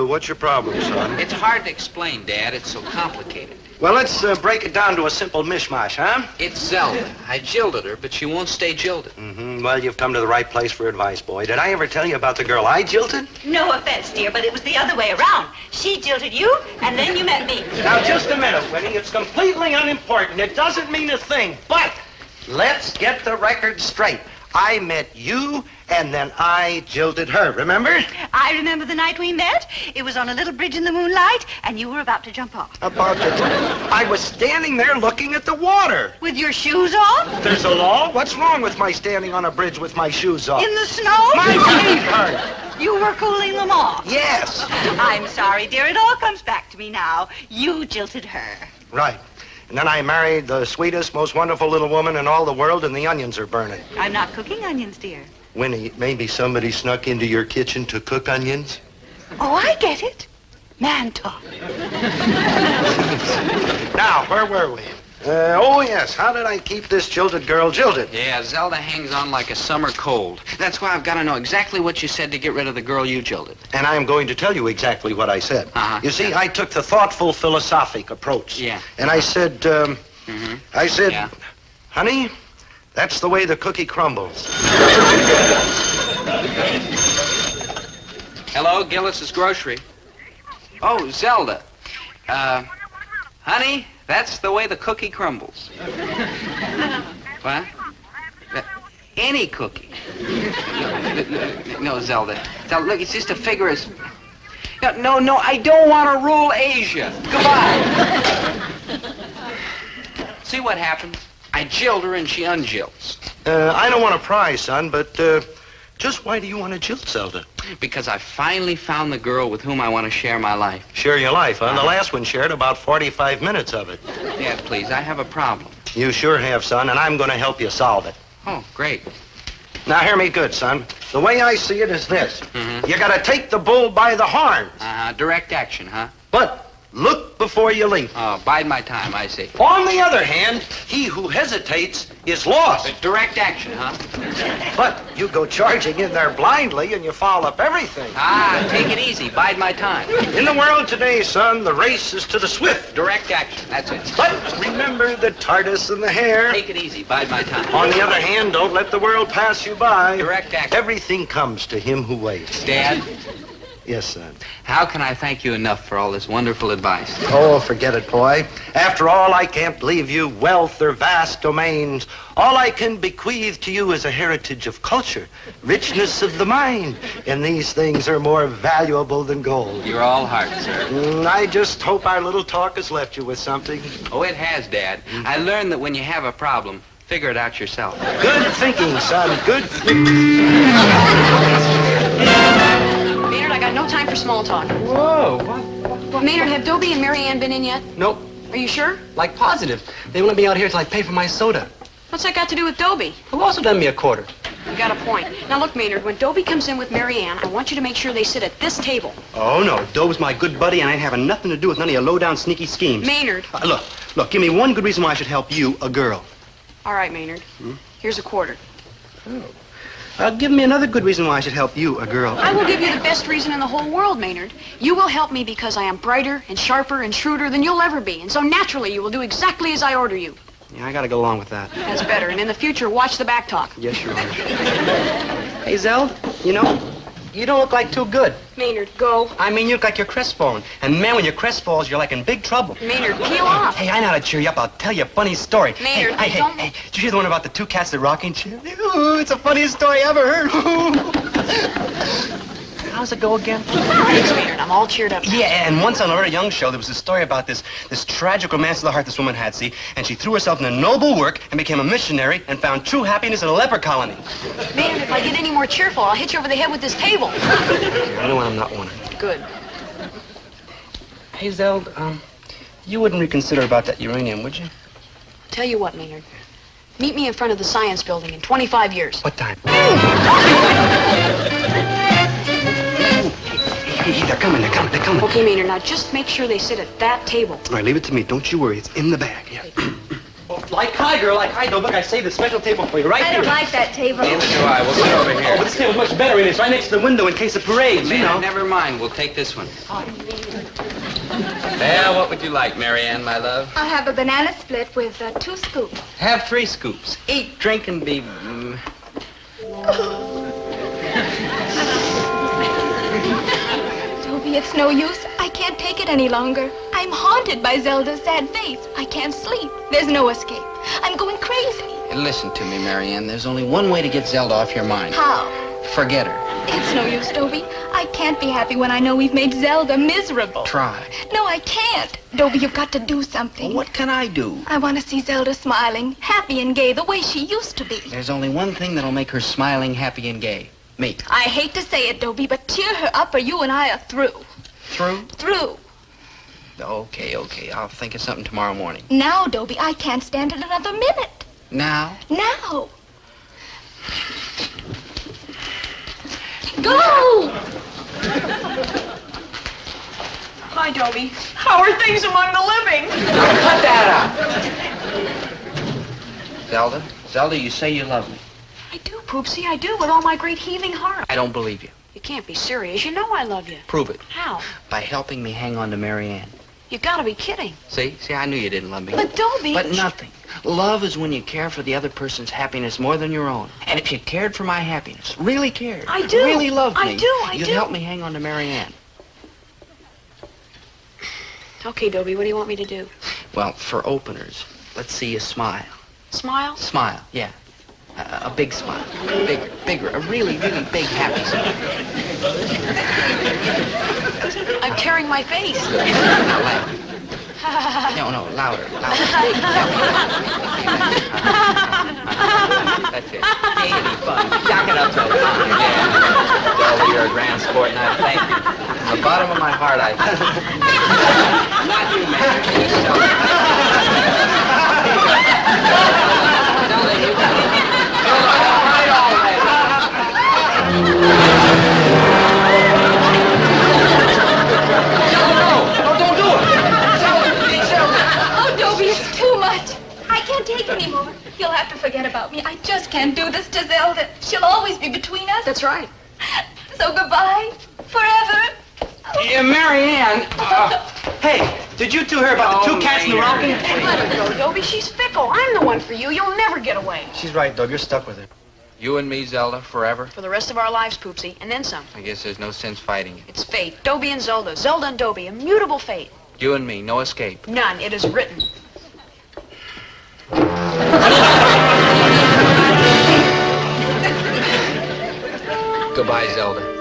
Speaker 6: What's your problem, son?
Speaker 1: It's hard to explain, Dad. It's so complicated.
Speaker 6: Well, let's break it down to a simple mishmash, huh?
Speaker 1: It's Zelda. I jilted her, but she won't stay jilted.
Speaker 6: Well, you've come to the right place for advice, boy. Did I ever tell you about the girl I jilted?
Speaker 20: No offense, dear, but it was the other way around. She jilted you, and then you met me.
Speaker 6: Now, just a minute, Winnie. It's completely unimportant. It doesn't mean a thing. But let's get the record straight. I met you, and then I jilted her, remember?
Speaker 20: I remember the night we met. It was on a little bridge in the moonlight, and you were about to jump off.
Speaker 6: About to I was standing there looking at the water.
Speaker 20: With your shoes off?
Speaker 6: There's a law? What's wrong with my standing on a bridge with my shoes off?
Speaker 20: In the snow?
Speaker 6: My feet hurt.
Speaker 20: You were cooling them off.
Speaker 6: Yes.
Speaker 20: I'm sorry, dear. It all comes back to me now. You jilted her.
Speaker 6: Right. And then I married the sweetest, most wonderful little woman in all the world, and the onions are burning.
Speaker 20: I'm not cooking onions, dear.
Speaker 6: Winnie, maybe somebody snuck into your kitchen to cook onions?
Speaker 20: Oh, I get it. Man talk.
Speaker 6: Now, where were we? Oh, yes. How did I keep this jilted girl jilted?
Speaker 1: Yeah, Zelda hangs on like a summer cold. That's why I've got to know exactly what you said to get rid of the girl you jilted.
Speaker 6: And I am going to tell you exactly what I said. You see, I took the thoughtful, philosophic approach.
Speaker 1: Yeah.
Speaker 6: And I said, honey, that's the way the cookie crumbles.
Speaker 1: Hello, Gillis's Grocery. Oh, Zelda. Honey, that's the way the cookie crumbles. What? Any cookie. No, Zelda. Zelda, look, it's just a figure of... No, I don't want to rule Asia. Goodbye. See what happens? I jilled her and she unjilts.
Speaker 6: I don't want to pry, son, but just why do you want to jilt Zelda?
Speaker 1: Because I finally found the girl with whom I want to share my life.
Speaker 6: Share your life, huh? The last one shared about 45 minutes of it.
Speaker 1: Yes, please. I have a problem.
Speaker 6: You sure have, son, and I'm going to help you solve it.
Speaker 1: Oh, great.
Speaker 6: Now, hear me good, son. The way I see it is this. You got to take the bull by the horns.
Speaker 1: Direct action, huh?
Speaker 6: But Look before you leap.
Speaker 1: Oh, bide my time, I see.
Speaker 6: On the other hand, he who hesitates is lost.
Speaker 1: Direct action, huh?
Speaker 6: But you go charging in there blindly and you foul up everything.
Speaker 1: Ah, take it easy. Bide my time.
Speaker 6: In the world today, son, the race is to the swift.
Speaker 1: Direct action. That's it.
Speaker 6: But remember the tortoise and the hare.
Speaker 1: Take it easy. Bide my time.
Speaker 6: On the other hand, don't let the world pass you by.
Speaker 1: Direct action.
Speaker 6: Everything comes to him who waits.
Speaker 1: Dad?
Speaker 6: Yes, son.
Speaker 1: How can I thank you enough for all this wonderful advice?
Speaker 6: Oh, forget it, boy. After all, I can't leave you wealth or vast domains. All I can bequeath to you is a heritage of culture, richness of the mind. And these things are more valuable than gold.
Speaker 1: You're all heart, sir.
Speaker 6: I just hope our little talk has left you with something.
Speaker 1: Oh, it has, Dad. I learned that when you have a problem, figure it out yourself.
Speaker 6: Good thinking, son. Good thinking.
Speaker 12: Maynard, I got no time for small talk.
Speaker 10: Whoa, what?
Speaker 12: Maynard, have Dobie and Mary Ann been in yet?
Speaker 10: Nope.
Speaker 12: Are you sure?
Speaker 10: Like positive. They won't be out here till I pay for my soda.
Speaker 12: What's that got to do with Dobie?
Speaker 10: Who also lend me a quarter?
Speaker 12: You got a point. Now look, Maynard, when Dobie comes in with Mary Ann, I want you to make sure they sit at this table.
Speaker 10: Oh, no. Dobe's my good buddy, and I ain't having nothing to do with none of your low-down, sneaky schemes.
Speaker 12: Maynard.
Speaker 10: Look, give me one good reason why I should help you, a girl.
Speaker 12: All right, Maynard. Here's a quarter.
Speaker 10: Give me another good reason why I should help you, a girl.
Speaker 12: I will give you the best reason in the whole world, Maynard. You will help me because I am brighter and sharper and shrewder than you'll ever be. And so naturally, you will do exactly as I order you.
Speaker 10: Yeah, I gotta go along with that.
Speaker 12: That's better. And in the future, watch the back talk.
Speaker 10: Yes, Your Honor. Hey, Zeld, you know, you don't look like too good.
Speaker 12: Maynard, go.
Speaker 10: I mean, you look like you're crestfallen. And man, when you're crestfalls, you're like in big trouble.
Speaker 12: Maynard, peel off.
Speaker 10: Hey, I know how to cheer you up. I'll tell you a funny story.
Speaker 12: Maynard,
Speaker 10: hey,
Speaker 12: don't...
Speaker 10: Hey, did you hear the one about the two cats that rocking chair? Ooh, it's the funniest story I ever heard. How's it go again?
Speaker 12: Thanks, Maynard. I'm all cheered up.
Speaker 10: Yeah, and once on a very young show, there was a story about this tragic romance of the heart this woman had, see? And she threw herself into noble work and became a missionary and found true happiness in a leper colony.
Speaker 12: Maynard, if I get any more cheerful, I'll hit you over the head with this table.
Speaker 10: I know I'm not one.
Speaker 12: Good.
Speaker 10: Hey, Zeld, you wouldn't reconsider about that uranium, would you?
Speaker 12: Tell you what, Maynard. Meet me in front of the science building in 25 years.
Speaker 10: What time? Hey, they're coming.
Speaker 12: Okay, Maynard, now just make sure they sit at that table.
Speaker 10: All right, leave it to me. Don't you worry. It's in the bag. Yeah. Like hi, girl, like hi. Look, I saved a special table for you right
Speaker 16: I
Speaker 10: here.
Speaker 16: don't like that table.
Speaker 1: Neither do I. We'll sit over here.
Speaker 10: Oh, but this table's much better, and it's right next to the window in case of parades, you know.
Speaker 1: Never mind. We'll take this one. Well, what would you like, Mary Ann, my love?
Speaker 16: I'll have a banana split with 2 scoops.
Speaker 1: Have 3 scoops. Eat, drink, and be...
Speaker 16: Dobie, it's no use. I can't take it any longer. I'm haunted by Zelda's sad face. I can't sleep. There's no escape. I'm going crazy.
Speaker 1: Listen to me, Mary Ann. There's only one way to get Zelda off your mind.
Speaker 16: How?
Speaker 1: Forget her.
Speaker 16: It's no use, Dobie. I can't be happy when I know we've made Zelda miserable.
Speaker 1: Try.
Speaker 16: No, I can't. Dobie, you've got to do something.
Speaker 1: Well, what can I do?
Speaker 16: I want to see Zelda smiling, happy and gay, the way she used to be.
Speaker 1: There's only one thing that'll make her smiling, happy, and gay. Me.
Speaker 16: I hate to say it, Dobie, but cheer her up or you and I are through.
Speaker 1: Through?
Speaker 16: Through.
Speaker 1: Okay. I'll think of something tomorrow morning.
Speaker 16: Now, Dobie, I can't stand it another minute.
Speaker 1: Now?
Speaker 16: Now. Go!
Speaker 9: Hi, Dobie. How are things among the living?
Speaker 1: Cut that out. Zelda, you say you love me.
Speaker 12: I do, Poopsie, I do, with all my great heaving heart.
Speaker 1: I don't believe you.
Speaker 12: You can't be serious. You know I love you.
Speaker 1: Prove it.
Speaker 12: How?
Speaker 1: By helping me hang on to Mary Ann.
Speaker 12: You gotta be kidding.
Speaker 1: See, I knew you didn't love me.
Speaker 12: But Dobie...
Speaker 1: But nothing. Love is when you care for the other person's happiness more than your own. And if you cared for my happiness, really cared,
Speaker 12: I do.
Speaker 1: really loved me,
Speaker 12: I do.
Speaker 1: you'd help me hang on to Mary Ann.
Speaker 12: Okay, Dobie, what do you want me to do?
Speaker 1: Well, for openers, let's see you smile.
Speaker 12: Smile?
Speaker 1: Smile, yeah. A big smile. Bigger. A really, really big, happy smile.
Speaker 12: I'm tearing my face.
Speaker 1: Good. Now laugh. No, louder. Big, That's it. Ain't any fun. Jack it up, though. Yeah. Dolly, you're a grand sport, and I thank you. From the bottom of my heart, I thank you. Not you, man. Dolly, you got it. No, don't do it.
Speaker 16: much. I can't take any more. You'll have to forget about me. I just can't do this to Zelda. She'll always be between us.
Speaker 12: That's right.
Speaker 16: So goodbye. Forever.
Speaker 10: Yeah, Mary Ann. Hey, did you two hear about the two cats in the rocking?
Speaker 12: Hey, let her go, Dobie. She's fickle. I'm the one for you. You'll never get away.
Speaker 10: She's right, Dob. You're stuck with her.
Speaker 8: You and me, Zelda, forever?
Speaker 12: For the rest of our lives, Poopsie, and then some.
Speaker 8: I guess there's no sense fighting it.
Speaker 12: It's fate. Dobie and Zelda. Zelda and Dobie. Immutable fate.
Speaker 8: You and me, no escape.
Speaker 12: None. It is written.
Speaker 8: Goodbye, Zelda.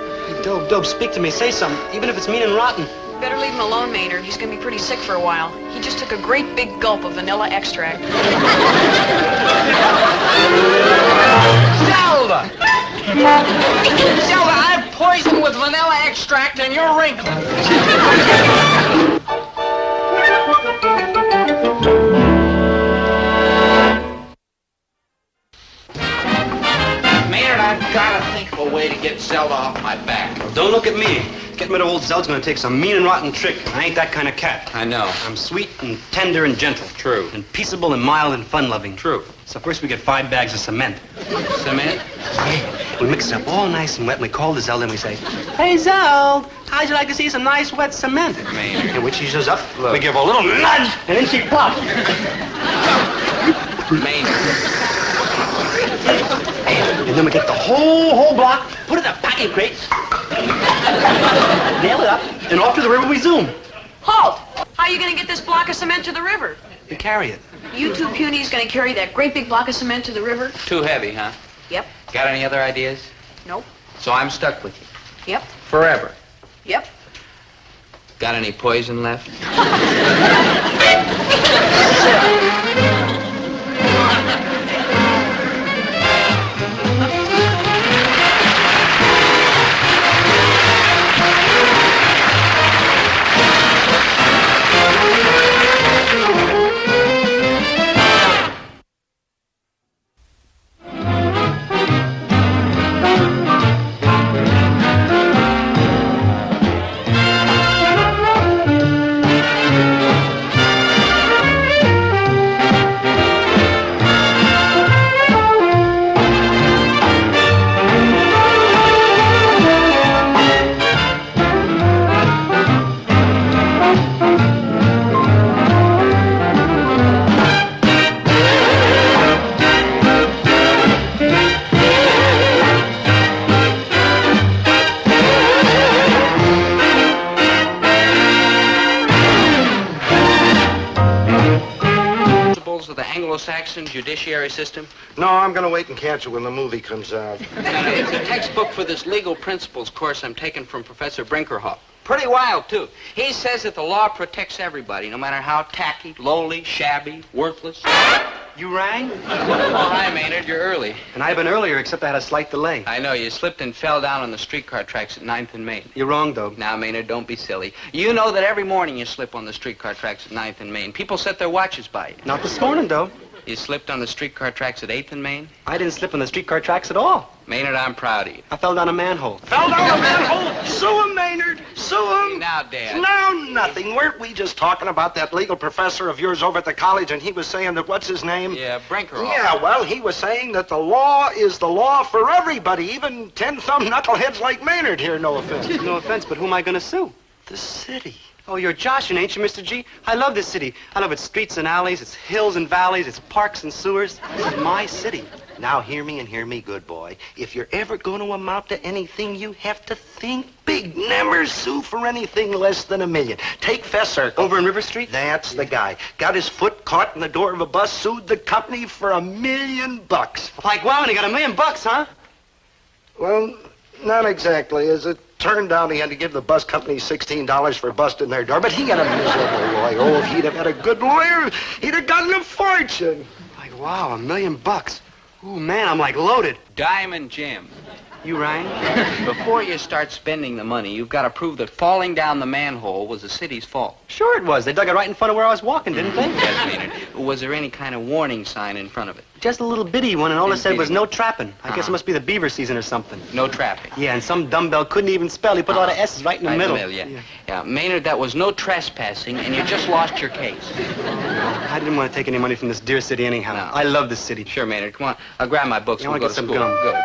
Speaker 10: Dob, speak to me. Say something, even if it's mean and rotten.
Speaker 12: Better leave him alone, Maynard. He's gonna be pretty sick for a while. He just took a great big gulp of vanilla extract.
Speaker 8: Zelda! Zelda, I'm poisoned with vanilla extract and you're wrinkling. Maynard, I've got to think of a way to get Zelda off my back.
Speaker 10: Don't look at me. Getting rid of old Zeld's gonna take some mean and rotten trick. I ain't that kind of cat.
Speaker 8: I know.
Speaker 10: I'm sweet and tender and gentle.
Speaker 8: True.
Speaker 10: And peaceable and mild and fun-loving.
Speaker 8: True.
Speaker 10: So first we get 5 bags of cement.
Speaker 8: Cement?
Speaker 10: We mix it up all nice and wet, and we call the Zeld and we say, "Hey, Zeld, how'd you like to see some nice wet cement?"
Speaker 8: Maynard.
Speaker 10: And when she shows up,
Speaker 8: Look.
Speaker 10: we give her a little nudge, and then she pops.
Speaker 8: Maynard.
Speaker 10: And then we get the whole block, put it in a packing crate, nail it up, and off to the river we zoom.
Speaker 12: Halt! How are you gonna get this block of cement to the river?
Speaker 10: We carry it.
Speaker 12: You two punies gonna carry that great big block of cement to the river?
Speaker 8: Too heavy, huh?
Speaker 12: Yep.
Speaker 8: Got any other ideas?
Speaker 12: Nope.
Speaker 8: So I'm stuck with you.
Speaker 12: Yep.
Speaker 8: Forever.
Speaker 12: Yep.
Speaker 8: Got any poison left? Anglo-Saxon judiciary system?
Speaker 6: No, I'm going to wait and catch it when the movie comes out.
Speaker 8: It's a textbook for this legal principles course I'm taking from Professor Brinkerhoff. Pretty wild, too. He says that the law protects everybody, no matter how tacky, lowly, shabby, worthless.
Speaker 10: You rang?
Speaker 8: Oh, hi, Maynard. You're early.
Speaker 10: And I've been earlier, except I had a slight delay.
Speaker 8: I know. You slipped and fell down on the streetcar tracks at 9th and Main.
Speaker 10: You're wrong, though.
Speaker 8: Now, Maynard, don't be silly. You know that every morning you slip on the streetcar tracks at 9th and Main. People set their watches by you.
Speaker 10: Not this morning, though.
Speaker 8: You slipped on the streetcar tracks at 8th and Main?
Speaker 10: I didn't slip on the streetcar tracks at all.
Speaker 8: Maynard, I'm proud of you.
Speaker 10: I fell down a manhole.
Speaker 6: Fell down a manhole? Sue him, Maynard. Sue him.
Speaker 8: Now, Dad.
Speaker 6: No, nothing. Weren't we just talking about that legal professor of yours over at the college, and he was saying that, what's his name?
Speaker 8: Yeah, Brinkerhoff.
Speaker 6: Yeah, well, he was saying that the law is the law for everybody, even 10-thumb knuckleheads like Maynard here, no offense.
Speaker 10: No offense, but who am I going to sue?
Speaker 6: The city.
Speaker 10: Oh, you're joshing, ain't you, Mr. G? I love this city. I love its streets and alleys, its hills and valleys, its parks and sewers. It's my city.
Speaker 6: Now, hear me and hear me, good boy. If you're ever going to amount to anything, you have to think big. Never sue for anything less than $1 million. Take Fess Circle.
Speaker 10: Over in River Street?
Speaker 6: That's the guy. Got his foot caught in the door of a bus, sued the company for $1 million.
Speaker 10: Like, wow, and he got $1 million, huh?
Speaker 6: Well, not exactly. As it turned out, he had to give the bus company $16 for busting their door, but he got a miserable lawyer. Oh, if he'd have had a good lawyer, he'd have gotten a fortune.
Speaker 10: Like, wow, $1 million. Ooh, man, I'm like loaded.
Speaker 8: Diamond Jim.
Speaker 10: You rang?
Speaker 1: Before you start spending the money, you've got to prove that falling down the manhole was the city's fault.
Speaker 10: Sure it was. They dug it right in front of where I was walking, didn't they?
Speaker 1: Yes, Maynard. Was there any kind of warning sign in front of it?
Speaker 10: Just a little bitty one, and all it said was no trapping. I guess it
Speaker 1: Uh-huh.
Speaker 10: must be the beaver season or something.
Speaker 1: No trapping.
Speaker 10: Yeah, and some dumbbell couldn't even spell. He put a lot of S's right in the
Speaker 1: Right
Speaker 10: middle.
Speaker 1: Yeah, Maynard, that was no trespassing, and you just lost your case.
Speaker 10: I didn't want to take any money from this dear city anyhow.
Speaker 1: No.
Speaker 10: I love this city.
Speaker 1: Sure, Maynard. Come on. I'll grab my books.
Speaker 10: I
Speaker 1: We'll
Speaker 10: want to
Speaker 1: go
Speaker 10: get
Speaker 1: to
Speaker 10: some
Speaker 1: school.
Speaker 10: gum.
Speaker 1: Good.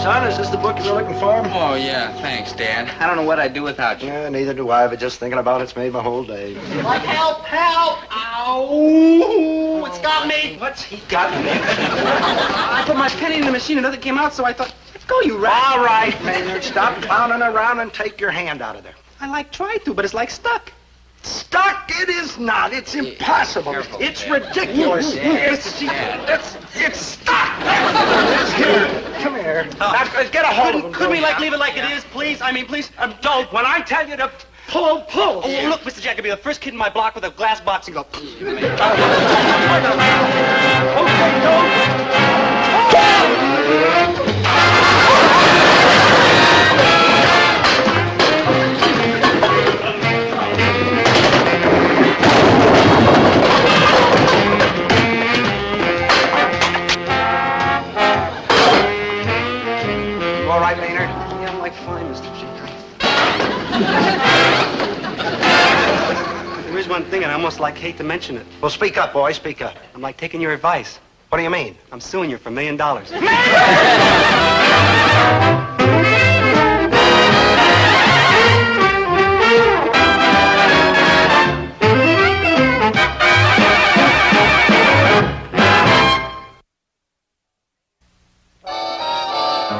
Speaker 6: Son, is this the book you were looking for?
Speaker 1: Oh, yeah. Thanks, Dad. I don't know what I'd do without you.
Speaker 6: Yeah, neither do I, but just thinking about it's made my whole day.
Speaker 10: Like, help, help! Ow! It's got me! What's he got me? I put my penny in the machine and nothing came out, so I thought, let's go, you rat.
Speaker 6: All right, Maynard, stop clowning around and take your hand out of there.
Speaker 10: I tried to, but it's like stuck.
Speaker 6: Stuck? It is not. It's impossible.
Speaker 1: Careful,
Speaker 6: It's
Speaker 1: Dad.
Speaker 6: ridiculous.
Speaker 1: Dad.
Speaker 6: It's stuck. Here, come here. Now, get a hold of him.
Speaker 10: Could we, leave it like it is, please? I mean, please, don't. When I tell you to pull. Oh, look, Mr. Jack, I'll be the first kid in my block with a glass box and go.
Speaker 6: Okay, don't.
Speaker 10: You all right, Maynard? Yeah, I'm like fine, Mr. G. There is one thing, and I almost hate to mention it.
Speaker 6: Well, speak up, boy. Speak up.
Speaker 10: I'm like taking your advice.
Speaker 6: What do you mean?
Speaker 10: I'm suing you for $1 million.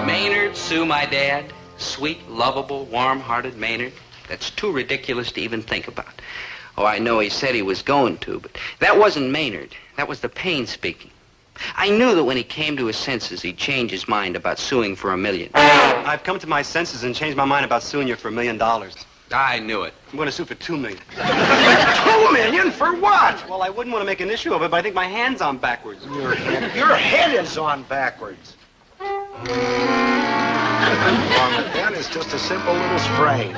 Speaker 1: Maynard, sue my dad. Sweet, lovable, warm-hearted Maynard. That's too ridiculous to even think about. Oh, I know he said he was going to, but that wasn't Maynard. That was the pain speaking. I knew that when he came to his senses, he'd change his mind about suing for $1 million.
Speaker 10: I've come to my senses and changed my mind about suing you for $1 million.
Speaker 1: I knew it.
Speaker 10: I'm going to sue for $2 million.
Speaker 6: $2 million for what?
Speaker 10: Well, I wouldn't want to make an issue of it, but I think my hand's on backwards.
Speaker 6: Your head is on backwards. What's wrong with that? It's just a simple little sprain.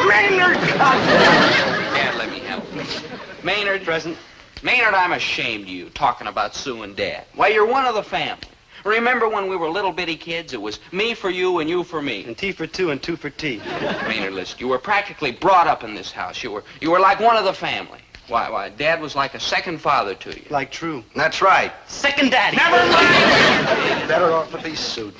Speaker 6: Maynard,
Speaker 1: Dad, let me help. Maynard.
Speaker 10: Present.
Speaker 1: Maynard, I'm ashamed of you talking about suing Dad. Why, you're one of the family. Remember when we were little bitty kids? It was me for you and you for me.
Speaker 10: And T for two and two for T.
Speaker 1: Maynard, listen, you were practically brought up in this house. You were like one of the family. Why, Dad was like a second father to you.
Speaker 10: Like true.
Speaker 6: That's right.
Speaker 10: Second daddy.
Speaker 6: Never mind. Better off with these suits.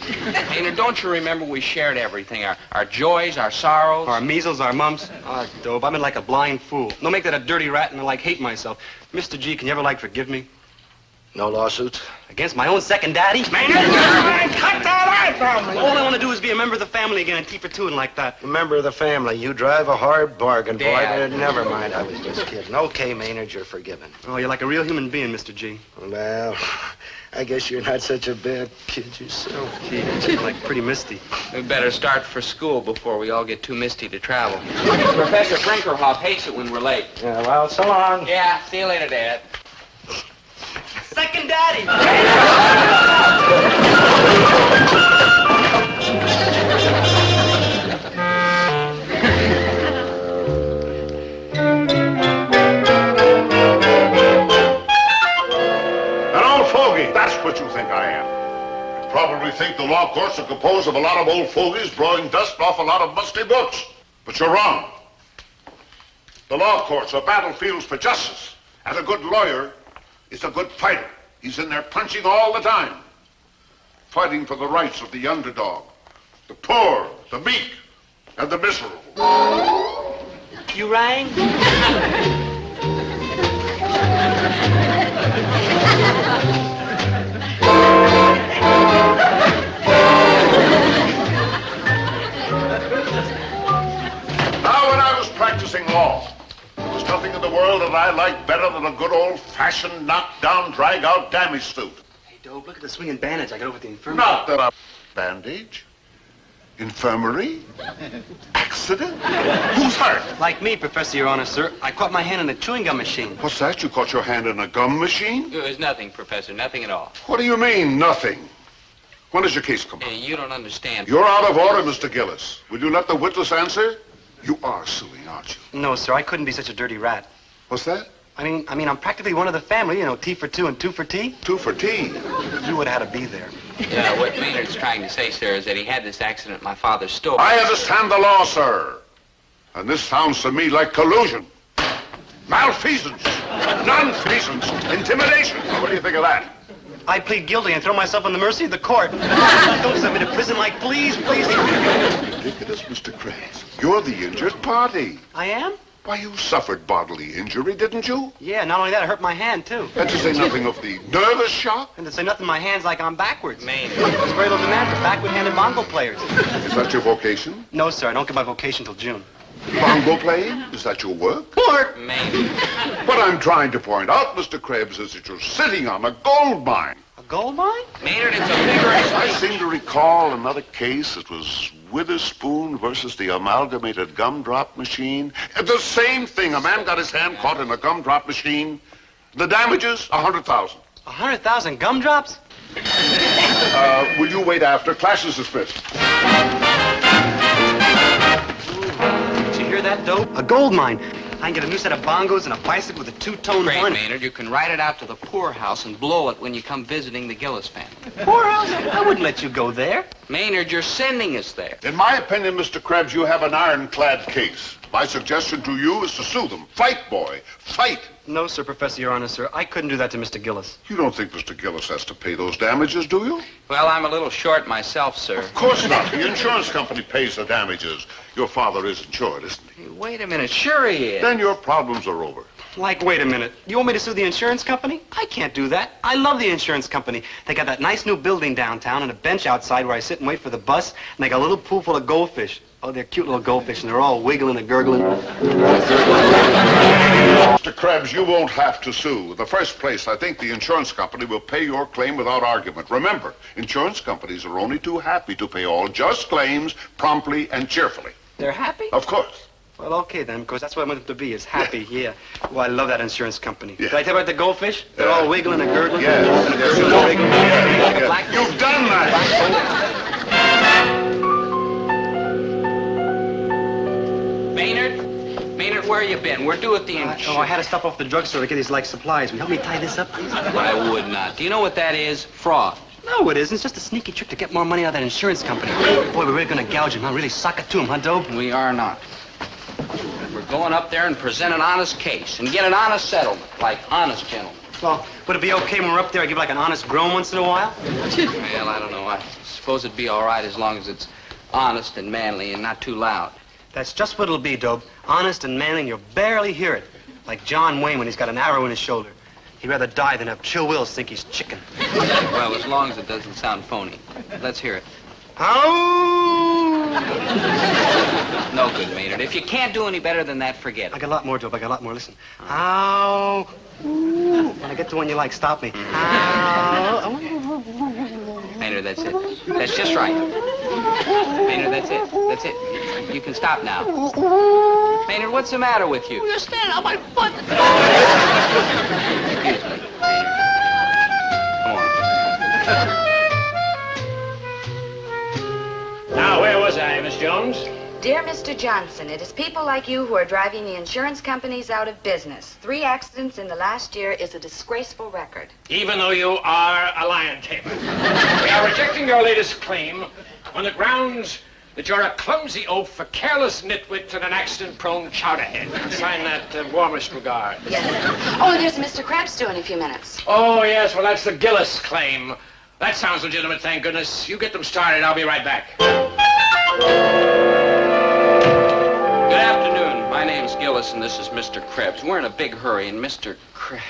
Speaker 1: Maynard, don't you remember we shared everything? Our joys, our sorrows.
Speaker 10: Our measles, our mumps. Ah, Dobe, I've been like a blind fool. Don't make that a dirty rat and I hate myself. Mr. G, can you ever forgive me?
Speaker 6: No lawsuits?
Speaker 10: Against my own second daddy?
Speaker 6: Maynard, cut that out from me.
Speaker 10: All I want to do is be a member of the family again and T for two and like that.
Speaker 6: Member of the family, you drive a hard bargain, boy.
Speaker 1: Dad.
Speaker 6: Never mind, I was just kidding. Okay, Maynard, you're forgiven.
Speaker 10: Oh, you're like a real human being, Mr. G.
Speaker 6: Well, I guess you're not such a bad kid yourself.
Speaker 10: Gee, you're like pretty misty.
Speaker 1: We better start for school before we all get too misty to travel. Professor Brinkerhoff hates it when we're late.
Speaker 6: Yeah, well, so long.
Speaker 1: Yeah, see you later, Dad.
Speaker 10: Second daddy!
Speaker 21: An old fogey, that's what you think I am. You probably think the law courts are composed of a lot of old fogies blowing dust off a lot of musty books. But you're wrong. The law courts are battlefields for justice, and a good lawyer is a good fighter. He's in there punching all the time, fighting for the rights of the underdog, the poor, the meek, and the miserable.
Speaker 10: You rang?
Speaker 21: Now, when I was practicing law, there was nothing in the world that I liked better than a good old-fashioned, knock-down, drag-out damage suit.
Speaker 10: Hey, Dobe, look at the swinging bandage I got over at the infirmary.
Speaker 21: Not that Bandage? Infirmary? Accident? Who's hurt?
Speaker 2: Like me, Professor, Your Honor, sir. I caught my hand in a chewing gum machine.
Speaker 21: What's that? You caught your hand in a gum machine?
Speaker 1: It was nothing, Professor. Nothing at all.
Speaker 21: What do you mean, nothing? When does your case come up?
Speaker 1: You don't understand.
Speaker 21: You're out of order, Mr. Gillis. Will you let the witness answer? You are suing, aren't you?
Speaker 2: No, sir, I couldn't be such a dirty rat.
Speaker 21: What's that?
Speaker 2: I mean, I'm practically one of the family, you know, T for two and two for tea.
Speaker 21: Two for tea?
Speaker 2: You would have had to be there.
Speaker 1: Yeah, what Maynard's trying to say, sir, is that he had this accident at my father's store.
Speaker 21: I understand the law, sir. And this sounds to me like collusion. Malfeasance. Nonfeasance. Intimidation. What do you think of that?
Speaker 2: I plead guilty and throw myself on the mercy of the court. Don't send me to prison, like, please.
Speaker 21: Ridiculous, Mr. Krebs. You're the injured party.
Speaker 2: I am?
Speaker 21: Why, you suffered bodily injury, didn't you?
Speaker 2: Yeah, not only that, I hurt my hand, too.
Speaker 21: And to say nothing of the nervous shock?
Speaker 2: And to say nothing, my hand's like I'm backwards.
Speaker 1: Maynard.
Speaker 2: There's very little demand for backward-handed bongo players.
Speaker 21: Is that your vocation?
Speaker 2: No, sir, I don't get my vocation till June.
Speaker 21: Bongo playing? Is that your work?
Speaker 2: Work?
Speaker 1: Maynard.
Speaker 21: What I'm trying to point out, Mr. Krebs, is that you're sitting on a gold mine.
Speaker 2: A gold mine?
Speaker 1: Maynard, it's a big race.
Speaker 21: I seem to recall another case. It was Witherspoon versus the amalgamated gumdrop machine. The same thing. A man got his hand caught in a gumdrop machine. The damages, $100,000.
Speaker 2: 100,000 gumdrops?
Speaker 21: Will you wait after? Class is dismissed.
Speaker 2: Did you hear that, Dope? A gold mine. I can get a new set of bongos and a bicycle with a two-tone
Speaker 1: Great,
Speaker 2: horn.
Speaker 1: Maynard. You can ride it out to the poorhouse and blow it when you come visiting the Gillis family.
Speaker 2: Poorhouse? I wouldn't let you go there.
Speaker 1: Maynard, you're sending us there.
Speaker 21: In my opinion, Mr. Krebs, you have an ironclad case. My suggestion to you is to sue them. Fight, boy. Fight.
Speaker 2: No, sir, Professor, Your Honor, sir. I couldn't do that to Mr. Gillis.
Speaker 21: You don't think Mr. Gillis has to pay those damages, do you?
Speaker 1: Well, I'm a little short myself, sir.
Speaker 21: Of course not. The insurance company pays the damages. Your father is insured, isn't he?
Speaker 1: Hey, wait a minute. Sure he is.
Speaker 21: Then your problems are over.
Speaker 2: Like, wait a minute. You want me to sue the insurance company? I can't do that. I love the insurance company. They got that nice new building downtown and a bench outside where I sit and wait for the bus, and they got a little pool full of goldfish. Oh, they're cute little goldfish, and they're all wiggling and gurgling.
Speaker 21: Mr. Krebs, you won't have to sue. In the first place, I think the insurance company will pay your claim without argument. Remember, insurance companies are only too happy to pay all just claims promptly and cheerfully.
Speaker 2: They're happy?
Speaker 21: Of course.
Speaker 2: Well, okay then, because that's what I want them to be, is happy, yeah. Well, I love that insurance company.
Speaker 21: Yeah.
Speaker 2: Did I tell you about the goldfish? They're all wiggling and gurgling.
Speaker 21: Yeah.
Speaker 2: And they're gurgling and wiggling.
Speaker 21: Yeah.
Speaker 2: Black-
Speaker 21: You've done that.
Speaker 1: Maynard, where you been? We're due at the insurance.
Speaker 2: I had to stop off the drugstore to get these, like, supplies. Will you help me tie this up, please?
Speaker 1: I would not. Do you know what that is? Fraud.
Speaker 2: No, it isn't. It's just a sneaky trick to get more money out of that insurance company. Boy, we're really going to gouge him, huh? Really sock it to him, huh, Dope?
Speaker 1: We are not. We're going up there and present an honest case and get an honest settlement, like honest gentlemen.
Speaker 2: Well, would it be okay when we're up there I give, like, an honest groan once in a while?
Speaker 1: Well, I don't know. I suppose it'd be all right as long as it's honest and manly and not too loud.
Speaker 2: That's just what it'll be, Dope. Honest and manly, and you'll barely hear it. Like John Wayne when he's got an arrow in his shoulder. He'd rather die than have Chill Wills think he's chicken.
Speaker 1: Well, as long as it doesn't sound phony. Let's hear it.
Speaker 2: Oh!
Speaker 1: No good, Maynard. If you can't do any better than that, forget it.
Speaker 2: I got a lot more, Dope. I got a lot more. Listen. Ow! Ooh. When I get to one you like, stop me. Ow!
Speaker 1: Maynard, that's it. That's just right. Maynard, that's it. That's it. You can stop now. Maynard, what's the matter with you?
Speaker 9: You're standing on my foot.
Speaker 1: Excuse me, Maynard. Come on.
Speaker 4: Now, where was I, Miss Jones?
Speaker 13: Dear Mr. Johnson, it is people like you who are driving the insurance companies out of business. 3 accidents in the last year is a disgraceful record.
Speaker 4: Even though you are a lion tamer. We are rejecting your latest claim on the grounds that you're a clumsy oaf, a careless nitwit, and an accident-prone chowderhead. Sign that warmest regard.
Speaker 13: Yes. Oh, there's Mr. Krebs due in a few minutes.
Speaker 4: Oh, yes, well, that's the Gillis claim. That sounds legitimate, thank goodness. You get them started, I'll be right back.
Speaker 1: Good afternoon. My name's Gillis, and this is Mr. Krebs. We're in a big hurry, and Mr. Krebs...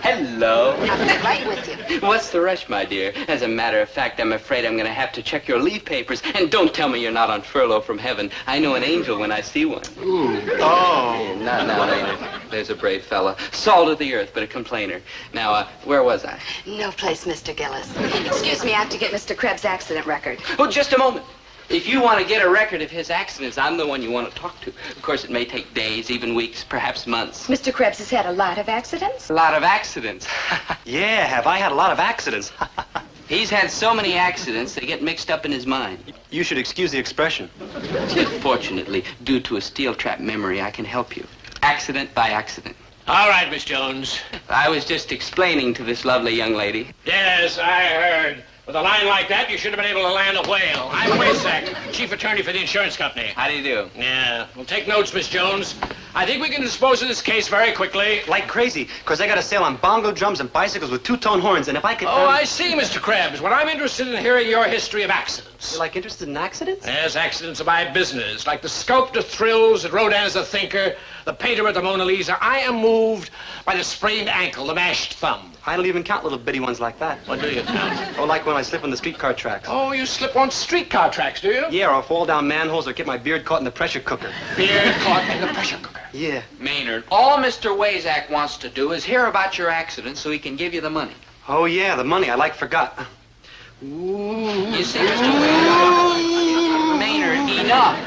Speaker 1: Hello.
Speaker 13: I'll be right with you.
Speaker 1: What's the rush, my dear? As a matter of fact, I'm afraid I'm going to have to check your leave papers. And don't tell me you're not on furlough from heaven. I know an angel when I see one.
Speaker 2: Ooh. Oh.
Speaker 1: Not now, Maynard.
Speaker 8: There's a brave fella. Salt of the earth, but a complainer. Now, where was I?
Speaker 12: No place, Mr. Gillis. Excuse me, I have to get Mr. Krebs' accident record.
Speaker 8: Oh, just a moment. If you want to get a record of his accidents, I'm the one you want to talk to. Of course, it may take days, even weeks, perhaps months.
Speaker 12: Mr. Krebs has had a lot of accidents?
Speaker 8: A lot of accidents.
Speaker 10: Yeah, have I had a lot of accidents?
Speaker 8: He's had so many accidents, they get mixed up in his mind.
Speaker 10: You should excuse the expression.
Speaker 8: Fortunately, due to a steel trap memory, I can help you. Accident by accident.
Speaker 4: All right, Miss Jones.
Speaker 8: I was just explaining to this lovely young lady.
Speaker 4: Yes, I heard. With a line like that, you should have been able to land a whale. I'm Waysack, chief attorney for the insurance company.
Speaker 8: How do you do?
Speaker 4: Yeah. Well, take notes, Miss Jones. I think we can dispose of this case very quickly.
Speaker 10: Like crazy, because I got a sale on bongo drums and bicycles with two-tone horns, and if I could...
Speaker 4: Oh, I see, Mr. Krebs. Well, I'm interested in hearing your history of accidents.
Speaker 10: You're, like, interested in accidents?
Speaker 4: Yes, accidents are my business. Like the sculptor thrills at Rodin's The Thinker, the painter at the Mona Lisa, I am moved by the sprained ankle, the mashed thumb.
Speaker 10: I don't even count little bitty ones like that.
Speaker 4: What do you count?
Speaker 10: Oh, like when I slip on the streetcar tracks.
Speaker 4: Oh, you slip on streetcar tracks, do you?
Speaker 10: Yeah, or I'll fall down manholes or get my beard caught in the pressure cooker.
Speaker 4: Beard caught in the pressure cooker?
Speaker 10: Yeah.
Speaker 8: Maynard, all Mr. Waysack wants to do is hear about your accident so he can give you the money.
Speaker 10: Oh, yeah, the money. I like forgot.
Speaker 8: You see, Mr. Waysack, Maynard, enough.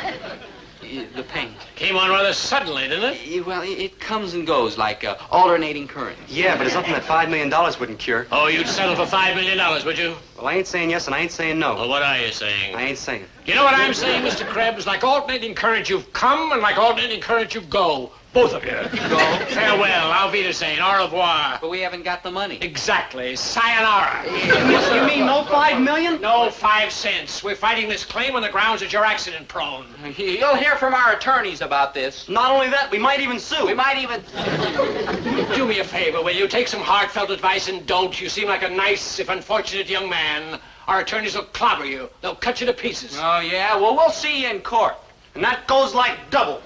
Speaker 8: The pain.
Speaker 4: Came on rather suddenly, didn't it?
Speaker 8: Well, it comes and goes like alternating current.
Speaker 10: Yeah, but it's something that $5 million wouldn't cure.
Speaker 4: Oh, you'd settle for $5 million, would you?
Speaker 10: Well, I ain't saying yes and I ain't saying no.
Speaker 4: Well, what are you saying?
Speaker 10: I ain't saying.
Speaker 4: You know what I'm saying, Mr. Krebs? Like alternating current, you've come, and like alternating current, you go. Both of you.
Speaker 8: Go.
Speaker 4: Farewell. Auf Wiedersehen. Au revoir.
Speaker 8: But we haven't got the money.
Speaker 4: Exactly. Sayonara.
Speaker 10: You mean no $5 million?
Speaker 4: No 5 cents. We're fighting this claim on the grounds that you're accident prone.
Speaker 8: You'll hear from our attorneys about this.
Speaker 10: Not only that, we might even sue.
Speaker 8: We might even...
Speaker 4: Do me a favor, will you? Take some heartfelt advice and don't. You seem like a nice, if unfortunate, young man. Our attorneys will clobber you. They'll cut you to pieces.
Speaker 8: Oh, yeah? Well, we'll see you in court.
Speaker 10: And that goes like double.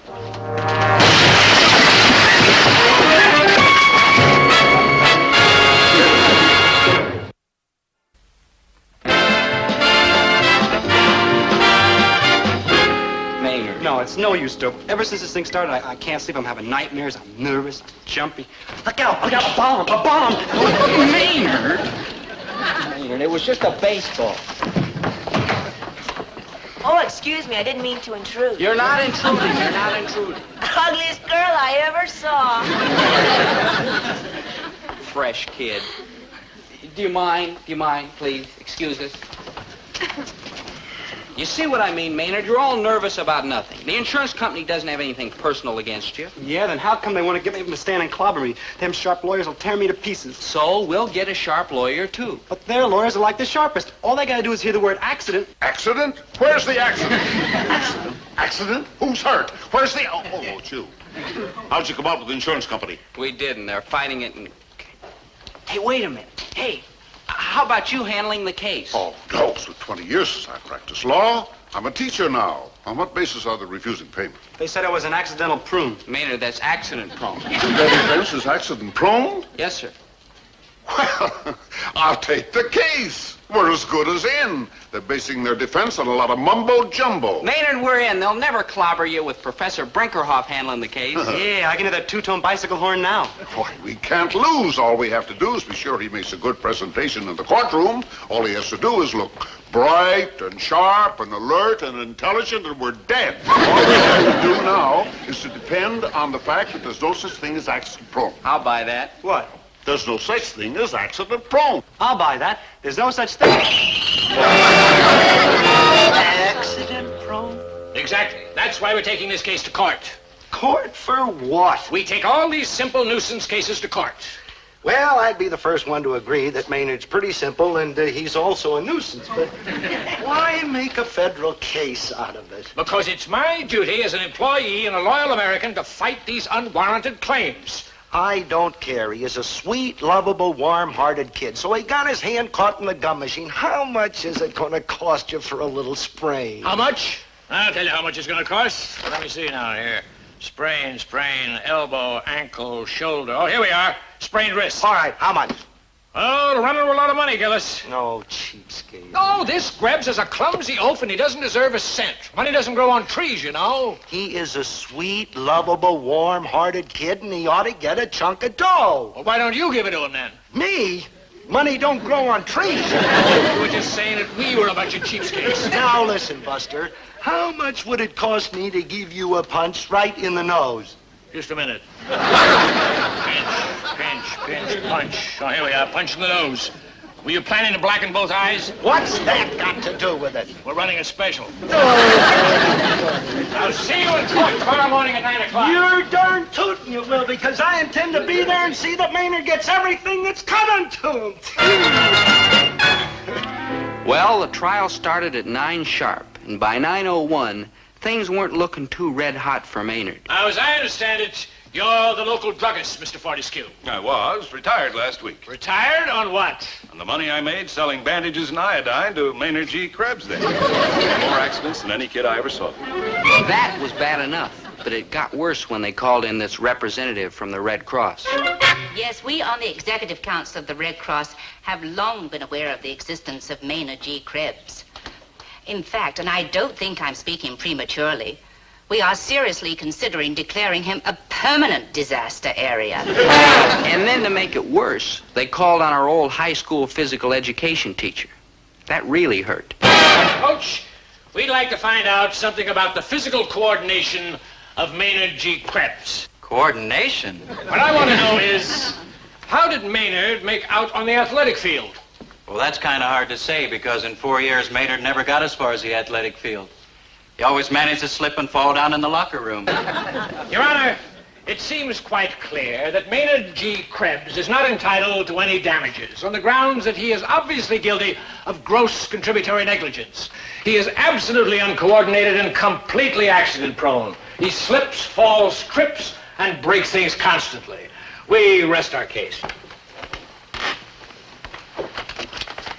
Speaker 8: Maynard.
Speaker 10: No, it's no use, Dope. Ever since this thing started, I can't sleep. I'm having nightmares. I'm nervous. I'm jumpy. Look out! Look out! A bomb! A bomb!
Speaker 8: Maynard! Maynard, it was just a baseball.
Speaker 3: Oh, excuse me. I didn't mean to intrude.
Speaker 8: You're not intruding. You're not intruding.
Speaker 3: Ugliest girl I ever saw.
Speaker 8: Fresh kid. Do you mind? Do you mind, please? Excuse us. You see what I mean, Maynard? You're all nervous about nothing. The insurance company doesn't have anything personal against you.
Speaker 10: Yeah, then how come they want to get me to stand and clobber me? Them sharp lawyers will tear me to pieces.
Speaker 8: So we'll get a sharp lawyer, too.
Speaker 10: But their lawyers are like the sharpest. All they gotta do is hear the word accident.
Speaker 21: Accident? Where's the accident? Accident? Accident? Who's hurt? Where's the... Oh, it's you. How'd you come up with the insurance company?
Speaker 8: We didn't. They're fighting it and... Hey, wait a minute. Hey, how about you handling the case?
Speaker 21: Oh, no. It's been 20 years since I practiced law. I'm a teacher now. On what basis are they refusing payment?
Speaker 10: They said I was an accidental prune.
Speaker 8: Maynard, that's accident prone.
Speaker 21: Their defense is accident prone?
Speaker 8: Yes, sir.
Speaker 21: Well, I'll take the case. We're as good as in. They're basing their defense on a lot of mumbo-jumbo.
Speaker 8: Maynard, we're in. They'll never clobber you with Professor Brinkerhoff handling the case.
Speaker 10: Yeah, I can hear that two-tone bicycle horn now.
Speaker 21: Why, we can't lose. All we have to do is be sure he makes a good presentation in the courtroom. All he has to do is look bright and sharp and alert and intelligent, and we're dead. All we have to do now is to depend on the fact that there's no such thing as accident prone.
Speaker 8: I'll buy that.
Speaker 10: What?
Speaker 21: There's no such thing as accident prone.
Speaker 10: I'll buy that. There's no such thing.
Speaker 21: Accident prone?
Speaker 4: Exactly. That's why we're taking this case to court.
Speaker 6: Court for what?
Speaker 4: We take all these simple nuisance cases to court.
Speaker 6: Well, I'd be the first one to agree that Maynard's pretty simple and he's also a nuisance, but why make a federal case out of it?
Speaker 4: Because it's my duty as an employee and a loyal American to fight these unwarranted claims.
Speaker 6: I don't care. He is a sweet, lovable, warm-hearted kid. So he got his hand caught in the gum machine. How much is it going to cost you for a little sprain?
Speaker 4: How much? I'll tell you how much it's going to cost. Let me see now here. Sprain, elbow, ankle, shoulder. Oh, here we are. Sprained wrist.
Speaker 6: All right, how much?
Speaker 4: Oh, they're running with a lot of money, Gillis.
Speaker 6: No, cheapskate.
Speaker 4: Oh, this Grebs is a clumsy oaf, and he doesn't deserve a cent. Money doesn't grow on trees, you know.
Speaker 6: He is a sweet, lovable, warm-hearted kid, and he ought to get a chunk of dough.
Speaker 4: Well, why don't you give it to him, then?
Speaker 6: Me? Money don't grow on trees.
Speaker 4: You were just saying that we were a bunch of cheapskates.
Speaker 6: Now, listen, Buster. How much would it cost me to give you a punch right in the nose?
Speaker 4: Just a minute. Pinch, punch. Oh, here we are, punch in the nose. Were you planning to blacken both eyes?
Speaker 6: What's that got to do with it?
Speaker 4: We're running a special. I'll see you in court tomorrow morning at 9 o'clock.
Speaker 6: You're darn tootin' you will, because I intend to be there and see that Maynard gets everything that's coming to him.
Speaker 1: Well, the trial started at 9 sharp, and by 9:01, things weren't looking too red-hot for Maynard.
Speaker 4: Now, as I understand it, you're the local druggist, Mr. Fortescue.
Speaker 14: I was. Retired last week.
Speaker 4: Retired on what?
Speaker 14: On the money I made selling bandages and iodine to Maynard G. Krebs then. More accidents than any kid I ever saw.
Speaker 1: That was bad enough, but it got worse when they called in this representative from the Red Cross.
Speaker 22: Yes, we on the Executive Council of the Red Cross have long been aware of the existence of Maynard G. Krebs. In fact, and I don't think I'm speaking prematurely, we are seriously considering declaring him a permanent disaster area.
Speaker 1: And then to make it worse, they called on our old high school physical education teacher. That really hurt.
Speaker 4: Coach, we'd like to find out something about the physical coordination of Maynard G. Krebs.
Speaker 23: Coordination?
Speaker 4: What I want to know is, how did Maynard make out on the athletic field?
Speaker 23: Well, that's kind of hard to say, because in 4 years, Maynard never got as far as the athletic field. He always managed to slip and fall down in the locker room.
Speaker 4: Your Honor, it seems quite clear that Maynard G. Krebs is not entitled to any damages on the grounds that he is obviously guilty of gross contributory negligence. He is absolutely uncoordinated and completely accident-prone. He slips, falls, trips, and breaks things constantly. We rest our case.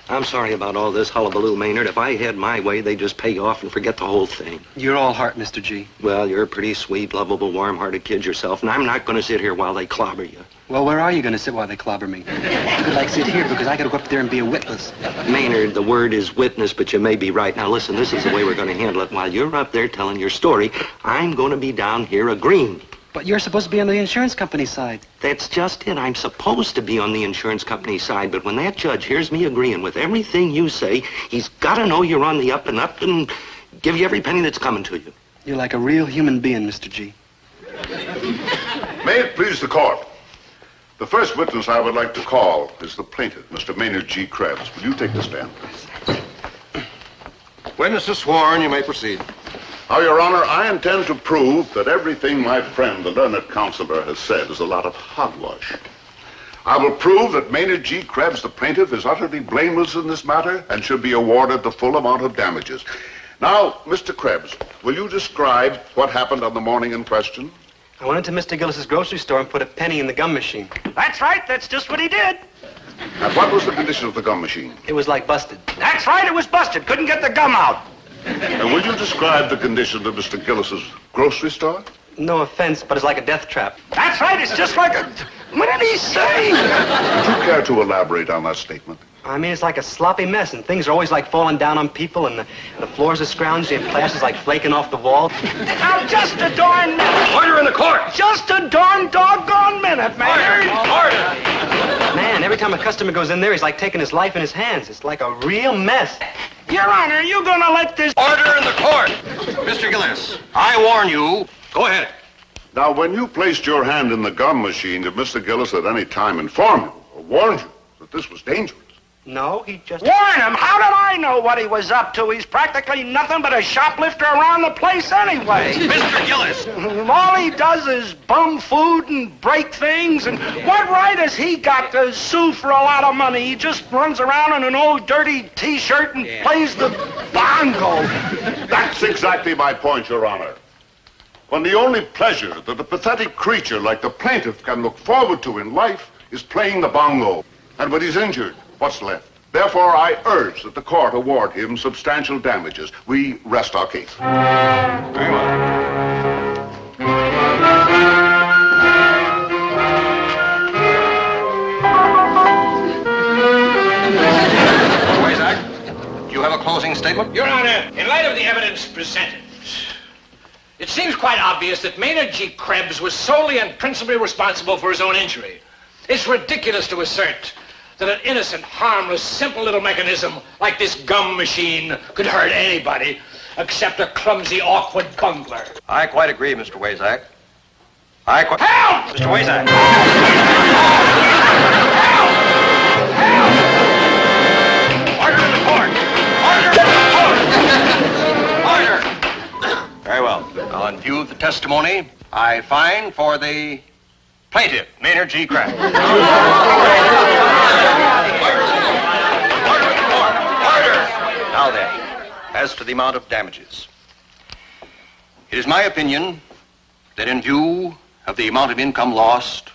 Speaker 6: I'm sorry about all this hullabaloo, Maynard. If I had my way, they'd just pay you off and forget the whole thing.
Speaker 10: You're all heart, Mr. G.
Speaker 6: Well, you're a pretty sweet, lovable, warm-hearted kid yourself, and I'm not going to sit here while they clobber you.
Speaker 10: Well, where are you going to sit while they clobber me? I could, like, sit here because I got to go up there and be a witness.
Speaker 6: Maynard, the word is witness, but you may be right. Now, listen, this is the way we're going to handle it. While you're up there telling your story, I'm going to be down here agreeing.
Speaker 10: But you're supposed to be on the insurance company's side.
Speaker 6: That's just it. I'm supposed to be on the insurance company's side, but when that judge hears me agreeing with everything you say, he's got to know you're on the up and up and give you every penny that's coming to you.
Speaker 10: You're like a real human being, Mr. G.
Speaker 21: May it please the court. The first witness I would like to call is the plaintiff, Mr. Maynard G. Krebs. Will you take the stand?
Speaker 14: Witness is sworn. You may proceed.
Speaker 21: Now, Your Honor, I intend to prove that everything my friend, the learned counselor, has said is a lot of hogwash. I will prove that Maynard G. Krebs, the plaintiff, is utterly blameless in this matter and should be awarded the full amount of damages. Now, Mr. Krebs, will you describe what happened on the morning in question?
Speaker 10: I went into Mr. Gillis's grocery store and put a penny in the gum machine.
Speaker 6: That's right. That's just what he did.
Speaker 21: And what was the condition of the gum machine?
Speaker 10: It was like busted.
Speaker 6: That's right. It was busted. Couldn't get the gum out.
Speaker 21: And will you describe the condition of Mr. Gillis's grocery store?
Speaker 10: No offense, but it's like a death trap.
Speaker 6: That's right. It's just like a... What did he say?
Speaker 21: Would you care to elaborate on that statement?
Speaker 10: I mean, it's like a sloppy mess, and things are always like falling down on people, and the floors are scrounging, and plaster's like flaking off the wall.
Speaker 6: Now, just a darn minute.
Speaker 14: Order in the court.
Speaker 6: Just a darn doggone minute, man.
Speaker 14: Order.
Speaker 10: Man, every time a customer goes in there, he's like taking his life in his hands. It's like a real mess.
Speaker 6: Your Honor, are you going to let this...
Speaker 14: Order in the court. Mr. Gillis, I warn you. Go ahead.
Speaker 21: Now, when you placed your hand in the gum machine, did Mr. Gillis at any time inform you or warned you that this was dangerous?
Speaker 10: No, he just...
Speaker 6: Warn him? How did I know what he was up to? He's practically nothing but a shoplifter around the place anyway.
Speaker 14: Mr. Gillis!
Speaker 6: All he does is bum food and break things, and what right has he got to sue for a lot of money? He just runs around in an old dirty T-shirt and plays the bongo.
Speaker 21: That's exactly my point, Your Honor. When the only pleasure that a pathetic creature like the plaintiff can look forward to in life is playing the bongo. And when he's injured, what's left? Therefore, I urge that the court award him substantial damages. We rest our case.
Speaker 14: Very well.
Speaker 7: closing statement?
Speaker 4: Your Honor, in light of the evidence presented, it seems quite obvious that Maynard G. Krebs was solely and principally responsible for his own injury. It's ridiculous to assert that an innocent, harmless, simple little mechanism like this gum machine could hurt anybody except a clumsy, awkward bungler.
Speaker 7: I quite agree, Mr. Wazak. Help! Mr. Wazak. Order in the court! Order in the court! Order! Very well. Now, in view of the testimony, I find for the plaintiff, Maynard G. Krebs. Order! Now then, as to the amount of damages. It is my opinion that in view of the amount of income lost,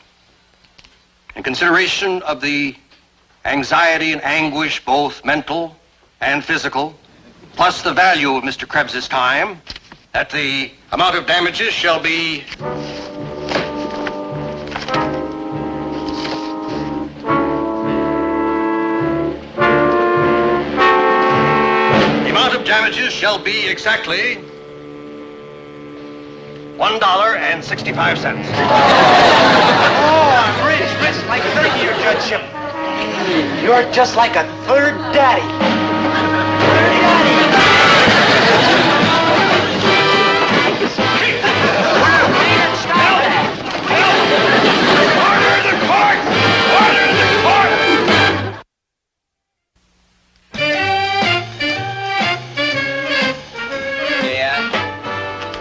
Speaker 7: in consideration of the anxiety and anguish, both mental and physical, plus the value of Mr. Krebs's time, that the amount of damages shall be exactly $1.65.
Speaker 2: Oh, I'm rich, like 30 your judgeship. You're just like a third daddy.
Speaker 4: Order the court! Order the court!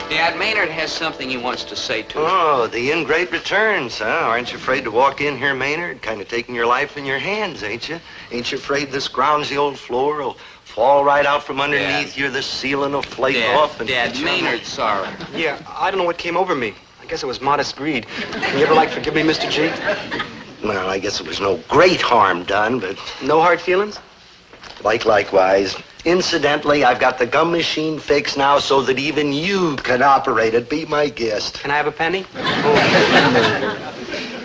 Speaker 1: Dad, Maynard has something he wants to say to you.
Speaker 6: Oh, the ingrate returns, huh? Aren't you afraid to walk in here, Maynard? Kind of taking your life in your hands, ain't you? Ain't you afraid this groundsy old floor will fall right out from underneath you, the ceiling will flake off? And
Speaker 1: Dad, Maynard's sorry.
Speaker 2: Yeah, I don't know what came over me. I guess it was modest greed. Can you ever, forgive me, Mr. G?
Speaker 6: Well, I guess it was no great harm done, but...
Speaker 2: No hard feelings?
Speaker 6: Likewise. Incidentally, I've got the gum machine fixed now so that even you can operate it. Be my guest.
Speaker 2: Can I have a penny?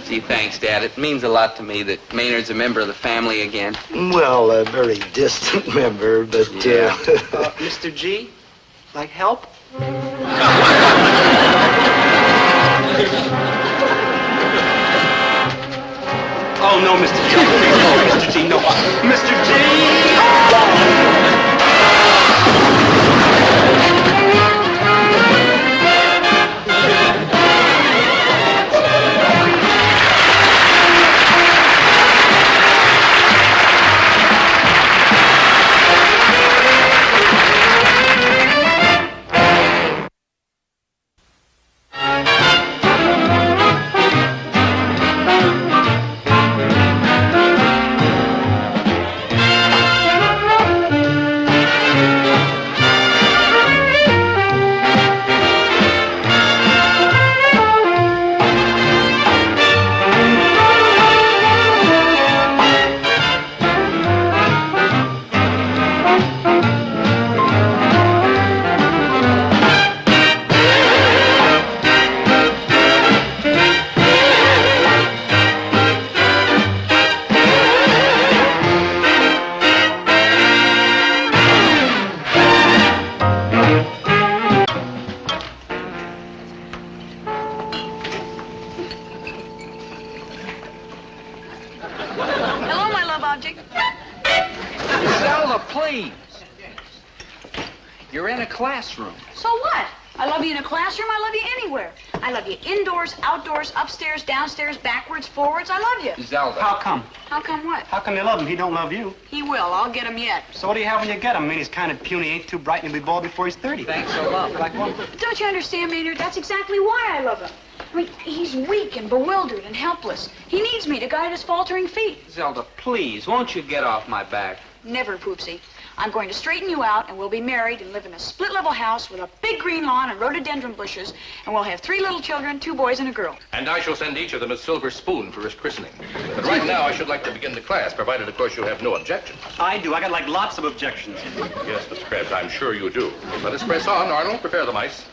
Speaker 1: Gee, thanks, Dad. It means a lot to me that Maynard's a member of the family again.
Speaker 6: Well, a very distant member, but...
Speaker 2: Mr. G, like help? Oh, no, Mr. G. No, Mr. G, no. Mr. G!
Speaker 1: You're in a classroom.
Speaker 12: So what? I love you in a classroom. I love you anywhere. I love you indoors, outdoors, upstairs, downstairs, backwards, forwards. I love you.
Speaker 1: Zelda.
Speaker 2: How come?
Speaker 12: How come what?
Speaker 2: How come you love him? He don't love you.
Speaker 12: He will. I'll get him yet.
Speaker 2: So what do you have when you get him? I mean, he's kind of puny, ain't too bright, and he'll be bald before he's 30.
Speaker 1: Thanks a lot.
Speaker 2: Like what?
Speaker 12: But don't you understand, Maynard? That's exactly why I love him. I mean, he's weak and bewildered and helpless. He needs me to guide his faltering feet.
Speaker 1: Zelda, please, won't you get off my back?
Speaker 12: Never, Poopsie. I'm going to straighten you out, and we'll be married and live in a split-level house with a big green lawn and rhododendron bushes, and we'll have 3 little children, 2 boys and a girl.
Speaker 14: And I shall send each of them a silver spoon for his christening. But right now, I should like to begin the class, provided, of course, you have no objections.
Speaker 2: I do. I got, lots of objections.
Speaker 14: Yes, Mr. Krebs, I'm sure you do. Let us press on. Arnold, prepare the mice.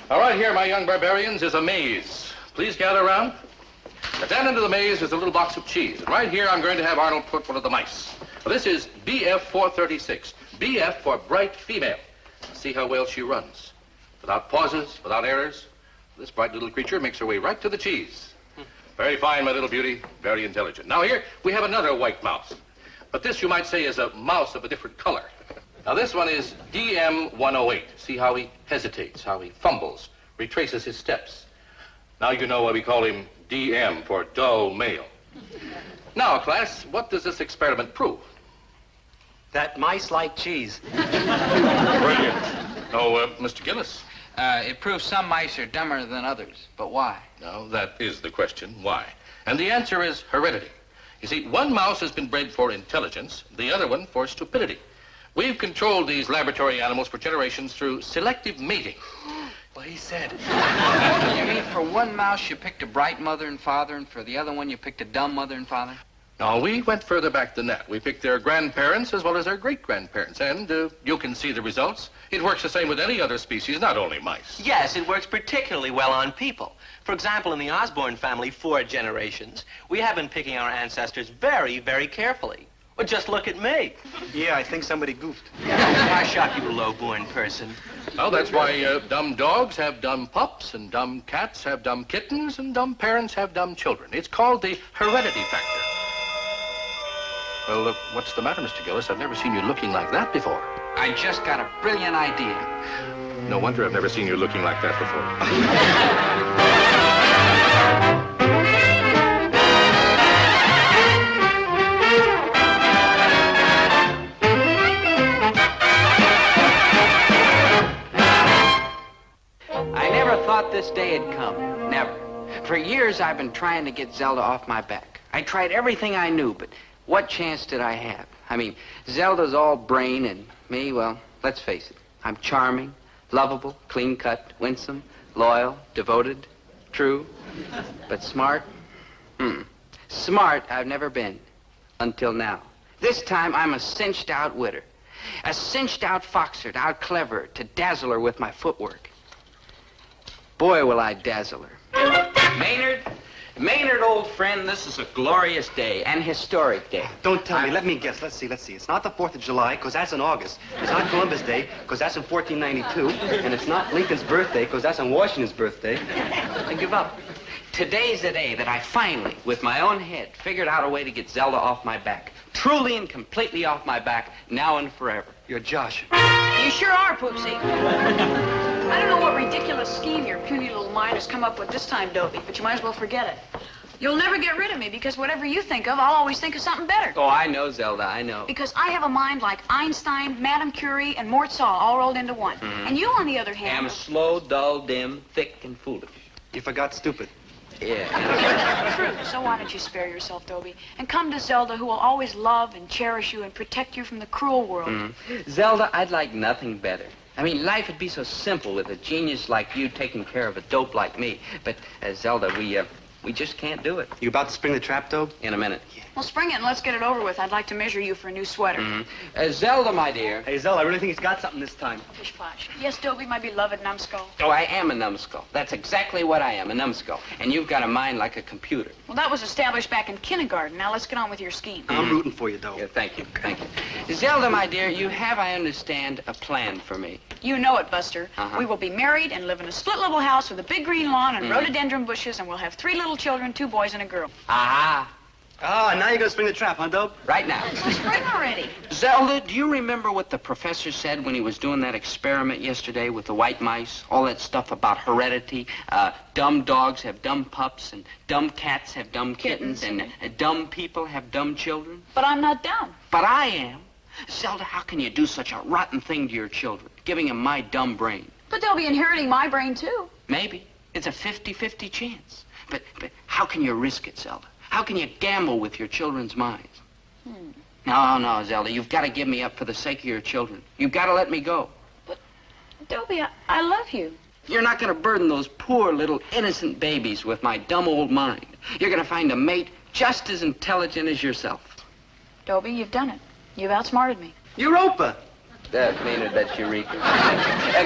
Speaker 14: All right, here, my young barbarians, is a maze. Please gather around. At that end of the maze is a little box of cheese. And right here, I'm going to have Arnold put one of the mice. Well, this is BF 436. BF for bright female. See how well she runs. Without pauses, without errors. This bright little creature makes her way right to the cheese. Very fine, my little beauty. Very intelligent. Now here, we have another white mouse. But this, you might say, is a mouse of a different color. Now this one is DM108. See how he hesitates, how he fumbles, retraces his steps. Now you know why we call him DM for dull male. Now, class, what does this experiment prove?
Speaker 10: That mice like cheese.
Speaker 14: Brilliant. Oh, Mr. Gillis?
Speaker 8: It proves some mice are dumber than others. But why?
Speaker 14: Now, that is the question. Why? And the answer is heredity. You see, one mouse has been bred for intelligence, the other one for stupidity. We've controlled these laboratory animals for generations through selective mating.
Speaker 10: Well, he said.
Speaker 8: You mean for one mouse you picked a bright mother and father, and for the other one you picked a dumb mother and father?
Speaker 14: No, we went further back than that. We picked their grandparents as well as their great-grandparents, and you can see the results. It works the same with any other species, not only mice.
Speaker 15: Yes, it works particularly well on people. For example, in the Osborne family, 4 generations, we have been picking our ancestors very, very carefully. Well, just look at me.
Speaker 10: Yeah, I think somebody goofed.
Speaker 15: Hush up, you low-born person.
Speaker 14: Well, that's why dumb dogs have dumb pups, and dumb cats have dumb kittens, and dumb parents have dumb children. It's called the heredity factor. Well, what's the matter, Mr. Gillis? I've never seen you looking like that before.
Speaker 8: I just got a brilliant idea.
Speaker 14: No wonder I've never seen you looking like that before.
Speaker 8: I never thought this day had come. Never. For years, I've been trying to get Zelda off my back. I tried everything I knew, but what chance did I have? I mean, Zelda's all brain, and me, well, let's face it. I'm charming, lovable, clean-cut, winsome, loyal, devoted, true. But smart? Smart I've never been. Until now. This time, I'm a cinched-out widder. A cinched-out foxer to out-clever her, to dazzle her with my footwork. Boy, will I dazzle her. Maynard, old friend, this is a glorious day, an historic day.
Speaker 2: Don't tell me. Let me guess. Let's see. It's not the 4th of July, because that's in August. It's not Columbus Day, because that's in 1492. And it's not Lincoln's birthday, because that's on Washington's birthday.
Speaker 8: I give up. Today's the day that I finally, with my own head, figured out a way to get Zelda off my back. Truly and completely off my back, now and forever.
Speaker 2: You're Josh.
Speaker 12: You sure are, Poopsie. I don't know what ridiculous scheme your puny little mind has come up with this time, Dobie, but you might as well forget it. You'll never get rid of me, because whatever you think of, I'll always think of something better.
Speaker 8: Oh, I know, Zelda, I know.
Speaker 12: Because I have a mind like Einstein, Madame Curie, and Mort Saul all rolled into one. And you, on the other hand...
Speaker 8: am slow, dull, dim, thick, and foolish.
Speaker 2: You forgot stupid.
Speaker 8: Yeah.
Speaker 12: True. So why don't you spare yourself, Dobie, and come to Zelda, who will always love and cherish you and protect you from the cruel world.
Speaker 8: Zelda, I'd like nothing better. I mean, life would be so simple with a genius like you taking care of a dope like me. But, Zelda, we just can't do it.
Speaker 2: You about to spring the trap, Dobe?
Speaker 8: In a minute.
Speaker 12: Well, spring it and let's get it over with. I'd like to measure you for a new sweater.
Speaker 8: Zelda, my dear.
Speaker 2: Hey, Zelda, I really think he's got something this time.
Speaker 12: Pish-posh. Yes, Dobie, my beloved numbskull.
Speaker 8: Oh, I am a numbskull. That's exactly what I am, a numbskull. And you've got a mind like a computer.
Speaker 12: Well, that was established back in kindergarten. Now let's get on with your scheme.
Speaker 2: I'm rooting for you, Dobe.
Speaker 8: Yeah, thank you. Zelda, my dear, you have, I understand, a plan for me.
Speaker 12: You know it, Buster. We will be married and live in a split little house with a big green lawn and rhododendron bushes, and we'll have 3 little children, 2 boys and a girl.
Speaker 8: Aha.
Speaker 2: Oh, now you're going to spring the trap, huh, Dobe?
Speaker 8: Right now.
Speaker 12: Spring already.
Speaker 8: Zelda, do you remember what the professor said when he was doing that experiment yesterday with the white mice? All that stuff about heredity. Dumb dogs have dumb pups, and dumb cats have dumb kittens, and dumb people have dumb children.
Speaker 12: But I'm not dumb.
Speaker 8: But I am. Zelda, how can you do such a rotten thing to your children, giving them my dumb brain?
Speaker 12: But they'll be inheriting my brain, too.
Speaker 8: Maybe. It's a 50-50 chance. But how can you risk it, Zelda? How can you gamble with your children's minds? No, Zelda, you've got to give me up for the sake of your children. You've got to let me go.
Speaker 12: But, Dobie, I love you.
Speaker 8: You're not going to burden those poor little innocent babies with my dumb old mind. You're going to find a mate just as intelligent as yourself.
Speaker 12: Dobie, you've done it. You've outsmarted me.
Speaker 2: Europa!
Speaker 8: Maynard, that's Eureka.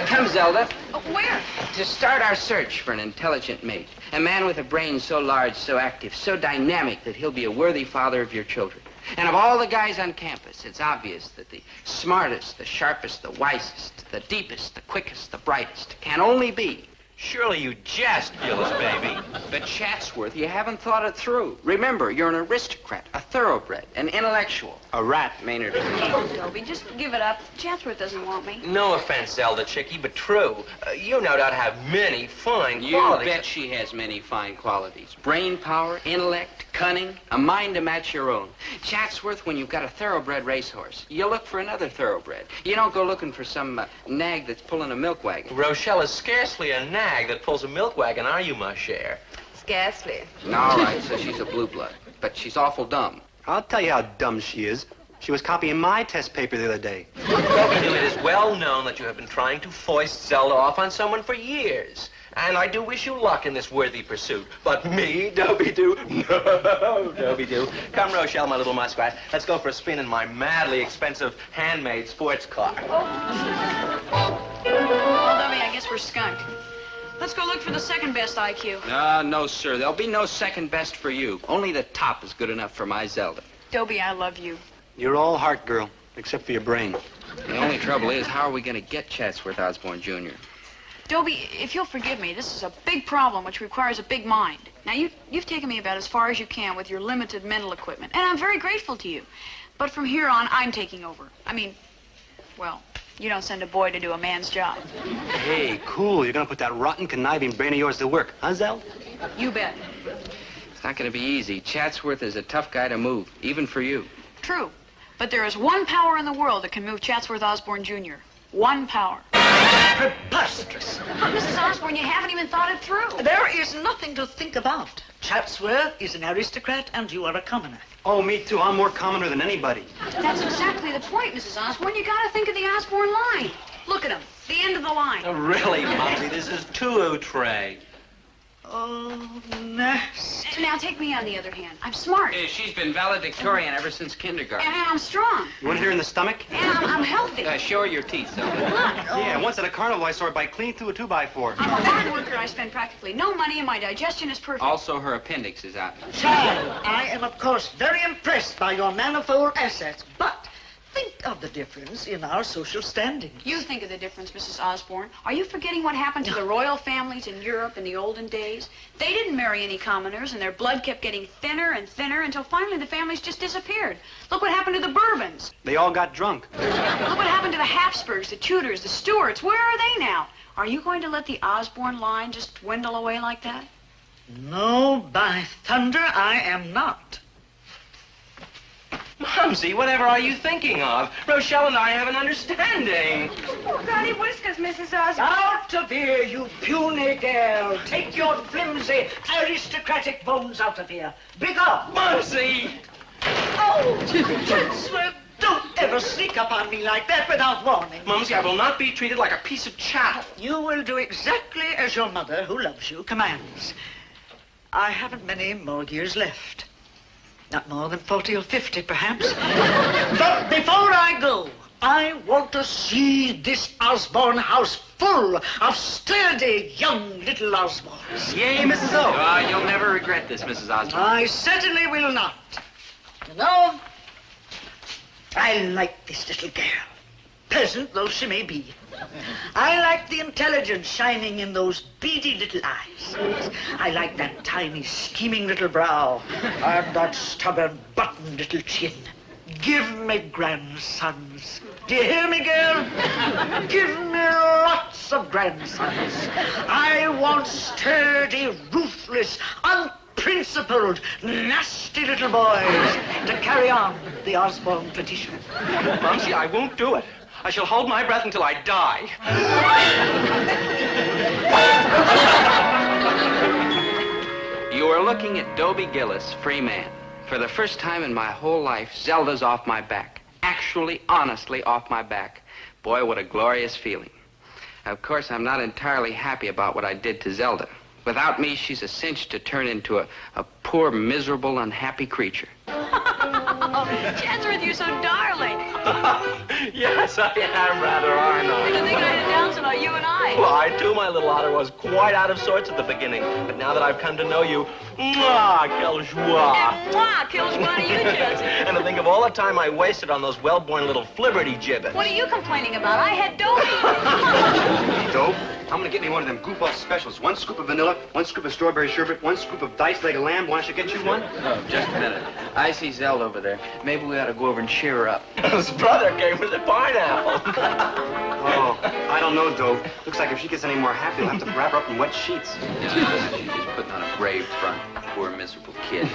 Speaker 8: Come, Zelda.
Speaker 12: Where?
Speaker 8: To start our search for an intelligent mate. A man with a brain so large, so active, so dynamic that he'll be a worthy father of your children.
Speaker 1: And of all the guys on campus, it's obvious that the smartest, the sharpest, the wisest, the deepest, the quickest, the brightest can only be...
Speaker 15: Surely you jest, Gillis, baby.
Speaker 1: But Chatsworth, you haven't thought it through. Remember, you're an aristocrat, a thoroughbred, an intellectual.
Speaker 10: A rat.
Speaker 1: Maynard.
Speaker 12: Oh, Dobie, just give it up. Chatsworth doesn't want me.
Speaker 15: No offense, Zelda Chickie, but true. You no doubt have many fine
Speaker 1: You
Speaker 15: qualities.
Speaker 1: bet she has many fine qualities. Brain power, intellect, cunning, a mind to match your own. Chatsworth, when you've got a thoroughbred racehorse, you look for another thoroughbred. You don't go looking for some nag that's pulling a milk wagon.
Speaker 15: Rochelle is scarcely a nag that pulls a milk wagon, are you, ma chère?
Speaker 16: Scarcely.
Speaker 1: All right, so she's a blue blood. But she's awful dumb.
Speaker 10: I'll tell you how dumb she is. She was copying my test paper the other day.
Speaker 15: Dobie, it is well known that you have been trying to foist Zelda off on someone for years. And I do wish you luck in this worthy pursuit. But me, Dobie-doo, no, Dobie-doo. Come, Rochelle, my little muskrat. Let's go for a spin in my madly expensive handmade sports car.
Speaker 12: Well, Dobie, I guess we're skunked. Let's go look for the second best IQ.
Speaker 1: No, sir. There'll be no second best for you. Only the top is good enough for my Zelda.
Speaker 12: Dobie, I love you.
Speaker 10: You're all heart, girl, except for your brain.
Speaker 1: The only trouble is, how are we going to get Chatsworth Osborne, Jr.?
Speaker 12: Dobie, if you'll forgive me, this is a big problem which requires a big mind. Now, you've taken me about as far as you can with your limited mental equipment, and I'm very grateful to you. But from here on, I'm taking over. I mean, well, you don't send a boy to do a man's job.
Speaker 10: Hey, cool. You're gonna put that rotten, conniving brain of yours to work, huh, Zell?
Speaker 12: You bet.
Speaker 1: It's not going to be easy. Chatsworth is a tough guy to move, even for you.
Speaker 12: True. But there is one power in the world that can move Chatsworth Osborne, Jr. One power.
Speaker 5: Preposterous.
Speaker 12: But, Mrs. Osborne, you haven't even thought it through.
Speaker 5: There is nothing to think about. Chatsworth is an aristocrat and you are a commoner.
Speaker 10: Oh, me too. I'm more commoner than anybody.
Speaker 12: That's exactly the point, Mrs. Osborne. You gotta think of the Osborne line. Look at him. The end of the line.
Speaker 15: Oh, really, Mumsy, this is too outre.
Speaker 5: Oh, nurse.
Speaker 12: Now, take me on the other hand. I'm smart.
Speaker 1: She's been valedictorian ever since kindergarten.
Speaker 12: And I'm strong.
Speaker 10: You want to hit her in the stomach?
Speaker 12: And I'm healthy.
Speaker 1: Show her your teeth, Zelda.
Speaker 10: Yeah, once at a carnival, I saw her bite clean through a 2x4.
Speaker 12: I'm a hard worker. I spend practically no money, and my digestion is perfect.
Speaker 1: Also, her appendix is out.
Speaker 5: Child, I am, of course, very impressed by your manifold assets, but think of the difference in our social standing.
Speaker 12: You think of the difference, Mrs. Osborne. Are you forgetting what happened to the royal families in Europe in the olden days? They didn't marry any commoners, and their blood kept getting thinner and thinner until finally the families just disappeared. Look what happened to the Bourbons.
Speaker 10: They all got drunk.
Speaker 12: Look what happened to the Habsburgs, the Tudors, the Stuarts. Where are they now? Are you going to let the Osborne line just dwindle away like that?
Speaker 5: No, by thunder, I am not.
Speaker 15: Mumsy, whatever are you thinking of? Rochelle and I have an understanding.
Speaker 16: Oh, golly whiskers, Mrs. Osborne.
Speaker 5: Out of here, you puny girl. Take your flimsy, aristocratic bones out of here. Bigger.
Speaker 15: Mumsy!
Speaker 5: Oh, Chatsworth, don't ever sneak up on me like that without warning.
Speaker 15: Mumsy, I will not be treated like a piece of chattel.
Speaker 5: You will do exactly as your mother, who loves you, commands. I haven't many more years left. Not more than 40 or 50, perhaps. But before I go, I want to see this Osborne house full of sturdy young little Osbornes.
Speaker 1: Yay, Mrs. O. You'll never regret this, Mrs. Osborne.
Speaker 5: I certainly will not. You know, I like this little girl, pleasant though she may be. I like the intelligence shining in those beady little eyes. I like that tiny, scheming little brow and that stubborn, buttoned little chin. Give me grandsons. Do you hear me, girl? Give me lots of grandsons. I want sturdy, ruthless, unprincipled, nasty little boys to carry on the Osborne tradition.
Speaker 15: Mumsy, I won't do it. I shall hold my breath until I die.
Speaker 1: You are looking at Dobie Gillis, free man. For the first time in my whole life, Zelda's off my back. Actually, honestly, off my back. Boy, what a glorious feeling. Of course, I'm not entirely happy about what I did to Zelda. Without me, she's a cinch to turn into a poor, miserable, unhappy creature.
Speaker 12: Chatsworth, you're so darling.
Speaker 15: Yes, I am rather, aren't I?
Speaker 12: I think I had doubts about you and I.
Speaker 15: Well, I too, my little otter, was quite out of sorts at the beginning. But now that I've come to know you, mwah, quelle joie.
Speaker 12: Mwah, kills one of you, Jesse.
Speaker 15: And to think of all the time I wasted on those well-born little flibberty gibbets.
Speaker 12: What are you complaining about? I had Dobie.
Speaker 2: Dope, I'm gonna get me one of them goof-off specials. 1 scoop of vanilla, 1 scoop of strawberry sherbet, 1 scoop of diced leg of lamb. Why don't you get you one?
Speaker 1: Oh, just a minute. I see Zelda over there. Maybe we ought to go over and cheer her up.
Speaker 15: His brother came with the pineapple.
Speaker 2: Oh, I don't know, Dope. Looks like if she gets any more happy, we'll have to wrap her up in wet sheets.
Speaker 1: She's putting on a brave front. Poor miserable kid.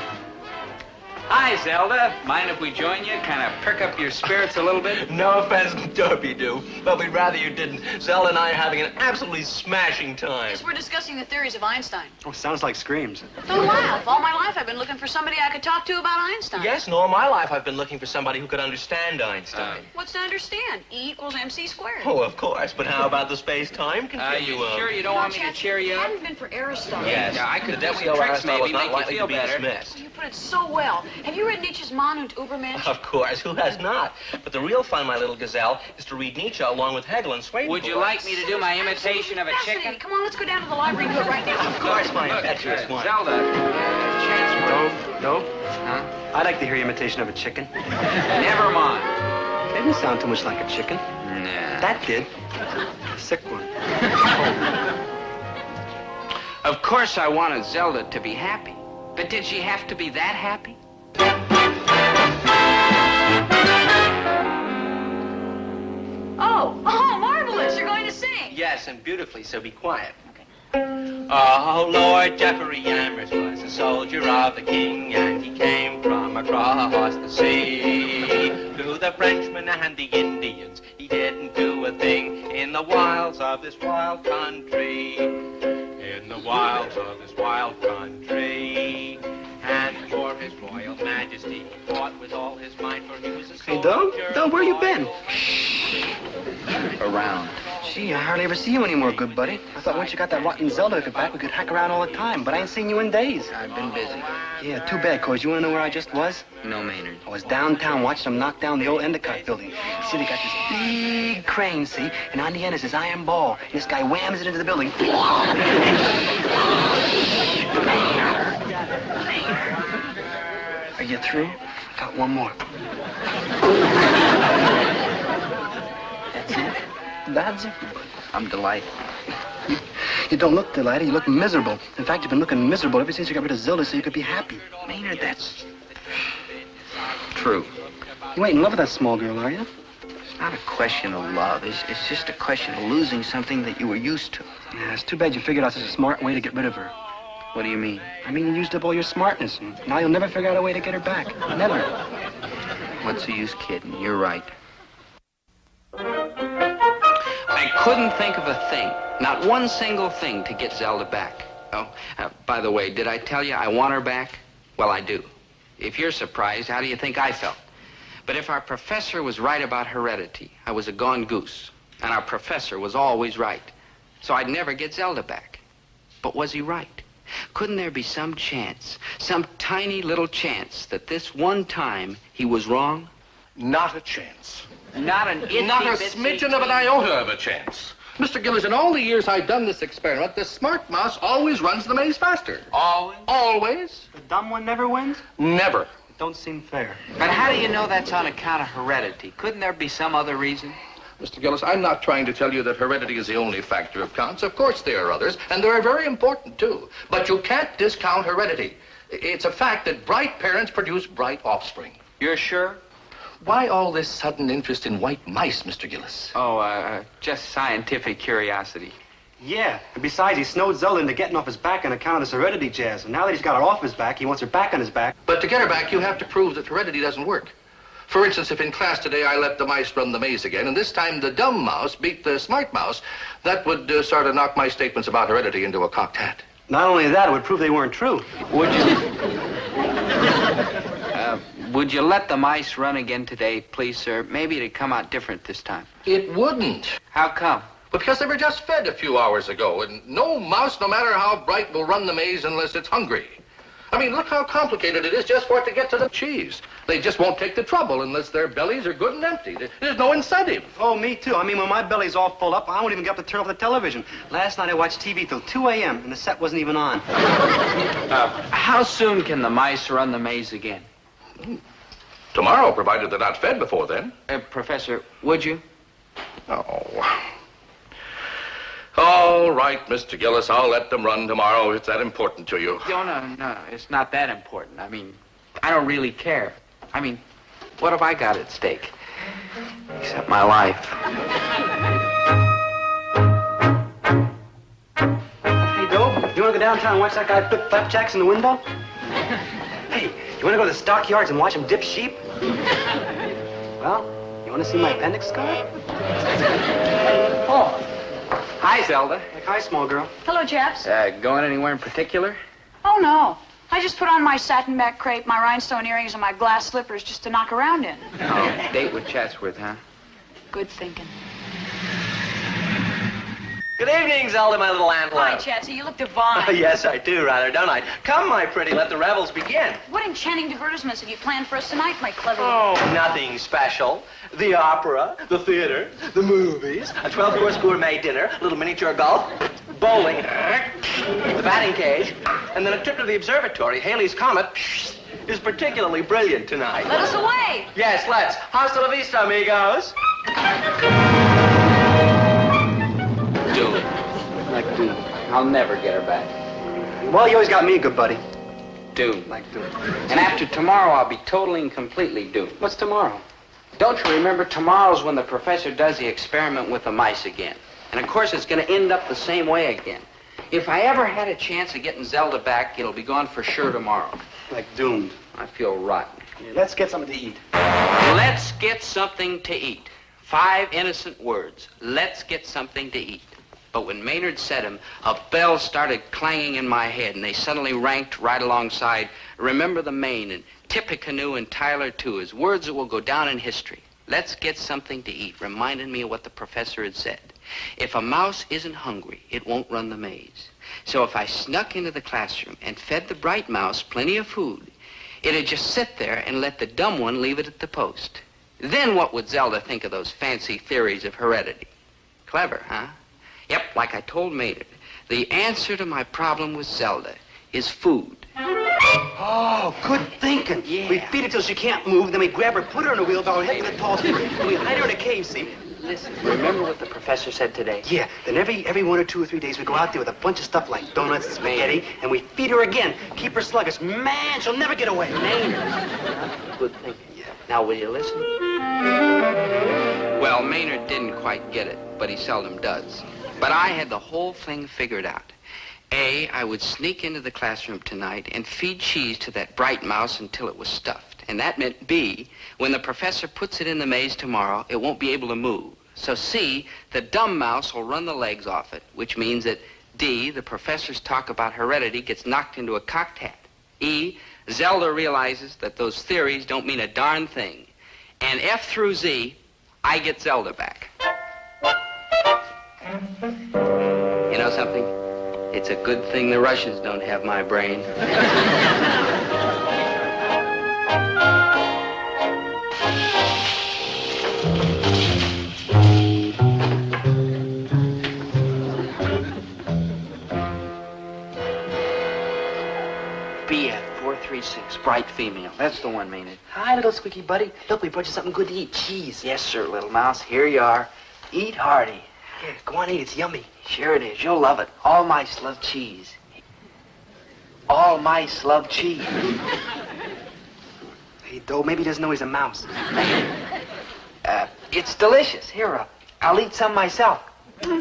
Speaker 1: Hi, Zelda. Mind if we join you? Kind of perk up your spirits a little bit?
Speaker 15: No offense, Dobie do, but we'd rather you didn't. Zelda and I are having an absolutely smashing time.
Speaker 12: Yes, we're discussing the theories of Einstein.
Speaker 2: Oh, sounds like screams.
Speaker 12: Don't laugh. All my life I've been looking for somebody I could talk to about Einstein.
Speaker 15: Yes, and all my life I've been looking for somebody who could understand Einstein.
Speaker 12: What's to understand? E equals MC squared.
Speaker 15: Oh, of course, but how about the space-time continuum?
Speaker 1: You sure you don't want me to cheer you up?
Speaker 12: Hadn't been for Aristotle.
Speaker 15: Yes.
Speaker 1: Yeah, I could do some
Speaker 15: So
Speaker 1: tricks
Speaker 15: Aristotle
Speaker 1: maybe,
Speaker 15: was not
Speaker 1: make
Speaker 15: likely
Speaker 1: you feel
Speaker 15: to be
Speaker 1: better.
Speaker 15: dismissed.
Speaker 12: You put it so well. Have you read Nietzsche's Mann und Übermensch?
Speaker 15: Of course, who has not? But the real fun, my little gazelle, is to read Nietzsche along with Hegel and Swedenborg.
Speaker 1: Would you like me to do my imitation of a chicken?
Speaker 12: Come on, let's go down to the library and do it right now.
Speaker 15: Of course, my impetuous one.
Speaker 1: Zelda, chance for...
Speaker 2: Dope?
Speaker 1: Huh?
Speaker 2: I'd like to hear your imitation of a chicken.
Speaker 1: Never mind.
Speaker 2: It didn't sound too much like a chicken.
Speaker 1: Nah.
Speaker 2: That did. A sick one.
Speaker 1: Of course I wanted Zelda to be happy. But did she have to be that happy?
Speaker 12: Oh, marvelous. You're going to sing.
Speaker 15: Yes, and beautifully, so be quiet. Oh, Lord Jeffrey Amherst was a soldier of the king, and he came from across the sea. To the Frenchmen and the Indians, he didn't do a thing in the wilds of this wild country. In the wilds of this wild country. And for his royal majesty, he fought with all his might, for he was a soldier.
Speaker 2: Hey, Dope, where you been?
Speaker 1: Around.
Speaker 2: Gee, I hardly ever see you anymore, good buddy. I thought once you got that rotten Zelda back, we could hack around all the time, but I ain't seen you in days.
Speaker 1: I've been busy.
Speaker 2: Yeah, too bad, cause you wanna know where I just was?
Speaker 1: No, Maynard.
Speaker 2: I was downtown watching them knock down the old Endicott building. See, they got this big crane, see? And on the end is this iron ball. And this guy whams it into the building. Are you through? I got one more. That's it?
Speaker 1: I'm delighted.
Speaker 2: You don't look delighted, you look miserable. In fact, you've been looking miserable ever since you got rid of Zelda so you could be happy. Maynard, that's
Speaker 1: true.
Speaker 2: You ain't in love with that small girl, are you?
Speaker 1: It's not a question of love. It's just a question of losing something that you were used to.
Speaker 2: Yeah, it's too bad you figured out such a smart way to get rid of her.
Speaker 1: What do you mean?
Speaker 2: I mean, you used up all your smartness, and now you'll never figure out a way to get her back. Never.
Speaker 1: What's the use kidding? You're right. I couldn't think of a thing, not one single thing, to get Zelda back. Oh, by the way, did I tell you I want her back? Well, I do. If you're surprised, how do you think I felt? But if our professor was right about heredity, I was a gone goose. And our professor was always right. So I'd never get Zelda back. But was he right? Couldn't there be some chance, some tiny little chance, that this one time he was wrong?
Speaker 14: Not a chance.
Speaker 1: Not an itsy
Speaker 14: Not a
Speaker 1: bitsy
Speaker 14: smidgen of an iota of a chance. Mr. Gillis, in all the years I've done this experiment, the smart mouse always runs the maze faster.
Speaker 1: Always?
Speaker 14: Always.
Speaker 2: The dumb one never wins?
Speaker 14: Never.
Speaker 2: It don't seem fair.
Speaker 1: But how do you know that's on account of heredity? Couldn't there be some other reason?
Speaker 14: Mr. Gillis, I'm not trying to tell you that heredity is the only factor of counts. Of course there are others, and they are very important, too. But you can't discount heredity. It's a fact that bright parents produce bright offspring.
Speaker 1: You're sure?
Speaker 14: Why all this sudden interest in white mice, Mr. Gillis?
Speaker 1: Oh, just scientific curiosity.
Speaker 2: Yeah, and besides, he snowed Zelda into getting off his back on account of this heredity jazz. And now that he's got her off his back, he wants her back on his back.
Speaker 14: But to get her back, you have to prove that heredity doesn't work. For instance, if in class today I let the mice run the maze again, and this time the dumb mouse beat the smart mouse, that would sort of knock my statements about heredity into a cocked hat.
Speaker 2: Not only that, it would prove they weren't true.
Speaker 1: Would you? Would you let the mice run again today, please, sir? Maybe it'd come out different this time.
Speaker 14: It wouldn't.
Speaker 1: How come?
Speaker 14: Because they were just fed a few hours ago, and no mouse, no matter how bright, will run the maze unless it's hungry. I mean, look how complicated it is just for it to get to the cheese. They just won't take the trouble unless their bellies are good and empty. There's no incentive.
Speaker 2: Oh, me too. I mean, when my belly's all full up, I won't even get up to turn off the television. Last night I watched TV till 2 a.m. and the set wasn't even on.
Speaker 1: How soon can the mice run the maze again?
Speaker 14: Tomorrow, provided they're not fed before then.
Speaker 1: Professor, would you?
Speaker 14: Oh. All right, Mr. Gillis, I'll let them run tomorrow. It's that important to you.
Speaker 1: No, it's not that important. I mean, I don't really care. I mean, what have I got at stake? Except my life.
Speaker 2: Hey, Doe, you want to go downtown and watch that guy flip flapjacks in the window? Hey, you want to go to the stockyards and watch him dip sheep? Well, you want to see my appendix scar?
Speaker 1: Oh. Hi, Zelda.
Speaker 2: Like, hi, small girl.
Speaker 12: Hello, chaps.
Speaker 1: Going anywhere in particular?
Speaker 12: Oh, no. I just put on my satin back crepe, my rhinestone earrings, and my glass slippers just to knock around in.
Speaker 1: Oh, date with Chatsworth, huh?
Speaker 12: Good thinking.
Speaker 15: Good evening, Zelda, my little antelope.
Speaker 12: Hi, Chatsy. You look divine.
Speaker 15: Yes, I do, rather, don't I? Come, my pretty, let the revels begin.
Speaker 12: What enchanting divertisements have you planned for us tonight, my clever...
Speaker 15: Oh, nothing special. The opera, the theater, the movies, a 12-course gourmet dinner, a little miniature golf, bowling, the batting cage, and then a trip to the observatory. Halley's Comet is particularly brilliant tonight.
Speaker 12: Let us away.
Speaker 15: Yes, let's. Hasta la vista, amigos.
Speaker 1: Doom. Like Doom. I'll never get her back.
Speaker 2: Well, you always got me, good buddy.
Speaker 1: Doom.
Speaker 2: Like Doom.
Speaker 1: And after tomorrow, I'll be totally and completely doomed.
Speaker 2: What's tomorrow?
Speaker 1: Don't you remember, tomorrow's when the professor does the experiment with the mice again. And of course, it's going to end up the same way again. If I ever had a chance of getting Zelda back, it'll be gone for sure tomorrow.
Speaker 2: Like doomed.
Speaker 1: I feel rotten.
Speaker 2: Yeah, let's get something to eat.
Speaker 1: Let's get something to eat. 5 innocent words. Let's get something to eat. But when Maynard said them, a bell started clanging in my head, and they suddenly ranked right alongside Remember the Maine and Tippecanoe and Tyler too as words that will go down in history. Let's get something to eat reminded me of what the professor had said. If a mouse isn't hungry, it won't run the maze. So if I snuck into the classroom and fed the bright mouse plenty of food, it'd just sit there and let the dumb one leave it at the post. Then what would Zelda think of those fancy theories of heredity? Clever, huh? Yep, like I told Maynard, the answer to my problem with Zelda is food.
Speaker 2: Oh, good thinking.
Speaker 1: Yeah.
Speaker 2: We feed her till she can't move, then we grab her, put her in a wheelbarrow, head to the tall stick, and we hide her in a cave, see?
Speaker 1: Listen, remember what the professor said today?
Speaker 2: Yeah, then every 1 or 2 or 3 days we go out there with a bunch of stuff like donuts and spaghetti, and we feed her again, keep her sluggish. Man, she'll never get away.
Speaker 1: Maynard. Good thinking. Yeah. Now, will you listen? Well, Maynard didn't quite get it, but he seldom does. But I had the whole thing figured out. A, I would sneak into the classroom tonight and feed cheese to that bright mouse until it was stuffed. And that meant B, when the professor puts it in the maze tomorrow, it won't be able to move. So C, the dumb mouse will run the legs off it, which means that D, the professor's talk about heredity gets knocked into a cocked hat. E, Zelda realizes that those theories don't mean a darn thing. And F through Z, I get Zelda back. You know something? It's a good thing the Russians don't have my brain. BF 436, bright female. That's the one, Maynard.
Speaker 2: Hi, little squeaky buddy. Look, we brought you something good to eat. Cheese.
Speaker 1: Yes, sir, little mouse. Here you are. Eat hearty.
Speaker 2: Yeah, go on, eat. It's yummy.
Speaker 1: Sure it is. You'll love it. All mice love cheese. All mice love cheese.
Speaker 2: Hey, Doe, maybe he doesn't know he's a mouse.
Speaker 1: It's delicious. Here, I'll eat some myself. He's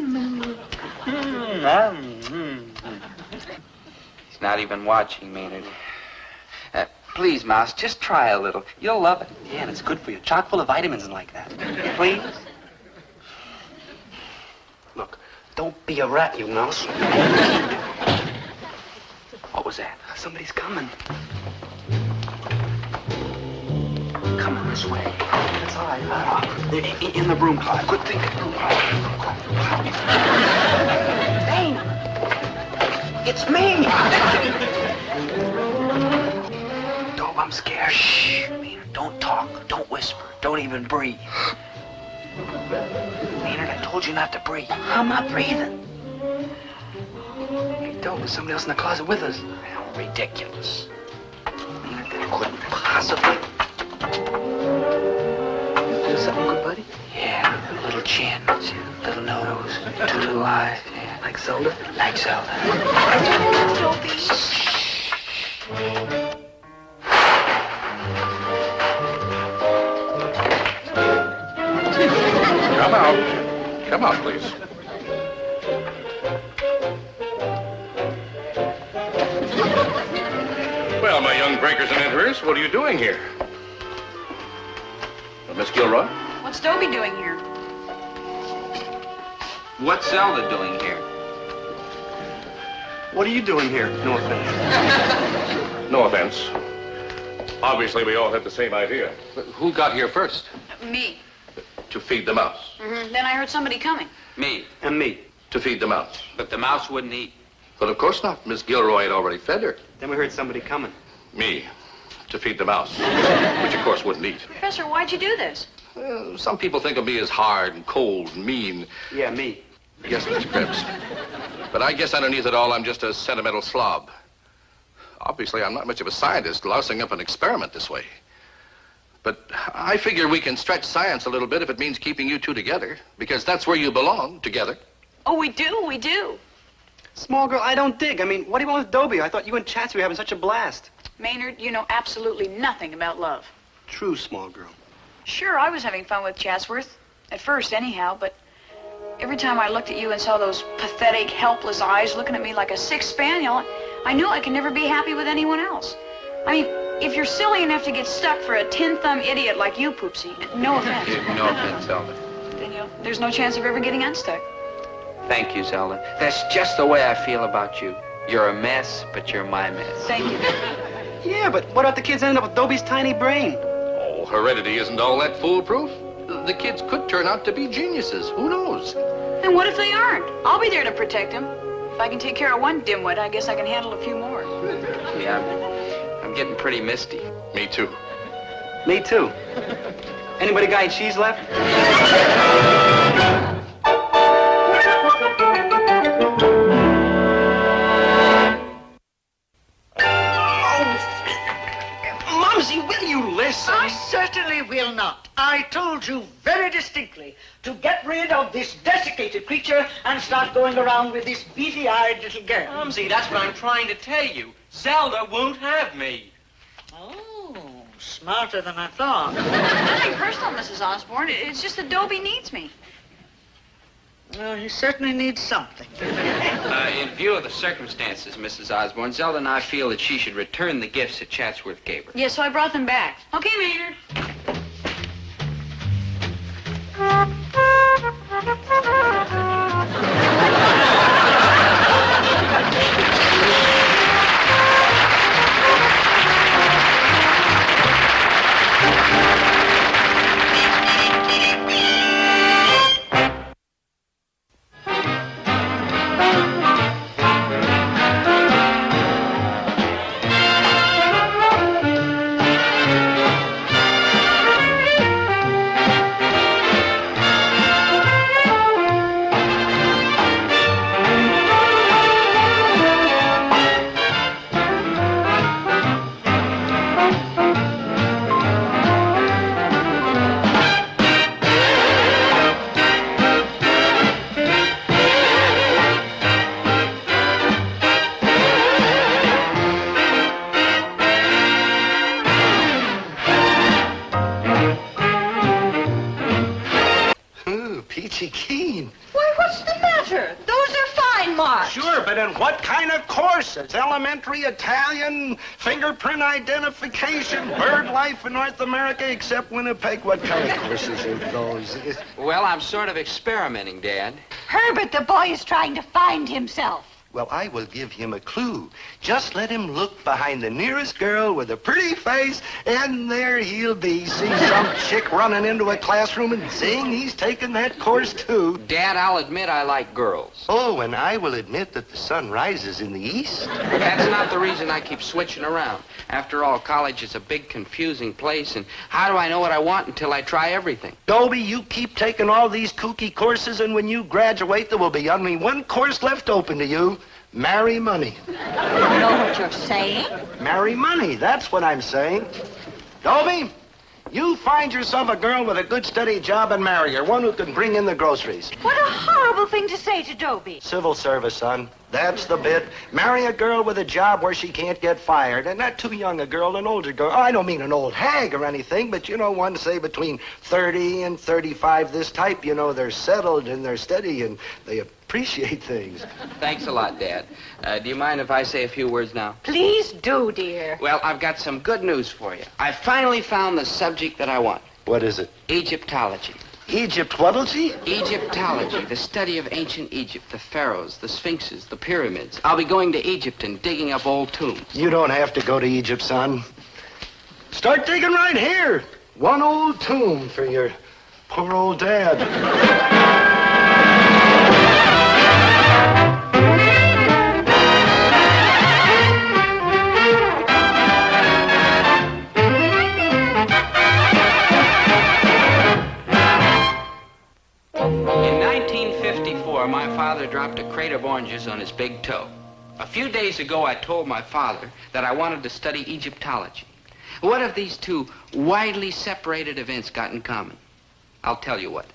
Speaker 1: not even watching, Maynard. Please, Mouse, just try a little. You'll love it.
Speaker 2: Yeah, and it's good for you. Chock full of vitamins and like that.
Speaker 1: Please?
Speaker 2: Look, don't be a rat, you mouse.
Speaker 1: What was that?
Speaker 2: Somebody's coming.
Speaker 1: Come on this way.
Speaker 2: That's all right. In the broom closet.
Speaker 1: Good thinking.
Speaker 2: Hey! It's me!
Speaker 8: Bob, I'm scared. Shh, Maynard, don't talk. Don't whisper. Don't even breathe. Maynard, I told you not to breathe. I'm not breathing. Hey, Dope, there's somebody else in the closet with us. Ridiculous. Maynard, that couldn't possibly. You feel something good, buddy? Yeah, a little chin, little nose, two little eyes. Yeah, like Zelda? Like Zelda.
Speaker 14: Come out. Come out, please. Well, my young breakers and enterers, what are you doing here? Miss Gilroy?
Speaker 12: What's Dobie doing here?
Speaker 1: What's Zelda doing here?
Speaker 2: What are you doing here? No offense.
Speaker 14: No offense. Obviously, we all had the same idea. But who got here first?
Speaker 12: Me.
Speaker 14: To feed the mouse.
Speaker 12: Then I heard somebody coming.
Speaker 1: Me.
Speaker 2: And me.
Speaker 14: To feed the mouse.
Speaker 1: But the mouse wouldn't eat.
Speaker 14: But of course not. Miss Gilroy had already fed her.
Speaker 2: Then we heard somebody coming.
Speaker 14: Me. To feed the mouse. Which, of course, wouldn't eat.
Speaker 12: Professor, why'd you do this?
Speaker 14: Some people think of me as hard and cold and mean.
Speaker 2: Yeah, me.
Speaker 14: Yes, Mr. Krebs. But I guess underneath it all, I'm just a sentimental slob. Obviously, I'm not much of a scientist lousing up an experiment this way. But I figure we can stretch science a little bit if it means keeping you two together, because that's where you belong, together.
Speaker 12: Oh, we do.
Speaker 2: Small girl, I don't dig. I mean, what do you want with Dobie? I thought you and Chatsy were having such a blast.
Speaker 12: Maynard, you know absolutely nothing about love.
Speaker 2: True, small girl.
Speaker 12: Sure, I was having fun with Chatsworth. At first, anyhow, but every time I looked at you and saw those pathetic, helpless eyes looking at me like a sick spaniel, I knew I could never be happy with anyone else. I mean, if you're silly enough to get stuck for a tin-thumb idiot like you, Poopsie, no offense.
Speaker 1: No offense, Zelda.
Speaker 12: Then there's no chance of ever getting unstuck.
Speaker 1: Thank you, Zelda. That's just the way I feel about you. You're a mess, but you're my mess.
Speaker 12: Thank you.
Speaker 2: Yeah, but what about the kids ending up with Dobie's tiny brain?
Speaker 14: Oh, heredity isn't all that foolproof. The kids could turn out to be geniuses. Who knows?
Speaker 12: And what if they aren't? I'll be there to protect them. If I can take care of one dimwit, I guess I can handle a few more.
Speaker 1: Yeah, I'm getting pretty misty.
Speaker 14: Me too.
Speaker 2: Me too. Anybody got any cheese left?
Speaker 5: Mumsy, will you listen? I certainly will not. I told you very distinctly to get rid of this desiccated creature and start going around with this beady-eyed little girl.
Speaker 15: Mumsy, that's what I'm trying to tell you. Zelda won't have me.
Speaker 5: Oh, smarter than I thought.
Speaker 12: Nothing personal, Mrs. Osborne. It's just that Dobie needs me.
Speaker 5: Well, he certainly needs something.
Speaker 1: In view of the circumstances, Mrs. Osborne, Zelda and I feel that she should return the gifts that Chatsworth gave her.
Speaker 12: Yeah, so I brought them back. Okay, Maynard.
Speaker 6: Peachy keen.
Speaker 5: Why, what's the matter? Those are fine marks.
Speaker 6: Sure, but in what kind of courses? Elementary Italian, fingerprint identification, bird life in North America, except Winnipeg. What kind of courses are those?
Speaker 1: Well, I'm sort of experimenting, Dad.
Speaker 5: Herbert, the boy is trying to find himself.
Speaker 6: Well, I will give him a clue. Just let him look behind the nearest girl with a pretty face, and there he'll be. See some chick running into a classroom and saying he's taking that course, too.
Speaker 1: Dad, I'll admit I like girls.
Speaker 6: Oh, and I will admit that the sun rises in the east.
Speaker 1: That's not the reason I keep switching around. After all, college is a big, confusing place, and how do I know what I want until I try everything?
Speaker 6: Dobie, you keep taking all these kooky courses, and when you graduate, there will be only one course left open to you. Marry money.
Speaker 20: You know what you're saying?
Speaker 6: Marry money, that's what I'm saying. Dobie, you find yourself a girl with a good, steady job and marry her, one who can bring in the groceries.
Speaker 20: What a horrible thing to say to Dobie.
Speaker 6: Civil service, son. That's the bit. Marry a girl with a job where she can't get fired. And not too young a girl, an older girl. I don't mean an old hag or anything, but you know, one, say, between 30 and 35, this type. You know, they're settled and they're steady and they appreciate things.
Speaker 1: Thanks a lot, Dad. Do you mind if I say a few words now?
Speaker 20: Please do, dear.
Speaker 1: Well, I've got some good news for you. I finally found the subject that I want.
Speaker 6: What is it?
Speaker 1: Egyptology.
Speaker 6: Egyptology?
Speaker 1: Egyptology, the study of ancient Egypt, the pharaohs, the sphinxes, the pyramids. I'll be going to Egypt and digging up old tombs.
Speaker 6: You don't have to go to Egypt, son. Start digging right here. One old tomb for your poor old dad.
Speaker 1: In 1954, my father dropped a crate of oranges on his big toe. A few days ago, I told my father that I wanted to study Egyptology. What have these two widely separated events got in common? I'll tell you what.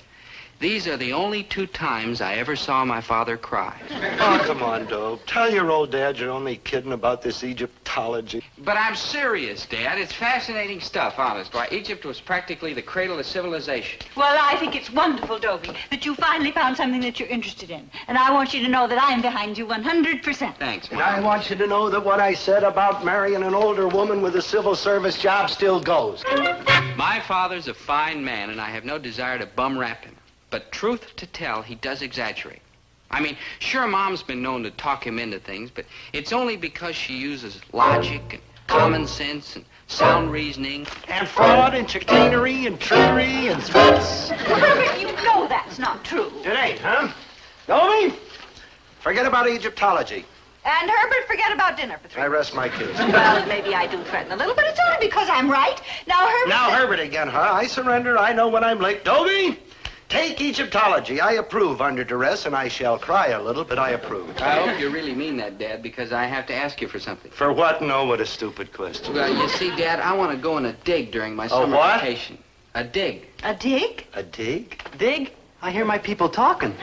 Speaker 1: These are the only two times I ever saw my father cry.
Speaker 6: Oh, come on, Dope. Tell your old dad you're only kidding about this Egyptology.
Speaker 1: But I'm serious, Dad. It's fascinating stuff, honest. Why, Egypt was practically the cradle of civilization.
Speaker 20: Well, I think it's wonderful, Dobie, that you finally found something that you're interested in. And I want you to know that I'm behind you 100%.
Speaker 1: Thanks, Mom.
Speaker 6: And I want you to know that what I said about marrying an older woman with a civil service job still goes.
Speaker 1: My father's a fine man, and I have no desire to bum-rap him. But truth to tell, he does exaggerate. I mean, sure, Mom's been known to talk him into things, but it's only because she uses logic and common sense and sound reasoning.
Speaker 6: And fraud and chicanery and trickery and threats.
Speaker 20: Herbert, you know that's not true.
Speaker 6: It ain't, huh? Dobie, forget about Egyptology.
Speaker 20: And Herbert, forget about dinner for 3
Speaker 6: I rest my case.
Speaker 20: Well, maybe I do threaten a little, but it's only because I'm right. Now, Herbert...
Speaker 6: Now, Herbert again, huh? I surrender. I know when I'm late. Dobie, take Egyptology. I approve under duress, and I shall cry a little, but I approve.
Speaker 1: I hope you really mean that, Dad, because I have to ask you for something.
Speaker 6: For what? No, what a stupid question.
Speaker 1: Well, you see, Dad, I want to go on a dig during my summer
Speaker 6: what?
Speaker 1: vacation. A dig.
Speaker 20: A dig?
Speaker 6: A dig?
Speaker 10: Dig? I hear my people talking.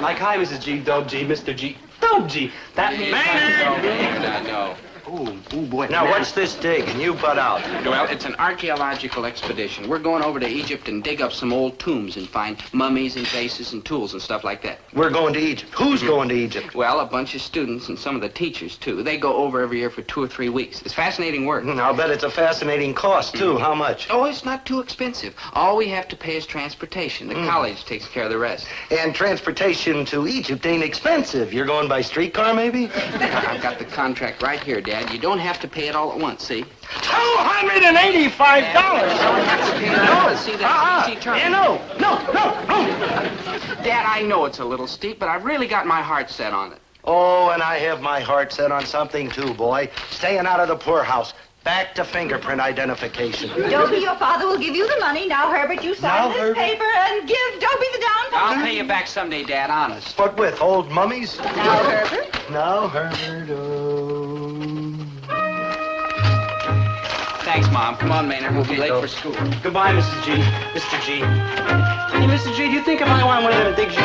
Speaker 10: Like, hi, Mrs. G, Dobe G, Mr. G. Dobe G. That means...
Speaker 1: I know.
Speaker 6: Ooh, boy. Now, what's this dig? And you butt out.
Speaker 1: Well, it's an archaeological expedition. We're going over to Egypt and dig up some old tombs and find mummies and vases and tools and stuff like that.
Speaker 6: We're going to Egypt. Who's going to Egypt?
Speaker 1: Well, a bunch of students and some of the teachers, too. They go over every year for 2 or 3 weeks. It's fascinating work.
Speaker 6: I'll bet it's a fascinating cost, too. How much?
Speaker 1: Oh, it's not too expensive. All we have to pay is transportation. The college takes care of the rest.
Speaker 6: And transportation to Egypt ain't expensive. You're going by streetcar, maybe?
Speaker 1: I've got the contract right here, Dad. You don't have to pay it all at once, see?
Speaker 6: $285!
Speaker 1: See, that's easy term.
Speaker 6: No.
Speaker 1: Dad, I know it's a little steep, but I've really got my heart set on it.
Speaker 6: Oh, and I have my heart set on something, too, boy. Staying out of the poorhouse. Back to fingerprint identification.
Speaker 20: Dobie, your father will give you the money. Now, Herbert, you sign this paper and give Dobie the down payment.
Speaker 1: I'll pay you back someday, Dad, honest.
Speaker 6: What with, old mummies?
Speaker 20: Now, Herbert.
Speaker 6: Now, Herbert, oh...
Speaker 1: Thanks, Mom. Come on, Maynard. We'll be late for school.
Speaker 10: Goodbye, Mrs. G. Mr. G. Hey, Mr. G, do you think if I want one of them digs you...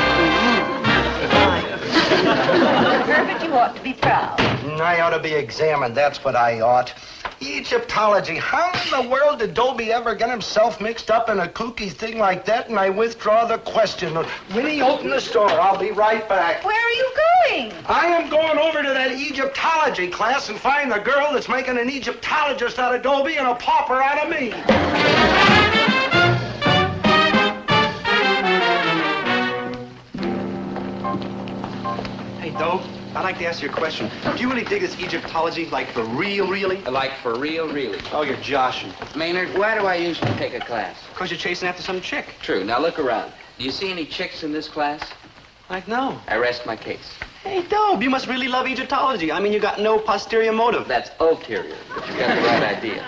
Speaker 20: Herbert, you ought to be proud.
Speaker 6: I ought to be examined. That's what I ought. Egyptology. How in the world did Dobie ever get himself mixed up in a kooky thing like that? And I withdraw the question. Winnie, open the store. I'll be right back.
Speaker 20: Where are you going?
Speaker 6: I am going over to that Egyptology class and find the girl that's making an Egyptologist out of Dobie and a pauper out of me.
Speaker 10: Hey, Dobe.
Speaker 2: I'd like to ask you a question. Do you really dig this Egyptology, like for real, really?
Speaker 1: Like for real, really.
Speaker 2: Oh, you're joshing.
Speaker 1: Maynard, why do I usually take a class?
Speaker 2: Because you're chasing after some chick.
Speaker 1: True. Now look around. Do you see any chicks in this class?
Speaker 2: Like, no.
Speaker 1: I rest my case.
Speaker 2: Hey, Dobe, you must really love Egyptology. I mean, you got no posterior motive.
Speaker 1: That's ulterior, but you got the right idea.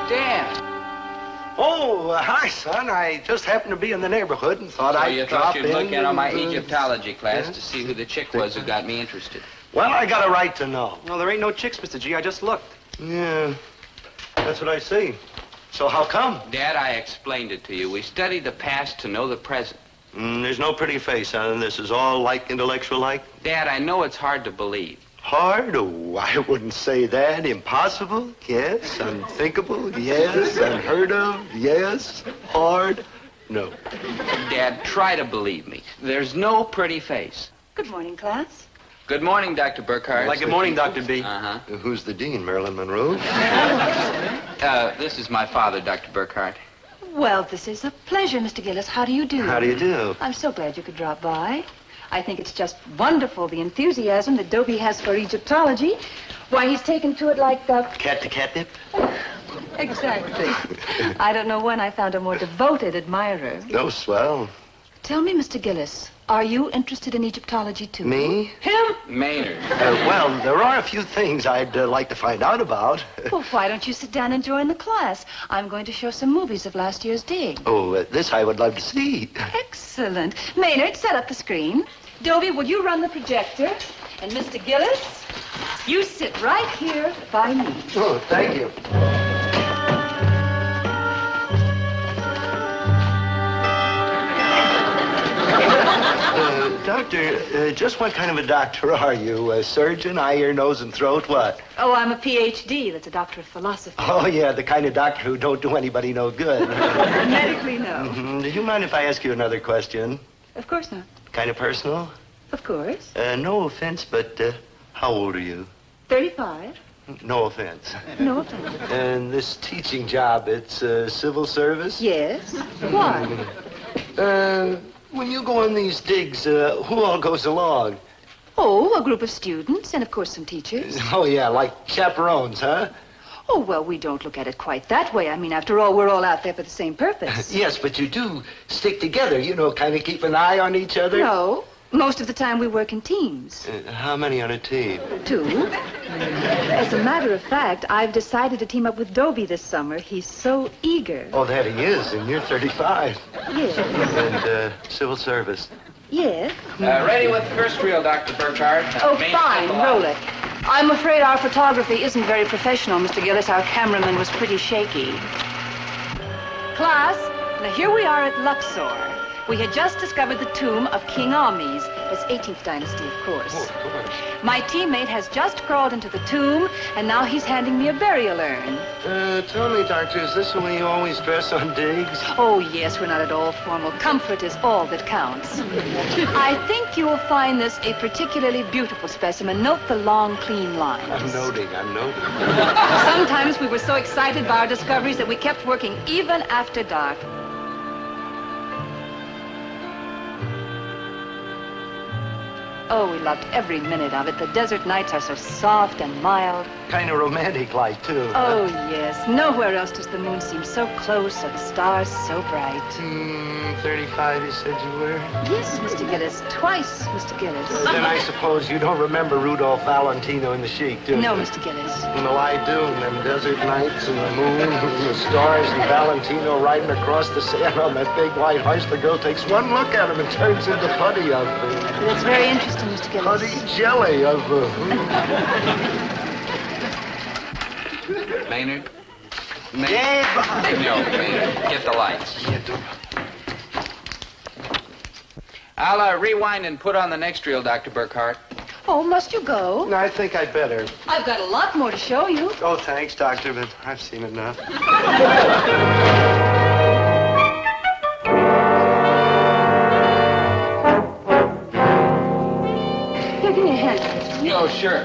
Speaker 6: Dad. Oh, hi, son. I just happened to be in the neighborhood and thought
Speaker 1: So
Speaker 6: I'd
Speaker 1: you
Speaker 6: drop
Speaker 1: thought you'd
Speaker 6: in
Speaker 1: look in on my
Speaker 6: and,
Speaker 1: Egyptology class to see who the chick was who got me interested.
Speaker 6: Well, I got a right to know.
Speaker 2: No, there ain't no chicks, Mr. G. I just looked.
Speaker 6: Yeah, that's what I see. So how come?
Speaker 1: Dad, I explained it to you. We study the past to know the present.
Speaker 6: There's no pretty face, son. This is all like intellectual-like.
Speaker 1: Dad, I know it's hard to believe.
Speaker 6: Hard? Oh, I wouldn't say that. Impossible? Yes. Unthinkable? Yes. Unheard of? Yes. Hard? No.
Speaker 1: Dad, try to believe me. There's no pretty face.
Speaker 12: Good morning, class.
Speaker 1: Good morning, Dr. Burkhardt.
Speaker 2: Like good morning, Dr. B.
Speaker 1: Uh-huh.
Speaker 6: Who's the dean, Marilyn Monroe?
Speaker 1: This is my father, Dr. Burkhardt.
Speaker 17: Well, this is a pleasure, Mr. Gillis. How do you do?
Speaker 6: How do you do?
Speaker 17: I'm so glad you could drop by. I think it's just wonderful, the enthusiasm that Dobie has for Egyptology. Why, he's taken to it like
Speaker 6: Cat to catnip?
Speaker 17: Exactly. I don't know when I found a more devoted admirer.
Speaker 6: No, swell.
Speaker 17: Tell me, Mr. Gillis, are you interested in Egyptology, too?
Speaker 6: Me?
Speaker 17: Him?
Speaker 1: Maynard.
Speaker 6: Well, there are a few things I'd like to find out about.
Speaker 17: Well, why don't you sit down and join the class? I'm going to show some movies of last year's dig.
Speaker 6: Oh, this I would love to see.
Speaker 17: Excellent. Maynard, set up the screen. Dobie, will you run the projector? And Mr. Gillis, you sit right here by me.
Speaker 6: Oh, thank you. Doctor, just what kind of a doctor are you? A surgeon, eye, ear, nose, and throat, what?
Speaker 17: Oh, I'm a Ph.D. That's a doctor of philosophy.
Speaker 6: Oh, yeah, the kind of doctor who don't do anybody no good.
Speaker 17: Medically, no.
Speaker 6: Do you mind if I ask you another question?
Speaker 17: Of course not.
Speaker 6: Kind of personal?
Speaker 17: Of course.
Speaker 6: No offense, but how old are you?
Speaker 17: 35.
Speaker 6: No offense.
Speaker 17: No offense.
Speaker 6: And this teaching job, it's civil service?
Speaker 17: Yes. Why?
Speaker 6: When you go on these digs, who all goes along?
Speaker 17: Oh, a group of students and, of course, some teachers.
Speaker 6: Oh, yeah, like chaperones, huh?
Speaker 17: Oh, well, we don't look at it quite that way. I mean, after all, we're all out there for the same purpose.
Speaker 6: Yes, but you do stick together, you know, kind of keep an eye on each other.
Speaker 17: No. Most of the time we work in teams.
Speaker 6: How many on a team? 2.
Speaker 17: As a matter of fact, I've decided to team up with Dobie this summer. He's so eager.
Speaker 6: Oh, that he is, and you're 35.
Speaker 17: Yes.
Speaker 6: And civil service.
Speaker 17: Yes.
Speaker 1: Ready with the first reel, Dr. Burkhardt.
Speaker 17: Oh, fine. Roll it. I'm afraid our photography isn't very professional, Mr. Gillis. Our cameraman was pretty shaky. Class, now here we are at Luxor. We had just discovered the tomb of King Ahmes. It's 18th dynasty, of course.
Speaker 6: Oh, of course.
Speaker 17: My teammate has just crawled into the tomb, and now he's handing me a burial urn.
Speaker 6: Tell me, Doctor, is this the way you always dress on digs?
Speaker 17: Oh, yes, we're not at all formal. Comfort is all that counts. I think you'll find this a particularly beautiful specimen. Note the long, clean lines.
Speaker 6: I'm noting.
Speaker 17: Sometimes we were so excited by our discoveries that we kept working even after dark. Oh, we loved every minute of it. The desert nights are so soft and mild.
Speaker 6: Kind of romantic-like, too.
Speaker 17: Oh, yes. Nowhere else does the moon seem so close or the stars so bright.
Speaker 6: 35, you said you were?
Speaker 17: Yes, Mr. Gillis. Twice, Mr. Gillis.
Speaker 6: Then I suppose you don't remember Rudolph Valentino and the Sheik, do you?
Speaker 17: No, Mr. Gillis.
Speaker 6: Well, I do. And them desert nights and the moon and the stars and Valentino riding across the sand on that big white horse. The girl takes one look at him and turns into putty of...
Speaker 17: That's very interesting, Mr. Gillis.
Speaker 6: Putty jelly of...
Speaker 1: Maynard? Maynard? No, Maynard. Get the lights. I'll rewind and put on the next reel, Dr. Burkhardt.
Speaker 17: Oh, must you go?
Speaker 6: I think I'd better.
Speaker 17: I've got a lot more to show you.
Speaker 6: Oh, thanks, Doctor, but I've seen enough.
Speaker 17: Here, give me a hand.
Speaker 1: Oh, sure.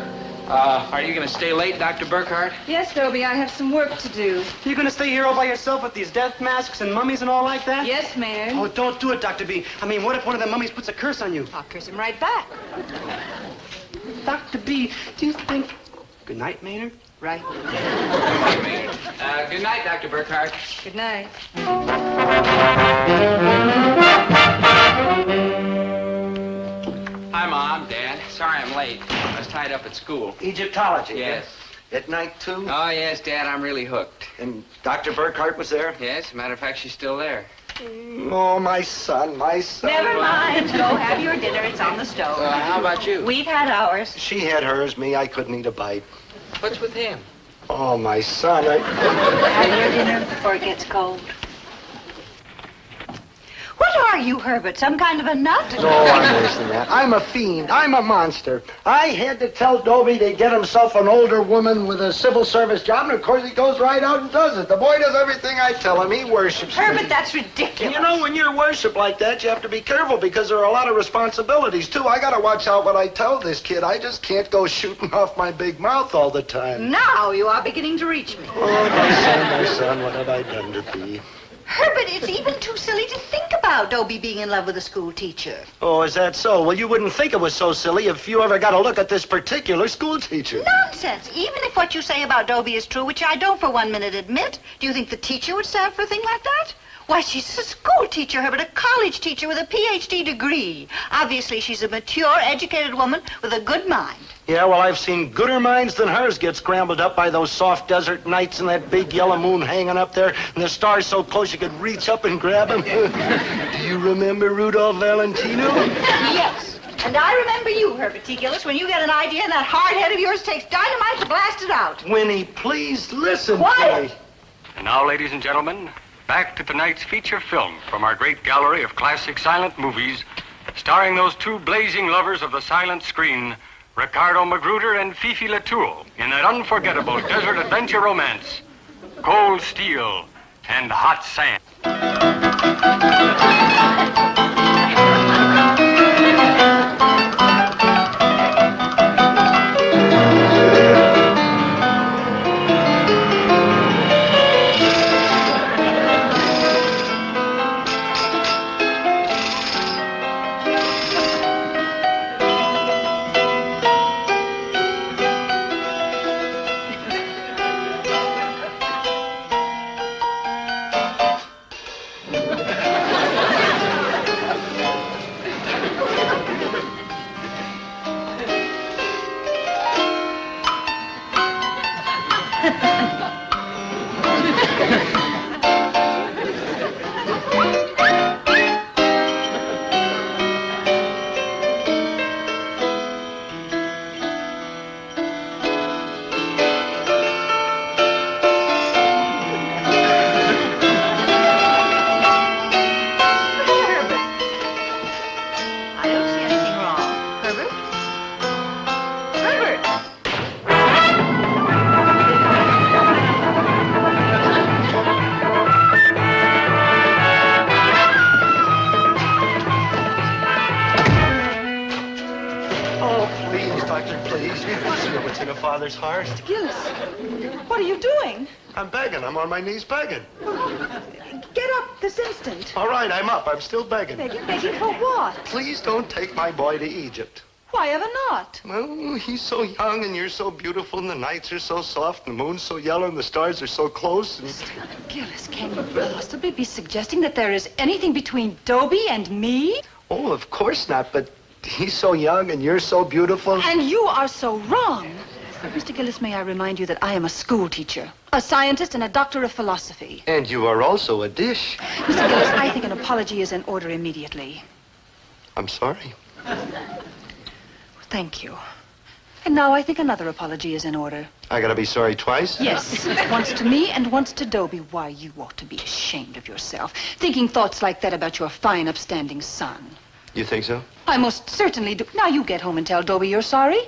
Speaker 1: Are you going to stay late, Dr. Burkhardt?
Speaker 12: Yes, Dobie, I have some work to do.
Speaker 2: You gonna stay here all by yourself with these death masks and mummies and all like that?
Speaker 12: Yes, Maynard.
Speaker 2: Oh, don't do it, Dr. B. I mean, what if one of the mummies puts a curse on you?
Speaker 12: I'll curse him right back.
Speaker 2: Dr. B, do you think... Good night, Maynard.
Speaker 12: Right.
Speaker 1: Good night, Dr. Burkhardt.
Speaker 12: Good night.
Speaker 1: Hi, Mom, Dad. Sorry I'm late. I was tied up at school.
Speaker 6: Egyptology.
Speaker 1: Yes.
Speaker 6: At night, too?
Speaker 1: Oh, yes, Dad, I'm really hooked.
Speaker 6: And Dr. Burkhardt was there?
Speaker 1: Yes, as a matter of fact, she's still there.
Speaker 6: Oh, my son, my son.
Speaker 20: Never mind. Go have your dinner. It's on the stove.
Speaker 1: How about you?
Speaker 20: We've had ours.
Speaker 6: She had hers, me, I couldn't eat a bite.
Speaker 1: What's with him?
Speaker 6: Oh, my son,
Speaker 20: Have your dinner before it gets cold. What are you, Herbert? Some kind of a nut?
Speaker 6: No, I'm worse than that. I'm a fiend. I'm a monster. I had to tell Dobie to get himself an older woman with a civil service job, and of course he goes right out and does it. The boy does everything I tell him. He worships me.
Speaker 20: Herbert, that's ridiculous.
Speaker 6: And you know, when you're worshipped like that, you have to be careful because there are a lot of responsibilities, too. I gotta watch out what I tell this kid. I just can't go shooting off my big mouth all the time.
Speaker 20: Now you are beginning to reach me.
Speaker 6: Oh, my son, what have I done to thee?
Speaker 20: Herbert, it's even too silly to think about Dobie being in love with a school teacher.
Speaker 6: Oh, is that so? Well, you wouldn't think it was so silly if you ever got a look at this particular school teacher.
Speaker 20: Nonsense. Even if what you say about Dobie is true, which I don't for 1 minute admit, do you think the teacher would stand for a thing like that? Why, she's a school teacher, Herbert, a college teacher with a Ph.D. degree. Obviously, she's a mature, educated woman with a good mind.
Speaker 6: Yeah, well, I've seen gooder minds than hers get scrambled up by those soft desert nights and that big yellow moon hanging up there and the stars so close you could reach up and grab them. Do you remember Rudolph Valentino?
Speaker 20: Yes. And I remember you, Herbert T. Gillis, when you get an idea and that hard head of yours takes dynamite to blast it out.
Speaker 6: Winnie, please listen
Speaker 20: Quiet.
Speaker 6: to me.
Speaker 11: And now, ladies and gentlemen, back to tonight's feature film from our great gallery of classic silent movies, starring those two blazing lovers of the silent screen, Ricardo Magruder and Fifi Latour, in that unforgettable desert adventure romance, Cold Steel and Hot Sand.
Speaker 6: Heart.
Speaker 12: Mr. Gillis, what are you doing?
Speaker 6: I'm begging. I'm on my knees begging.
Speaker 12: Get up this instant.
Speaker 6: All right, I'm up. I'm still begging.
Speaker 12: Begging for what?
Speaker 6: Please don't take my boy to Egypt.
Speaker 12: Why ever not?
Speaker 6: Well, he's so young and you're so beautiful and the nights are so soft and the moon's so yellow and the stars are so close. And...
Speaker 12: Mr. Gillis, can you possibly be suggesting that there is anything between Dobie and me?
Speaker 6: Oh, of course not, but he's so young and you're so beautiful.
Speaker 12: And you are so wrong. Mr. Gillis, may I remind you that I am a school teacher, a scientist, and a doctor of philosophy.
Speaker 6: And you are also a dish.
Speaker 12: Mr. Gillis, I think an apology is in order immediately.
Speaker 6: I'm sorry.
Speaker 12: Thank you. And now I think another apology is in order.
Speaker 6: I gotta be sorry twice?
Speaker 12: Yes. Once to me and once to Dobie. Why, you ought to be ashamed of yourself, thinking thoughts like that about your fine, upstanding son.
Speaker 6: You think so?
Speaker 12: I most certainly do. Now you get home and tell Dobie you're sorry.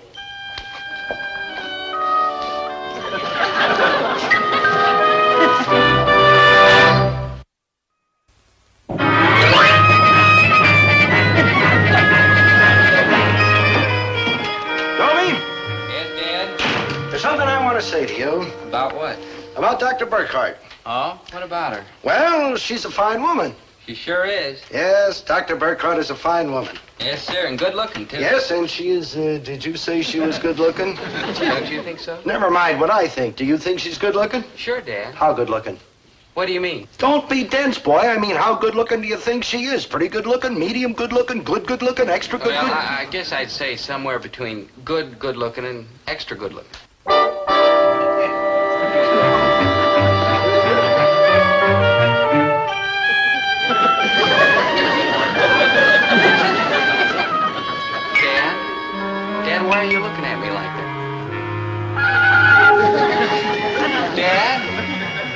Speaker 6: About Dr. Burkhardt.
Speaker 1: Oh? What about her?
Speaker 6: Well, she's a fine woman.
Speaker 1: She sure is.
Speaker 6: Yes, Dr. Burkhardt is a fine woman.
Speaker 1: Yes, sir, and good looking, too.
Speaker 6: Yes, and she is, did you say she was good looking?
Speaker 1: Don't you think so?
Speaker 6: Never mind what I think. Do you think she's good looking?
Speaker 1: Sure, Dad.
Speaker 6: How good looking?
Speaker 1: What do you mean?
Speaker 6: Don't be dense, boy. I mean, how good looking do you think she is? Pretty good looking, medium good looking, good looking, extra good
Speaker 1: Well,
Speaker 6: looking?
Speaker 1: I guess I'd say somewhere between good looking and extra good looking. Dad, why are you looking at me like that? Dad?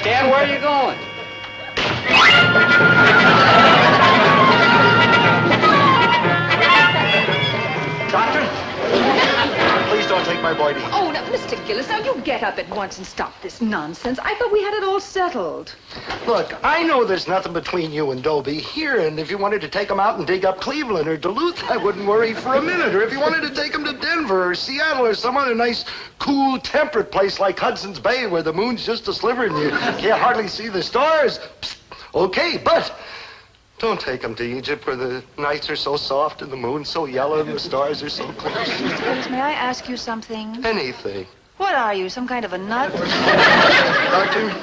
Speaker 1: Dad, where are you going?
Speaker 6: Doctor? Please don't take my boy to eat.
Speaker 17: Oh, now, Mr. Gillis, now you get up at once and stop this nonsense. I thought we had it all settled.
Speaker 6: Look, I know there's nothing between you and Dobie here, and if you wanted to take him out and dig up Cleveland or Duluth, I wouldn't worry for a minute. Or if you wanted to take him to Denver or Seattle or some other nice, cool, temperate place like Hudson's Bay where the moon's just a sliver and you can't hardly see the stars, psst, okay, but don't take him to Egypt where the nights are so soft and the moon's so yellow and the stars are so close.
Speaker 17: Mr. Gillis, may I ask you something?
Speaker 6: Anything.
Speaker 17: What are you, some kind of a nut?
Speaker 6: Doctor,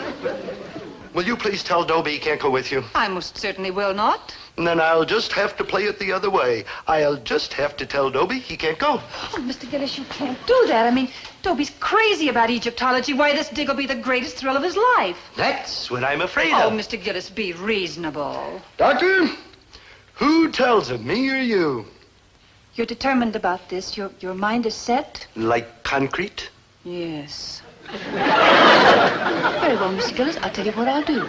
Speaker 6: will you please tell Dobie he can't go with you?
Speaker 17: I most certainly will not.
Speaker 6: And then I'll just have to play it the other way. I'll just have to tell Dobie he can't go.
Speaker 17: Oh, Mr. Gillis, you can't do that. I mean, Dobie's crazy about Egyptology. Why, this dig will be the greatest thrill of his life.
Speaker 6: That's what I'm afraid
Speaker 17: Oh,
Speaker 6: of.
Speaker 17: Mr. Gillis, be reasonable.
Speaker 6: Doctor, who tells him, me or you?
Speaker 17: You're determined about this. Your mind is set?
Speaker 6: Like concrete?
Speaker 17: Yes. Very well, Mr. Gillis, I'll tell you what I'll do.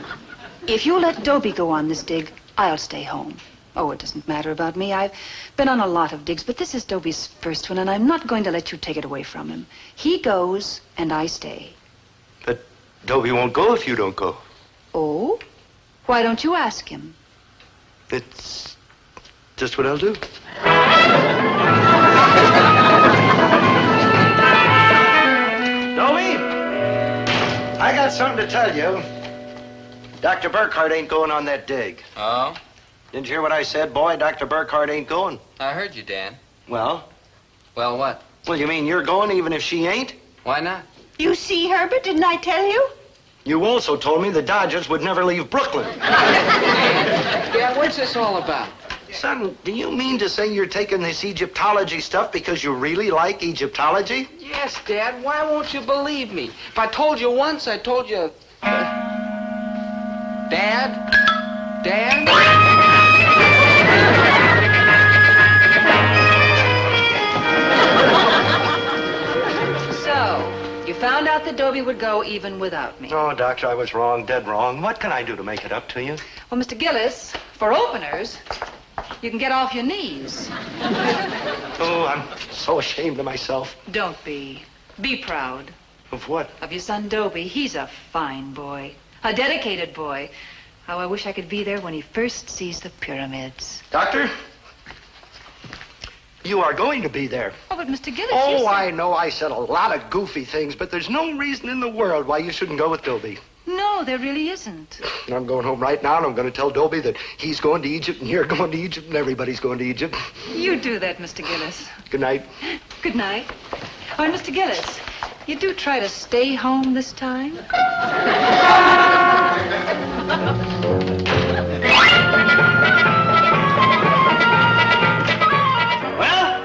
Speaker 17: If you let Dobie go on this dig, I'll stay home. Oh, it doesn't matter about me. I've been on a lot of digs, but this is Dobie's first one, and I'm not going to let you take it away from him. He goes, and I stay.
Speaker 6: But Dobie won't go if you don't go.
Speaker 17: Oh? Why don't you ask him?
Speaker 6: It's just what I'll do. Dobie, I got something to tell you. Dr. Burkhardt ain't going on that dig.
Speaker 1: Oh?
Speaker 6: Didn't you hear what I said, boy? Dr. Burkhardt ain't going.
Speaker 1: I heard you, Dan.
Speaker 6: Well?
Speaker 1: Well, what?
Speaker 6: Well, you mean you're going even if she ain't?
Speaker 1: Why not?
Speaker 20: You see, Herbert, didn't I tell you?
Speaker 6: You also told me the Dodgers would never leave Brooklyn.
Speaker 1: Dad, what's this all about?
Speaker 6: Son, do you mean to say you're taking this Egyptology stuff because you really like Egyptology?
Speaker 1: Yes, Dad. Why won't you believe me? If I told you once, I told you... Dad? Dad?
Speaker 17: So, you found out that Dobie would go even without me.
Speaker 6: Oh, Doctor, I was wrong, dead wrong. What can I do to make it up to you?
Speaker 17: Well, Mr. Gillis, for openers, you can get off your knees.
Speaker 6: Oh, I'm so ashamed of myself.
Speaker 17: Don't be. Be proud.
Speaker 6: Of what?
Speaker 17: Of your son, Dobie. He's a fine boy. A dedicated boy. How I wish I could be there when he first sees the pyramids.
Speaker 6: Doctor? You are going to be there.
Speaker 17: Oh, but Mr. Gillis,
Speaker 6: Oh,
Speaker 17: you said...
Speaker 6: I know I said a lot of goofy things, but there's no reason in the world why you shouldn't go with Dobie.
Speaker 17: No, there really isn't.
Speaker 6: And I'm going home right now, and I'm going to tell Dobie that he's going to Egypt, and you're going to Egypt, and everybody's going to Egypt.
Speaker 17: You do that, Mr. Gillis.
Speaker 6: Good night.
Speaker 17: Good night. Oh, and Mr. Gillis, you do try to stay home this time?
Speaker 6: Well,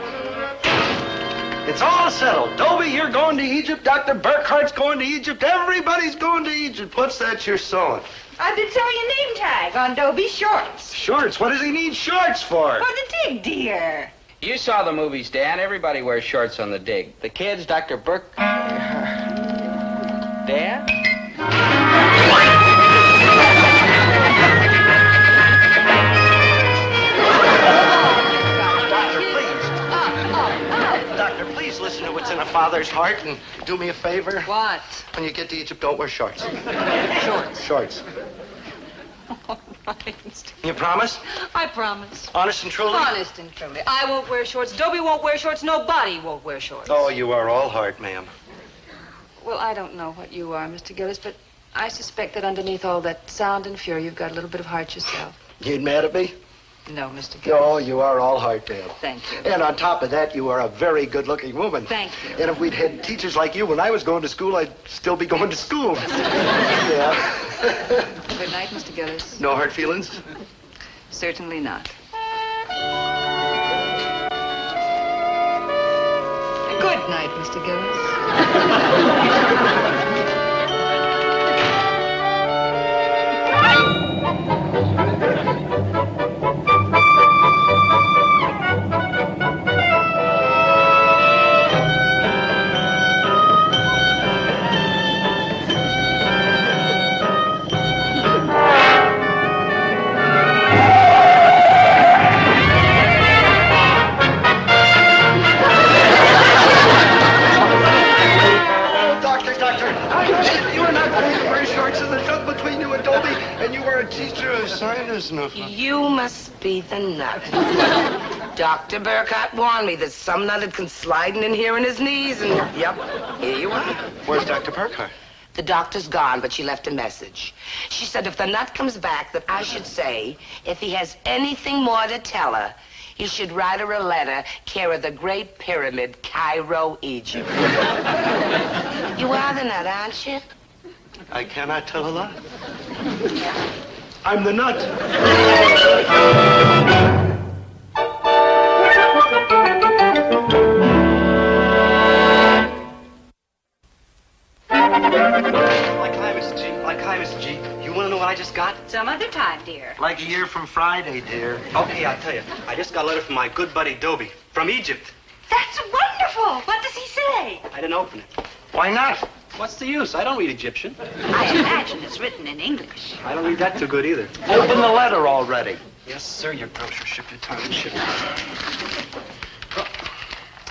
Speaker 6: it's all settled. Dobie, you're going to Egypt. Dr. Burkhardt's going to Egypt. Everybody's going to Egypt. What's that you're sewing?
Speaker 20: I did sew your name tag on Dobie's shorts.
Speaker 6: Shorts? What does he need shorts for?
Speaker 20: For the dig, dear.
Speaker 1: You saw the movies, Dan. Everybody wears shorts on the dig. The kids, Dr. Burke... Dad?
Speaker 6: Doctor, please listen to what's in a father's heart and do me a favor.
Speaker 17: What?
Speaker 6: When you get to Egypt, don't wear shorts.
Speaker 17: Shorts.
Speaker 6: Shorts.
Speaker 17: All right.
Speaker 6: You promise?
Speaker 17: I promise.
Speaker 6: Honest and truly?
Speaker 17: Honest and truly. I won't wear shorts. Dobie won't wear shorts. Nobody won't wear shorts.
Speaker 6: Oh, you are all heart, ma'am.
Speaker 17: Well, I don't know what you are, Mr. Gillis, but I suspect that underneath all that sound and fury, you've got a little bit of heart yourself.
Speaker 6: You ain't mad at me?
Speaker 17: No, Mr. Gillis.
Speaker 6: No, you are all heart, Dale.
Speaker 17: Thank you.
Speaker 6: And on top of that, you are a very good-looking woman.
Speaker 17: Thank you.
Speaker 6: And if we'd had teachers like you when I was going to school, I'd still be going to school. Yeah.
Speaker 17: Good night, Mr. Gillis.
Speaker 6: No hard feelings?
Speaker 17: Certainly not. Good night, Mr. Gillis.
Speaker 9: You must be the nut. Dr. Burkhardt warned me that some nut had come sliding in here on his knees, and yep, here you are.
Speaker 6: Where's Dr. Burkhardt?
Speaker 9: The doctor's gone, but she left a message. She said if the nut comes back, that I should say, if he has anything more to tell her, he should write her a letter, care of the Great Pyramid, Cairo, Egypt. You are the nut, aren't you?
Speaker 6: I cannot tell a lie. I'm the nut.
Speaker 2: Like hi, Mrs. G. Like hi, Mrs. G. You want to know what I just got?
Speaker 13: Some other time, dear.
Speaker 6: Like a year from Friday, dear.
Speaker 2: Okay, I'll tell you. I just got a letter from my good buddy Dobie from Egypt.
Speaker 20: That's wonderful. What does he say?
Speaker 2: I didn't open it.
Speaker 6: Why not?
Speaker 2: What's the use? I don't read Egyptian.
Speaker 13: I imagine it's written in English.
Speaker 2: I don't read that too good either.
Speaker 6: Open the letter already.
Speaker 2: Yes, sir, your grocership, your time and ship.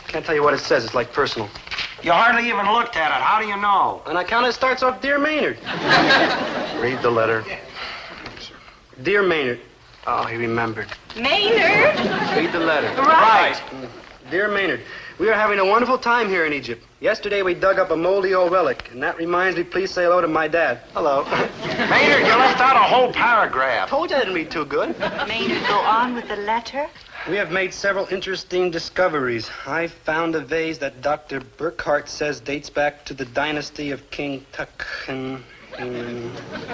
Speaker 2: Can't tell you what it says. It's like personal.
Speaker 6: You hardly even looked at it. How do you know?
Speaker 2: On account it starts off, Dear Maynard.
Speaker 6: Read the letter.
Speaker 2: Dear Maynard. Oh, he remembered.
Speaker 13: Maynard?
Speaker 2: Read the letter.
Speaker 13: Right.
Speaker 2: Dear Maynard, we are having a wonderful time here in Egypt. Yesterday we dug up a moldy old relic, and that reminds me, please say hello to my dad. Hello.
Speaker 6: Maynard, you left out a whole paragraph.
Speaker 2: Told you I didn't read too good.
Speaker 20: Maynard, go on with the letter.
Speaker 2: We have made several interesting discoveries. I found a vase that Dr. Burkhardt says dates back to the dynasty of King Tut,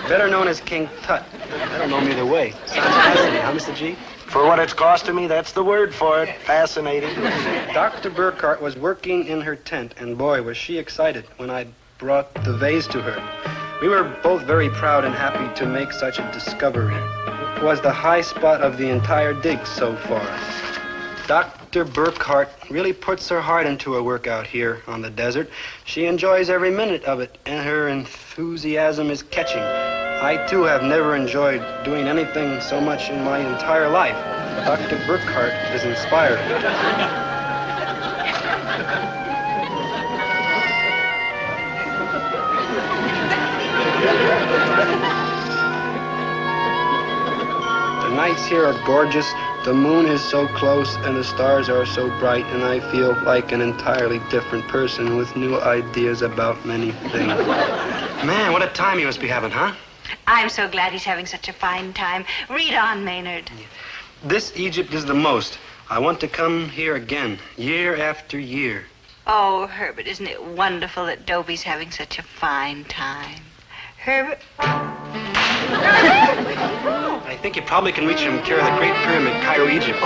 Speaker 2: better known as King Tut. I don't know him either way. Sounds fascinating, huh, Mr. G?
Speaker 6: For what it's costing me, that's the word for it. Fascinating.
Speaker 2: Dr. Burkhardt was working in her tent, and boy, was she excited when I brought the vase to her. We were both very proud and happy to make such a discovery. It was the high spot of the entire dig so far. Dr. Burkhardt really puts her heart into her work out here on the desert. She enjoys every minute of it, and her enthusiasm is catching. I, too, have never enjoyed doing anything so much in my entire life. Dr. Burkhardt is inspired. The nights here are gorgeous. The moon is so close and the stars are so bright, and I feel like an entirely different person with new ideas about many things. Man, what a time you must be having, huh?
Speaker 20: I'm so glad he's having such a fine time. Read on, Maynard.
Speaker 2: This Egypt is the most. I want to come here again, year after year.
Speaker 20: Oh, Herbert, isn't it wonderful that Dobie's having such a fine time? Herbert?
Speaker 2: I think you probably can reach him and carry the Great Pyramid, Cairo, Egypt.